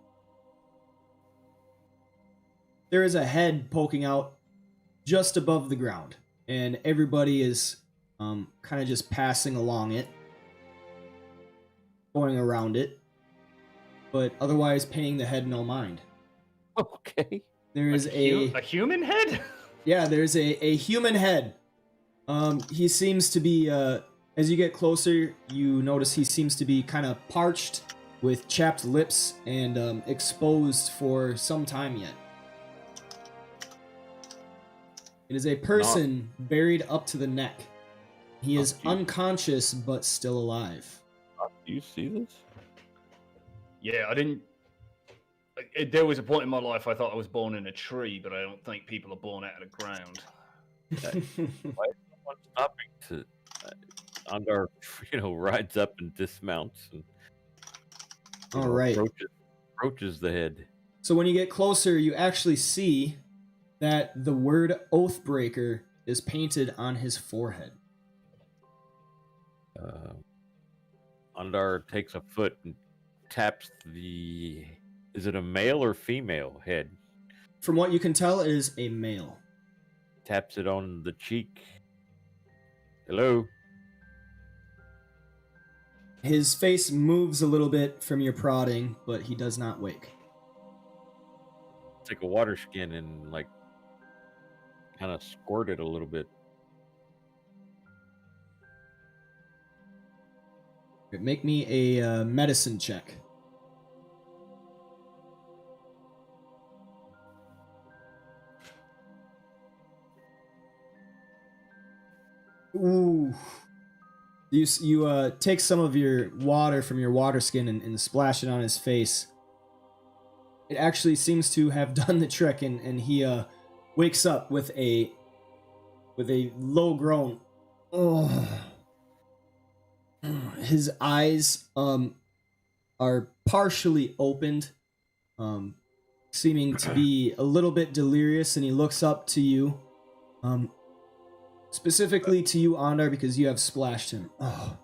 There is a head poking out just above the ground, and everybody is kind of just passing along it, going around it, but otherwise paying the head no mind. Okay. There is a human head? Yeah, there's a human head. He seems to be, as you get closer, you notice he seems to be kind of parched with chapped lips and exposed for some time yet. It is a person buried up to the neck. He is unconscious but still alive. Do you see this? Yeah, I didn't. There was a point in my life I thought I was born in a tree, but I don't think people are born out of the ground. Why is someone stopping to Ondar, rides up and dismounts and All right. approaches the head. So when you get closer, you actually see that the word Oathbreaker is painted on his forehead. Ondar takes a foot and taps the... Is it a male or female head? From what you can tell, it is a male. Taps it on the cheek. Hello? His face moves a little bit from your prodding, but he does not wake. take a water skin and like kind of squirt it a little bit. Make me a medicine check. Ooh. You take some of your water from your water skin and splash it on his face. It actually seems to have done the trick, and he wakes up with a low groan. Oh. His eyes are partially opened, seeming to be a little bit delirious, and he looks up to you. Specifically to you, Ondar, because you have splashed him. Oh.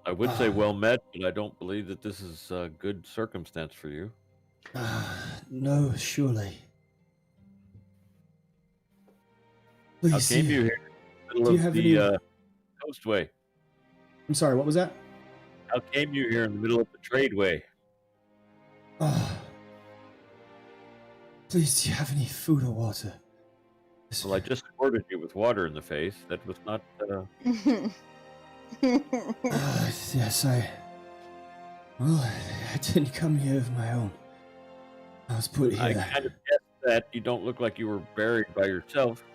I would say well met, but I don't believe that this is a good circumstance for you. No, surely. Please, How came you here in the do you middle have of the any- coastway? I'm sorry, what was that? How came you here in the middle of the tradeway? Please, do you have any food or water? Well, I just squirted you with water in the face. That was not... Yes, Well, I didn't come here of my own. I was put here. I kind of guessed that. You don't look like you were buried by yourself.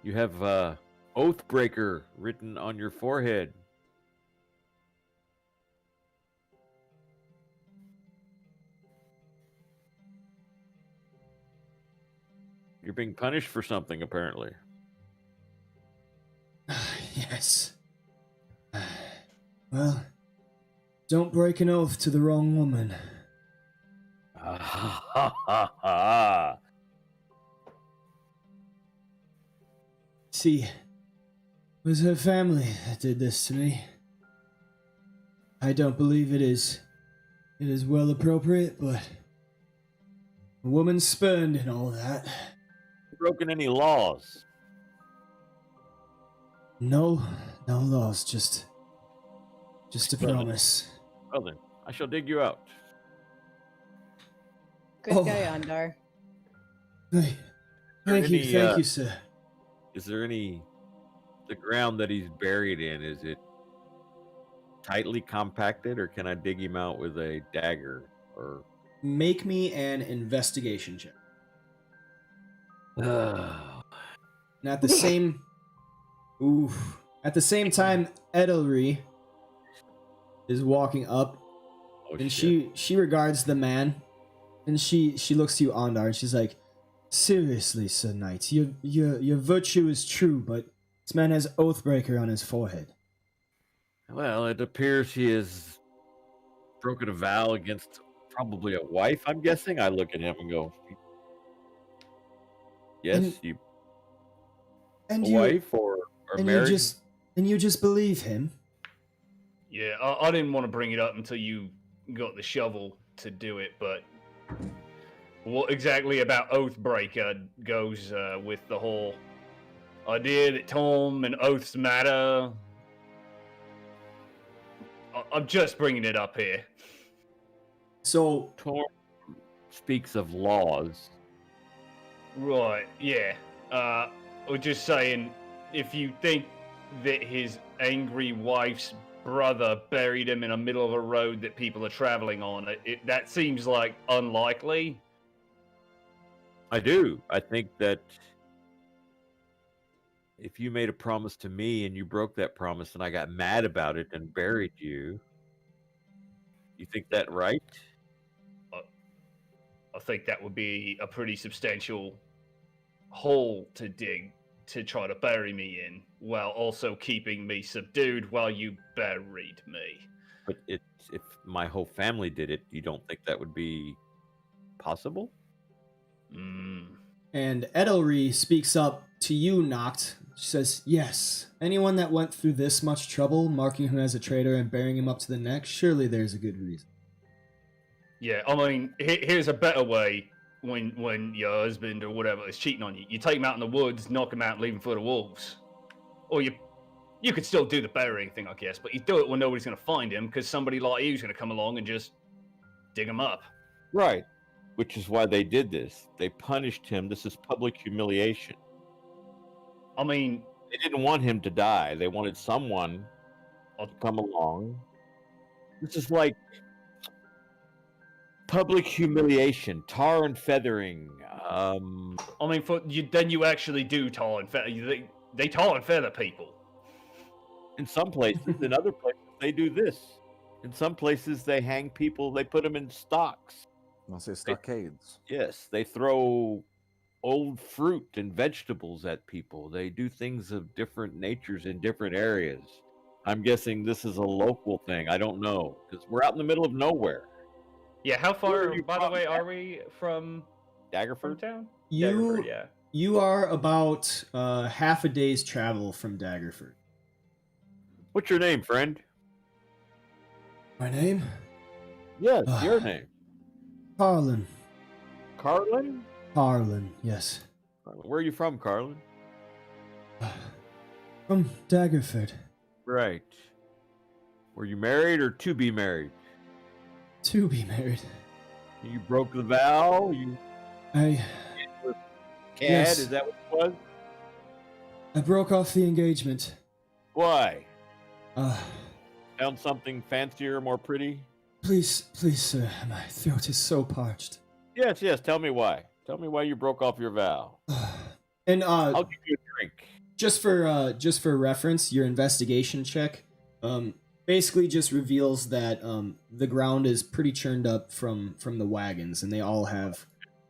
You have Oathbreaker written on your forehead. You're being punished for something, apparently. Yes. Well, don't break an oath to the wrong woman. See, it was her family that did this to me. I don't believe it is well appropriate, but a woman spurned and all that. Broken any laws? No laws, just a Well, promise. Well then, I shall dig you out. Good Oh. guy, Ondar. Hey, thank any, you, sir. Is there the ground that he's buried in, is it tightly compacted, or can I dig him out with a dagger? Or Make me an investigation check. And at the same time, Edelry is walking up, oh, and shit. she regards the man, and she looks to you, Ondar, and she's like, "Seriously, Sir Knight, your virtue is true, but this man has Oathbreaker on his forehead." Well, it appears he has broken a vow against probably a wife, I'm guessing. I look at him and go, yes, And a you wife or and married? you just believe him. Yeah, I didn't want to bring it up until you got the shovel to do it, but what exactly about Oathbreaker goes with the whole idea that Tom and oaths matter? I'm just bringing it up here. So Torm speaks of laws. Right, yeah. We're just saying, if you think that his angry wife's brother buried him in the middle of a road that people are traveling on, that seems like unlikely. I do. I think that if you made a promise to me and you broke that promise and I got mad about it and buried you, you think that right? I think that would be a pretty substantial hole to dig to try to bury me in, while also keeping me subdued while you buried me. But if my whole family did it, you don't think that would be possible? And Edelry speaks up to you, Noct. She says, "Yes, anyone that went through this much trouble, marking him as a traitor and bearing him up to the neck, surely there's a good reason." Yeah, I mean, here's a better way when your husband or whatever is cheating on you. You take him out in the woods, knock him out, and leave him for the wolves. Or you could still do the burying thing, I guess, but you do it when nobody's going to find him, because somebody like you's going to come along and just dig him up. Right. which is why they did this. They punished him. This is public humiliation. I mean, They didn't want him to die. They wanted someone to come along. This is like public humiliation, tar and feathering. I mean, then you actually do tar and feather. They tar and feather people. In some places, in other places, they do this. In some places, they hang people. They put them in stocks. I'll say stockades. Yes, they throw old fruit and vegetables at people. They do things of different natures in different areas. I'm guessing this is a local thing. I don't know, because we're out in the middle of nowhere. Yeah, how Where far, are you by the from, way, Jack? are we from Daggerford? town? You Daggerford, yeah. you are about half a day's travel from Daggerford. What's your name, friend? My name? Yes, your name. Carlin. Carlin? Carlin, yes. Where are you from, Carlin? From Daggerford. Right. Were you married or to be married? To be married. You broke the vow? You I Cad, Yes. is that what it was? I broke off the engagement. Why? Uh, Found something fancier, more pretty? please, sir, my throat is so parched. Yes, tell me why. Tell me why you broke off your vow. And I'll give you a drink. just for reference, your investigation check basically just reveals that the ground is pretty churned up from the wagons, and they all have.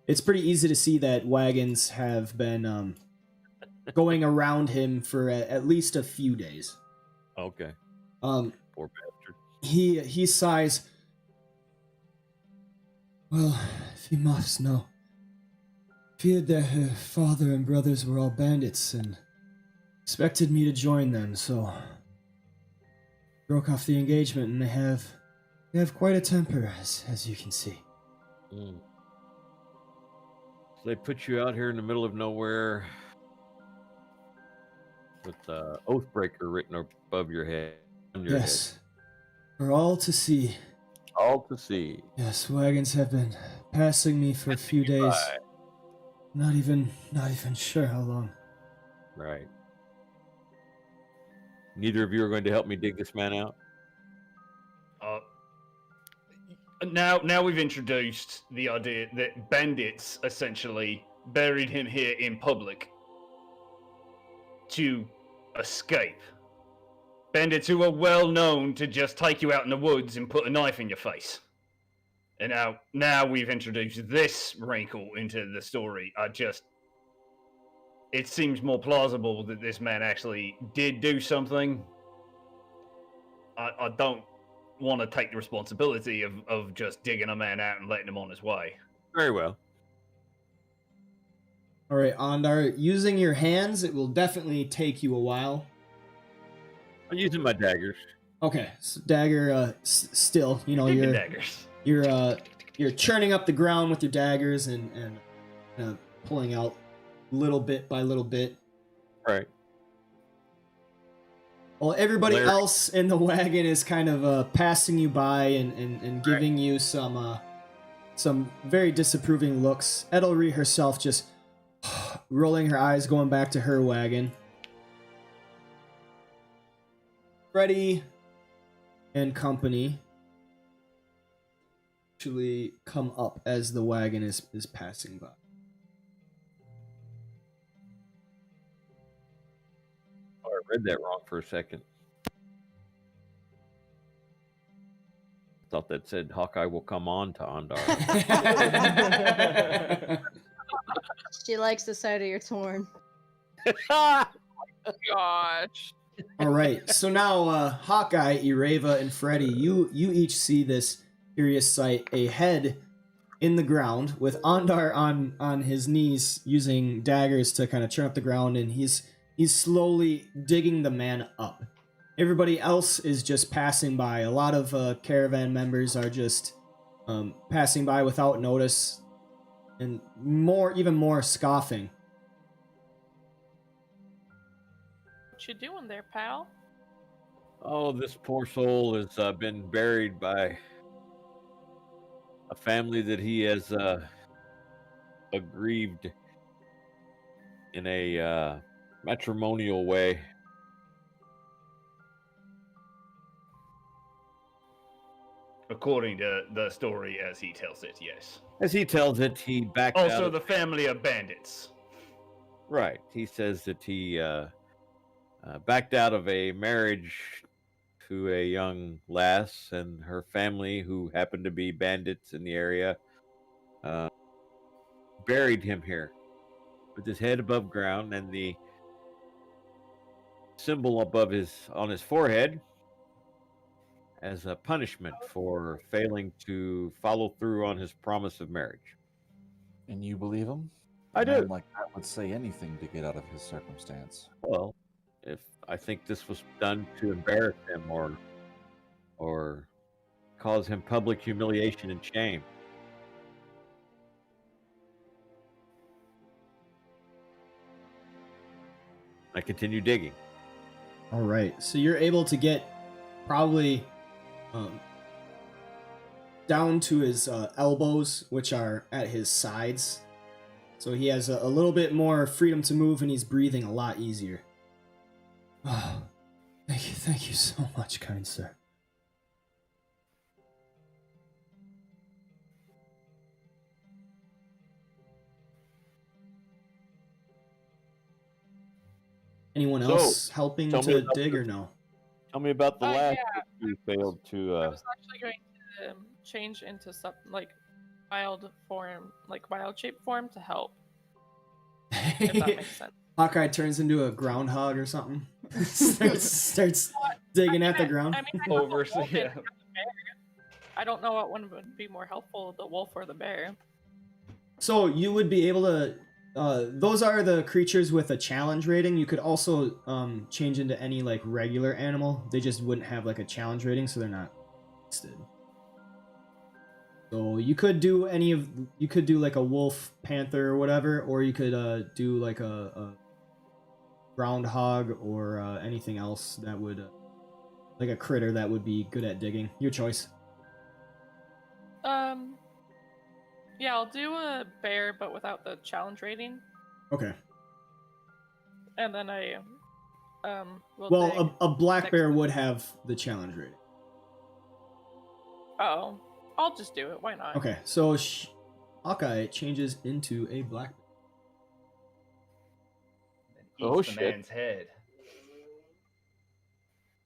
It's pretty easy to see that wagons have been going around him for at least a few days. Okay. Um, Poor bastard. he sighs. Well, if you must know, feared that her father and brothers were all bandits and expected me to join them, so broke off the engagement, and they have quite a temper, as you can see. Mm. So they put you out here in the middle of nowhere with Oathbreaker written above your head. On your Yes, for all to see. head. All to see. Yes, wagons have been passing me for a few days. Bye. Not even sure how long. Right. Neither of you are going to help me dig this man out? Now we've introduced the idea that bandits essentially buried him here in public to escape. Bandits who are well known to just take you out in the woods and put a knife in your face. And now we've introduced this wrinkle into the story. It seems more plausible that this man actually did do something. I don't want to take the responsibility of just digging a man out and letting him on his way. Very well. All right, Ondar, using your hands, it will definitely take you a while. I'm using my daggers. Okay, so dagger, still, you know, Digging daggers. you're churning up the ground with your daggers and pulling out little bit by little bit. Right. Well, everybody Larry. else in the wagon is kind of passing you by and giving you some very disapproving looks. Edelry herself just rolling her eyes, going back to her wagon. Freddy and company actually come up as the wagon is passing by. Oh, I read that wrong for a second. Thought that said Hawkeye will come on to Ondar. She likes the sight of your torn. Gosh. All right, so now Hawkeye, Ireva, and Freddy, you each see this curious sight: a head in the ground with Ondar on his knees, using daggers to kind of churn up the ground, and he's slowly digging the man up. Everybody else is just passing by. A lot of caravan members are just passing by without notice, and even more scoffing. What you doing there, pal? Oh, this poor soul has been buried by a family that he has aggrieved in a matrimonial way. According to the story as he tells it, yes. As he tells it, he backed out. Also, the family of bandits. Right. He says that he backed out of a marriage to a young lass and her family, who happened to be bandits in the area. Buried him here with his head above ground and the symbol on his forehead as a punishment for failing to follow through on his promise of marriage. And you believe him? I A man do. like that would say anything to get out of his circumstance. Well, if I think this was done to embarrass him or cause him public humiliation and shame. I continue digging. All right, so you're able to get probably down to his elbows, which are at his sides. So he has a little bit more freedom to move, and he's breathing a lot easier. Oh, thank you so much, kind sir. Anyone So, else helping tell me to about dig or this. no? Tell me about the last Yeah. you failed to. I was actually going to change into something like wild form, like wild shape form to help. If that makes sense. Hawkeye turns into a groundhog or something. starts digging at the ground. I mean, I know the Over, wolf and yeah. the bear. I don't know what one would be more helpful, the wolf or the bear. So you would be able to. Those are the creatures with a challenge rating. You could also change into any like regular animal. They just wouldn't have like a challenge rating, so they're not listed. So you could do you could do like a wolf, panther, or whatever, or you could do like a groundhog or anything else that would like a critter that would be good at digging. Your choice. Yeah, I'll do a bear, but without the challenge rating, Okay. and then I will dig. Well, a black next bear one. would have the challenge rating. Oh, I'll just do it. Why not? Okay, so Hawkeye changes into a black bear. And Oh, eats the shit. man's head.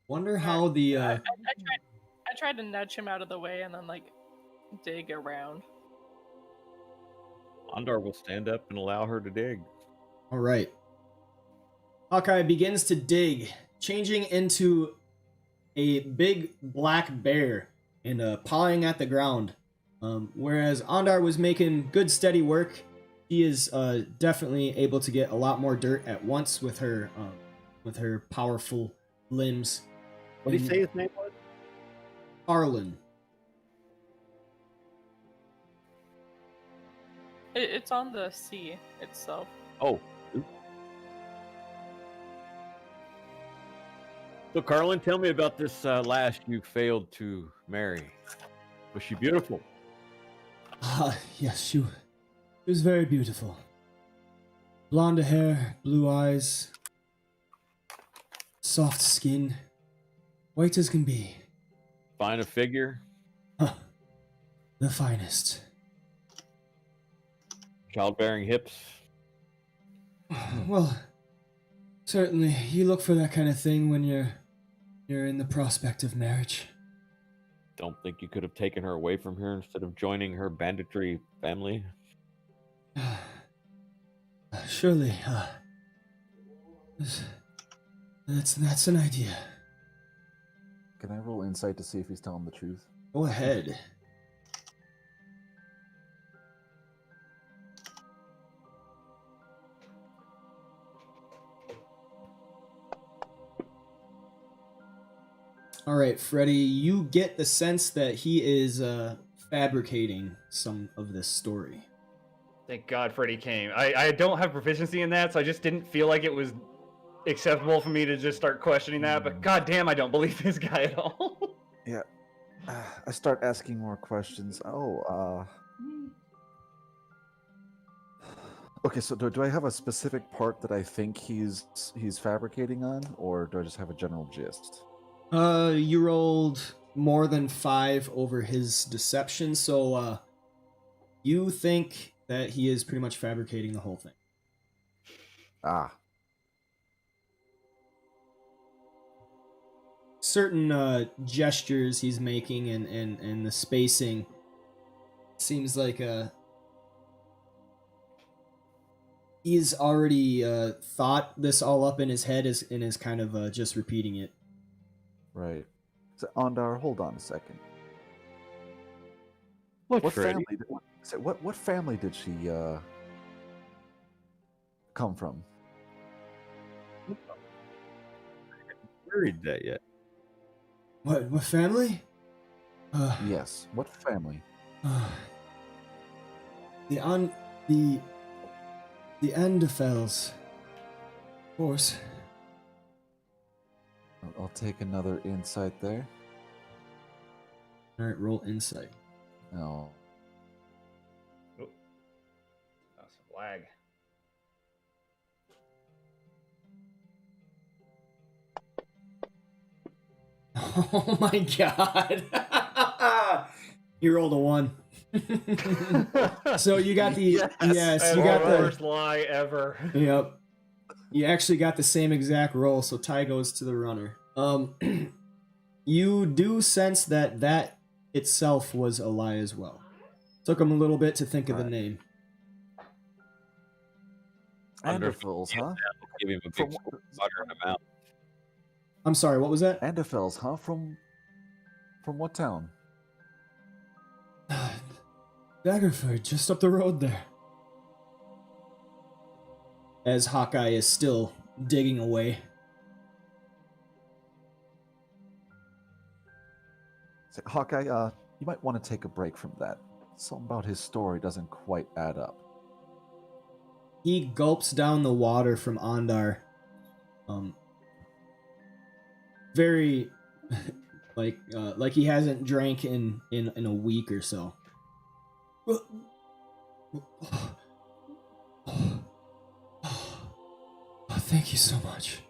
Wonder how the I tried to nudge him out of the way and then like dig around. Ondar will stand up and allow her to dig. All right. Hawkeye begins to dig, changing into a big black bear and pawing at the ground. Whereas Ondar was making good, steady work, she is definitely able to get a lot more dirt at once with her powerful limbs. What did he say his name was? Arlen. It's on the sea itself. Oh. So, Carlin, tell me about this lass you failed to marry. Was she beautiful? Yes, she was very beautiful. Blonde hair, blue eyes, soft skin, white as can be. Fine a figure? The finest. Childbearing hips? Well, certainly, you look for that kind of thing when you're in the prospect of marriage. Don't think you could have taken her away from here instead of joining her banditry family? Surely, that's an idea. Can I roll insight to see if he's telling the truth? Go ahead. All right, Freddy, you get the sense that he is fabricating some of this story. Thank God Freddy came. I don't have proficiency in that, so I just didn't feel like it was acceptable for me to just start questioning that. But God damn, I don't believe this guy at all. Yeah. I start asking more questions. Okay, so do I have a specific part that I think he's fabricating on, or do I just have a general gist? You rolled more than 5 over his deception, so you think that he is pretty much fabricating the whole thing. Ah, Certain gestures he's making and the spacing seems like he's already thought this all up in his head and is kind of just repeating it. right. So Ondar, hold on a second. Look, What Freddy. family? What family did she come from? Read that yet? What family? Yes, what family? The Andefels. Of course. I'll take another insight there. All right, roll insight. No. Oh, some lag. Oh my god! You rolled a 1. So you got the yes, you got the the worst lie ever. yep. You actually got the same exact roll, so tie goes to the runner. You do sense that itself was a lie as well. Took him a little bit to think of the Right. name. Andefels, huh? Give him a From big scoop of butter in the mouth. I'm sorry, what was that? Andefels, huh? From what town? Daggerford, just up the road there. As Hawkeye is still digging away. Say, Hawkeye, you might want to take a break from that. Something about his story doesn't quite add up. He gulps down the water from Ondar. Very like he hasn't drank in a week or so. Thank you so much.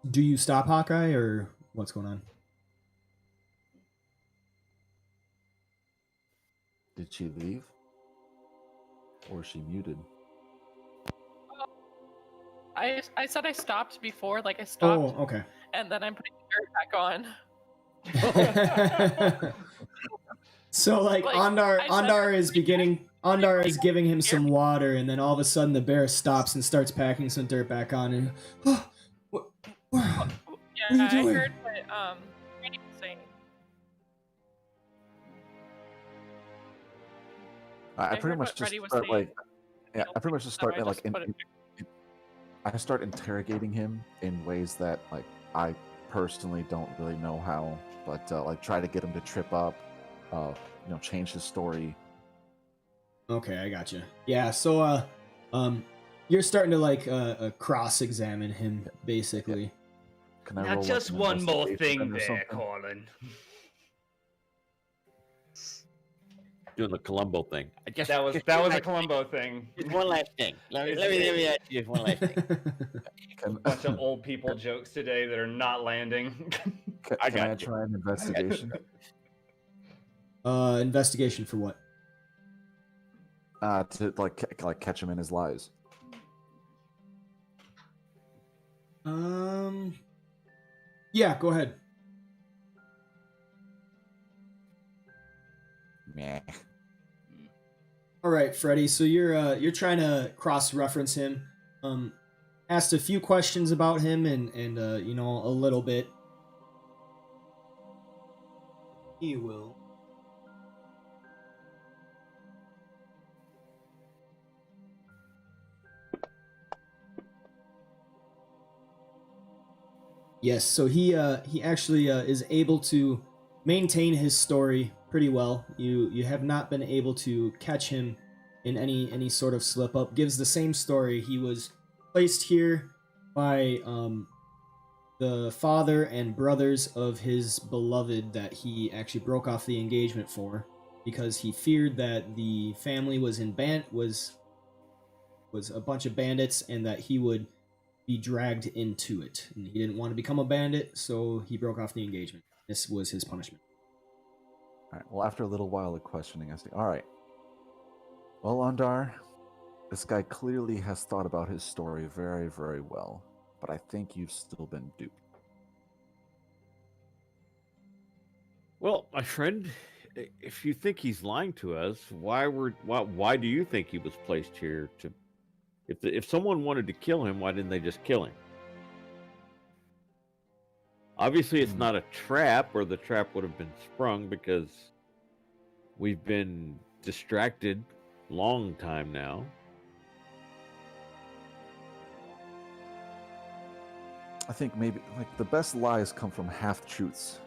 Do you stop Hawkeye or what's going on? Did she leave? Or is she muted? I said I stopped before, like I stopped, Oh, okay. and then I'm putting the dirt back on. So like Like, Ondar I said- Ondar is giving him some water, and then all of a sudden the bear stops and starts packing some dirt back on, and what are you Yeah, I doing? heard what Randy was saying. I I pretty heard much what just Reddy was start saying. like, yeah, I pretty much just So start I like, just put it I start interrogating him in ways that like I personally don't really know how, but like try to get him to trip up, change his story. Okay, I gotcha. Yeah, so you're starting to like cross-examine him basically. Can I Now, roll, like, just an one more investigation thing or there, something? Colin. Doing the Columbo thing. That was a Columbo thing. Just one last thing. Let me ask you just one last thing. Can, Bunch of old people jokes today that are not landing. can I I got you. try an investigation? Investigation for what? To like catch him in his lies. Yeah, go ahead. Meh. All right, Freddy. So you're trying to cross-reference him. Asked a few questions about him and a little bit. He will. Yes, so he actually is able to maintain his story pretty well. You have not been able to catch him in any sort of slip up. Gives the same story. He was placed here by the father and brothers of his beloved that he actually broke off the engagement for because he feared that the family was was a bunch of bandits and that he would be dragged into it. And he didn't want to become a bandit, so he broke off the engagement. This was his punishment. All right. Well, after a little while of questioning, I say, all right. Well, Ondar, this guy clearly has thought about his story very, very well, but I think you've still been duped. Well, my friend, if you think he's lying to us, why do you think he was placed here to? If someone wanted to kill him, why didn't they just kill him? Obviously, it's not a trap, or the trap would have been sprung because we've been distracted long time now. I think maybe the best lies come from half truths.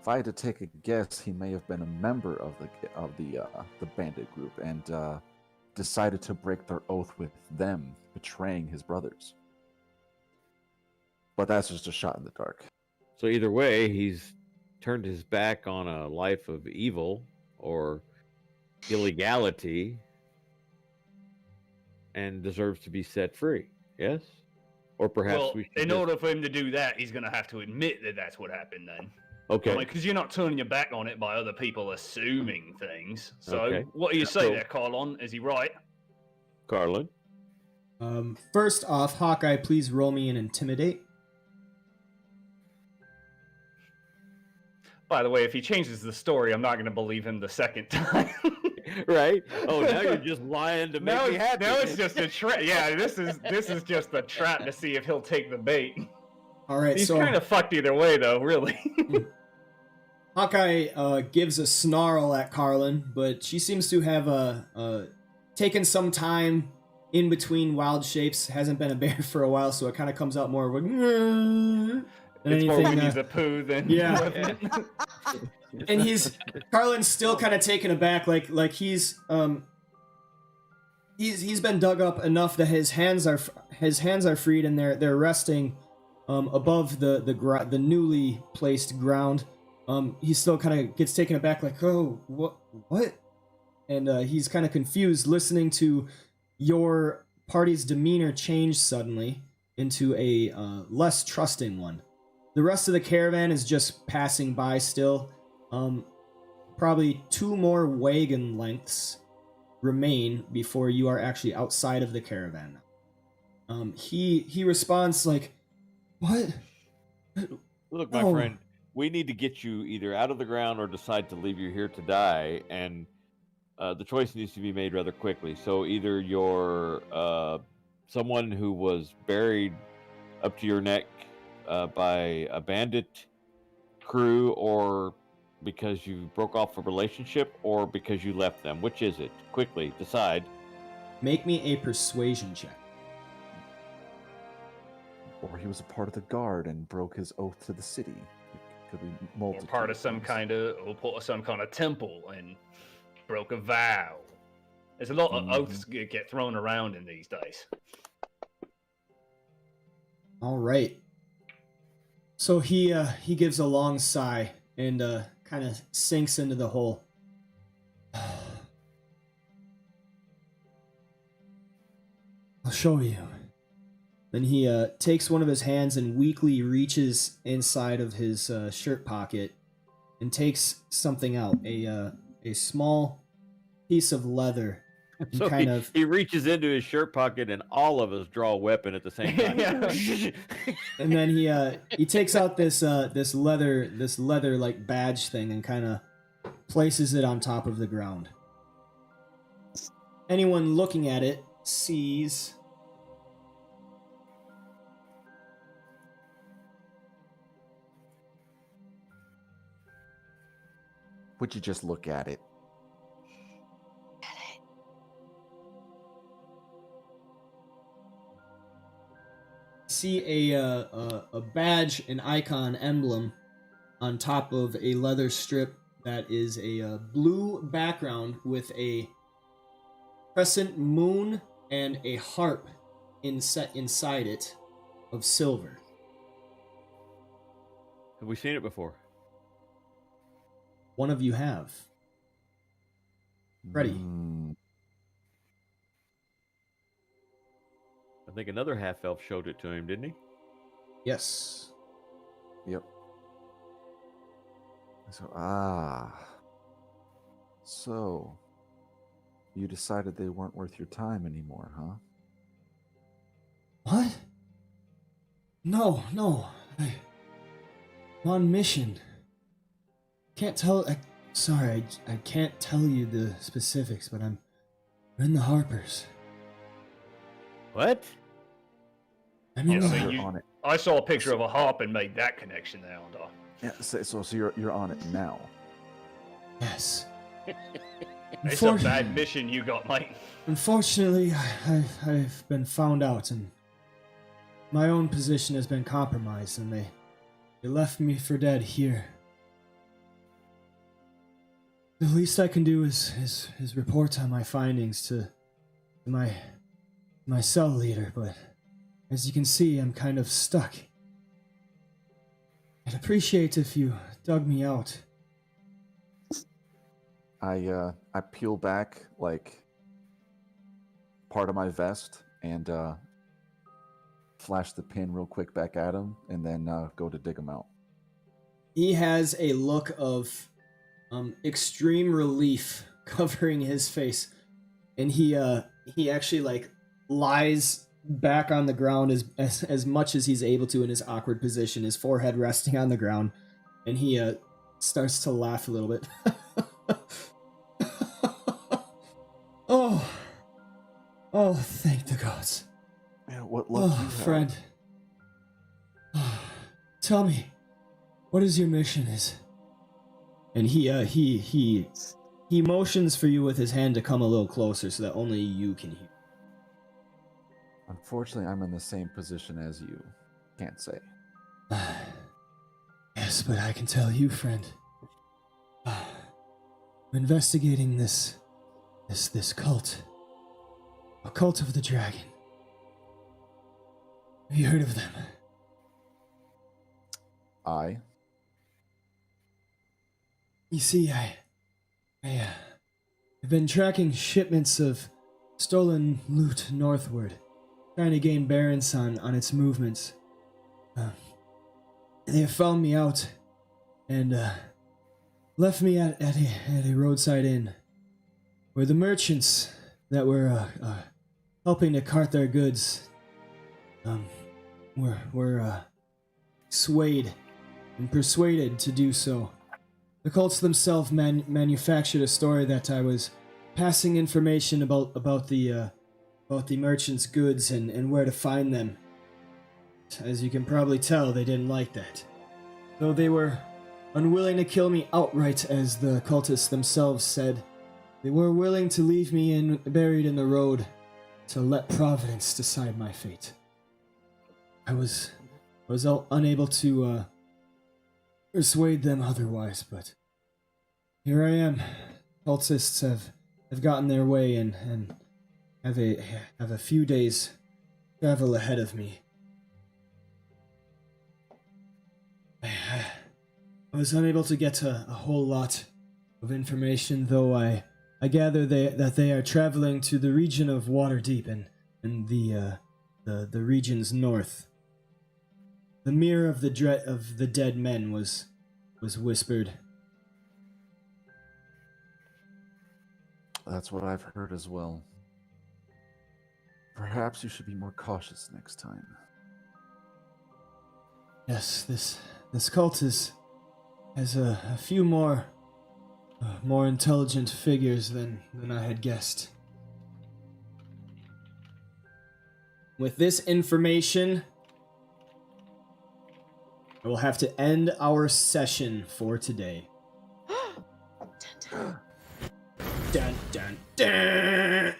If I had to take a guess, he may have been a member of the bandit group and decided to break their oath with them, betraying his brothers. But that's just a shot in the dark. So either way, he's turned his back on a life of evil or illegality and deserves to be set free. Yes? Or perhaps Well, we should in order for him to do that, he's going to have to admit that that's what happened then. Okay. Because you're not turning your back on it by other people assuming things. So, Okay. what do you say So- there, Carlon? Is he right? Carlin? First off, Hawkeye, please roll me an intimidate. By the way, if he changes the story, I'm not going to believe him the second time. Right? Oh, now you're just lying to make me happy. Now it's just a trap. Yeah, this is just a trap to see if he'll take the bait. All right, He's so kind of fucked either way, though. Really. Hawkeye gives a snarl at Carlin, but she seems to have taken some time in between wild shapes. Hasn't been a bear for a while, so it kind of comes out more like, than It's more anything. when he's a poo than Yeah. And Carlin's still kind of taken aback, like he's been dug up enough that his hands are freed and they're resting above the newly placed ground. He still kind of gets taken aback, like, oh, what? And he's kind of confused, listening to your party's demeanor change suddenly into a less trusting one. The rest of the caravan is just passing by still. Probably 2 more wagon lengths remain before you are actually outside of the caravan. He responds like, "What? Look, my friend, we need to get you either out of the ground or decide to leave you here to die, and the choice needs to be made rather quickly. So either you're someone who was buried up to your neck by a bandit crew, or because you broke off a relationship, or because you left them. Which is it? Quickly, decide. Make me a persuasion check." Or he was a part of the guard and broke his oath to the city. It could be or multiple. part of some kind of temple and broke a vow. There's a lot of oaths get thrown around in these days. All right. So he gives a long sigh and kind of sinks into the hole. I'll show you. Then he takes one of his hands and weakly reaches inside of his shirt pocket and takes something out, a small piece of leather. And So he reaches into his shirt pocket, and all of us draw a weapon at the same time. And then he takes out this leather like badge thing and kind of places it on top of the ground. Anyone looking at it sees Would you just look at it? see a badge, an icon emblem on top of a leather strip that is a blue background with a crescent moon and a harp set inside it of silver. Have we seen it before? One of you have. Freddy. I think another half elf showed it to him, didn't he? Yes. Yep. So, you decided they weren't worth your time anymore, huh? What? No. I'm on mission. Can't tell. Sorry, I can't tell you the specifics, but we're in the Harpers. What? I'm in Yeah, the. so You're on it. I saw a picture of a harp and made that connection there, Andar. Yeah, so you're on it now. Yes. It's a bad mission you got, mate. Unfortunately, I've been found out, and my own position has been compromised, and they left me for dead here. The least I can do is report on my findings to my cell leader, but as you can see, I'm kind of stuck. I'd appreciate if you dug me out. I peel back like part of my vest and flash the pin real quick back at him, and then go to dig him out. He has a look of extreme relief covering his face, and he actually like lies back on the ground as much as he's able to in his awkward position, his forehead resting on the ground, and he starts to laugh a little bit. Oh, thank the gods. Man, what luck you have. Friend. Tell me, what is your mission is? And he motions for you with his hand to come a little closer so that only you can hear. Unfortunately, I'm in the same position as you. Can't say. Yes, but I can tell you, friend. I'm investigating this cult. A cult of the dragon. Have you heard of them? You see, I've been tracking shipments of stolen loot northward, trying to gain bearings on its movements. They have found me out and left me at a roadside inn, where the merchants that were helping to cart their goods were swayed and persuaded to do so. The cults themselves manufactured a story that I was passing information about the merchants' goods and where to find them. As you can probably tell, they didn't like that. Though they were unwilling to kill me outright, as the cultists themselves said, they were willing to leave me buried in the road to let Providence decide my fate. I was unable to persuade them otherwise, but here I am. Cultists have gotten their way and have a few days travel ahead of me. I was unable to get a whole lot of information, though I gather that they are traveling to the region of Waterdeep and the regions north. The mirror of the dead men was whispered. That's what I've heard as well. Perhaps you should be more cautious next time. Yes, this cult has a few more intelligent figures than I had guessed. With this information, I will have to end our session for today. Dun, dun, dun.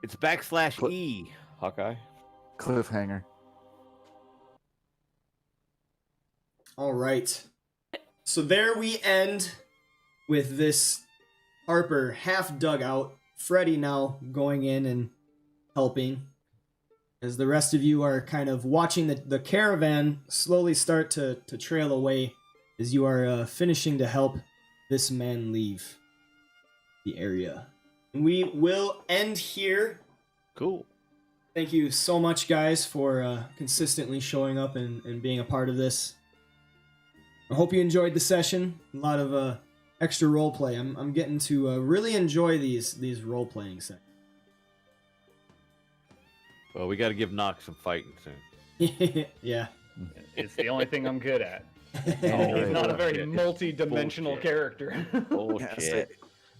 It's /E, Hawkeye. Cliffhanger. All right. So there we end with this Harper half dug out. Freddy now going in and helping, as the rest of you are kind of watching the caravan slowly start to trail away as you are finishing to help this man leave the area. And we will end here. Cool. Thank you so much, guys, for consistently showing up and being a part of this. I hope you enjoyed the session. A lot of extra role play. I'm getting to really enjoy these role playing sessions. Well, we got to give Nox some fighting soon. Yeah. It's the only thing I'm good at. Oh, He's not a very bullshit. multi-dimensional Bullshit. character. Bullshit.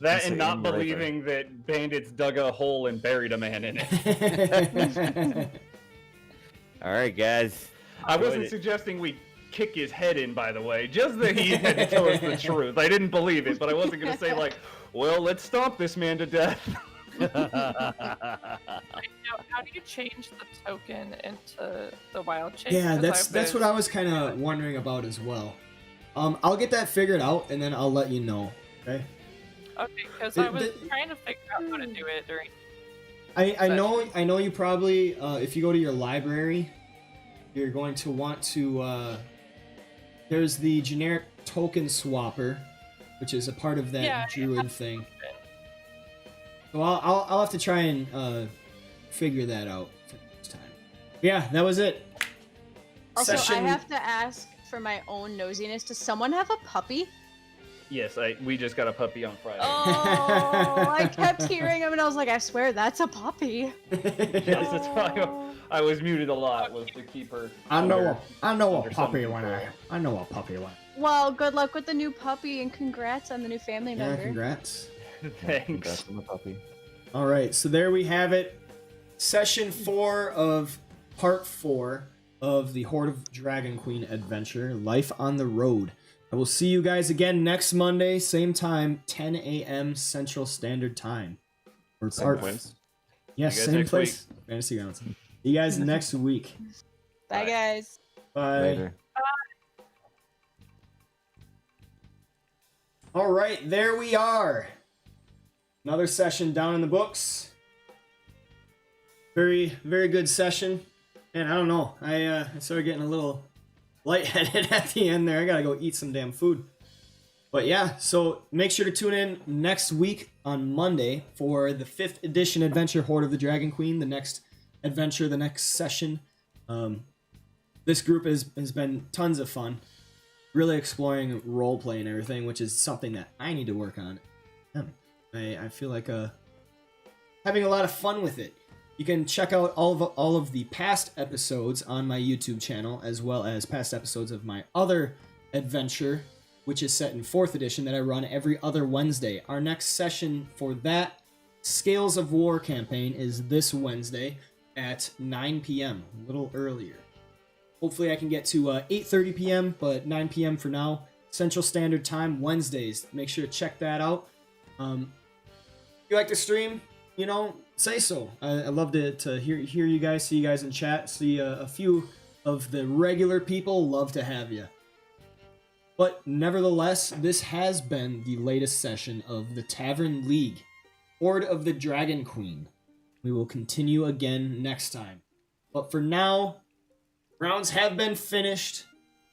That Say and not in right there. believing that bandits dug a hole and buried a man in it. All right, guys. I wasn't Enjoyed it. suggesting we kick his head in, by the way. Just that he had to tell us the truth. I didn't believe it, but I wasn't going to say, like, well, let's stomp this man to death. How do you change the token into the wild shape? Yeah, 'Cause that's what I was kind of wondering about as well. I'll get that figured out and then I'll let you know. Okay. Okay, because The- I was the- trying to figure out how to do it during. I know you probably if you go to your library, you're going to want to there's the generic token swapper, which is a part of that Yeah, druid thing. So I'll have to try and figure that out for next time. Yeah, that was it. Also, Session- I have to ask for my own nosiness. Does someone have a puppy? Yes, we just got a puppy on Friday. Oh, I kept hearing him, and I was like, I swear that's a puppy. Yes, that's why I was muted a lot, was to keep her I know under a some puppy when control. I know a puppy when. Well, good luck with the new puppy, and congrats on the new family Yeah, member. congrats. Thanks. Congrats on the puppy. All right, so there we have it. Session 4 of part 4 of the Hoard of Dragon Queen adventure, Life on the Road. I will see you guys again next Monday, same time, 10 a.m. Central Standard Time. Or Same part- place. Yes, See you guys same next place. Fantasy Grounds. See you guys next week. Bye, guys. Bye. Later. All right, there we are. Another session down in the books. Very, very good session. And I don't know, I started getting a little lightheaded at the end there. I gotta go eat some damn food. But yeah, so make sure to tune in next week on Monday for the 5th edition adventure, Hoard of the Dragon Queen, the next adventure, the next session. This group has been tons of fun. Really exploring roleplay and everything, which is something that I need to work on. I feel like having a lot of fun with it. You can check out all of the past episodes on my YouTube channel, as well as past episodes of my other adventure, which is set in 4th edition, that I run every other Wednesday. Our next session for that Scales of War campaign is this Wednesday at 9 p.m., a little earlier. Hopefully I can get to 8:30 p.m., but 9 p.m. for now. Central Standard Time, Wednesdays. Make sure to check that out. If you like to stream, say so. I love to hear you guys, see you guys in chat, see a few of the regular people. Love to have you. But nevertheless, this has been the latest session of the Tavern League, Hoard of the Dragon Queen. We will continue again next time. But for now, rounds have been finished,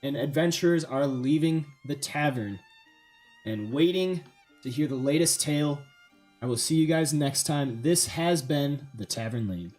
and adventurers are leaving the tavern and waiting to hear the latest tale. I will see you guys next time. This has been the Tavern League.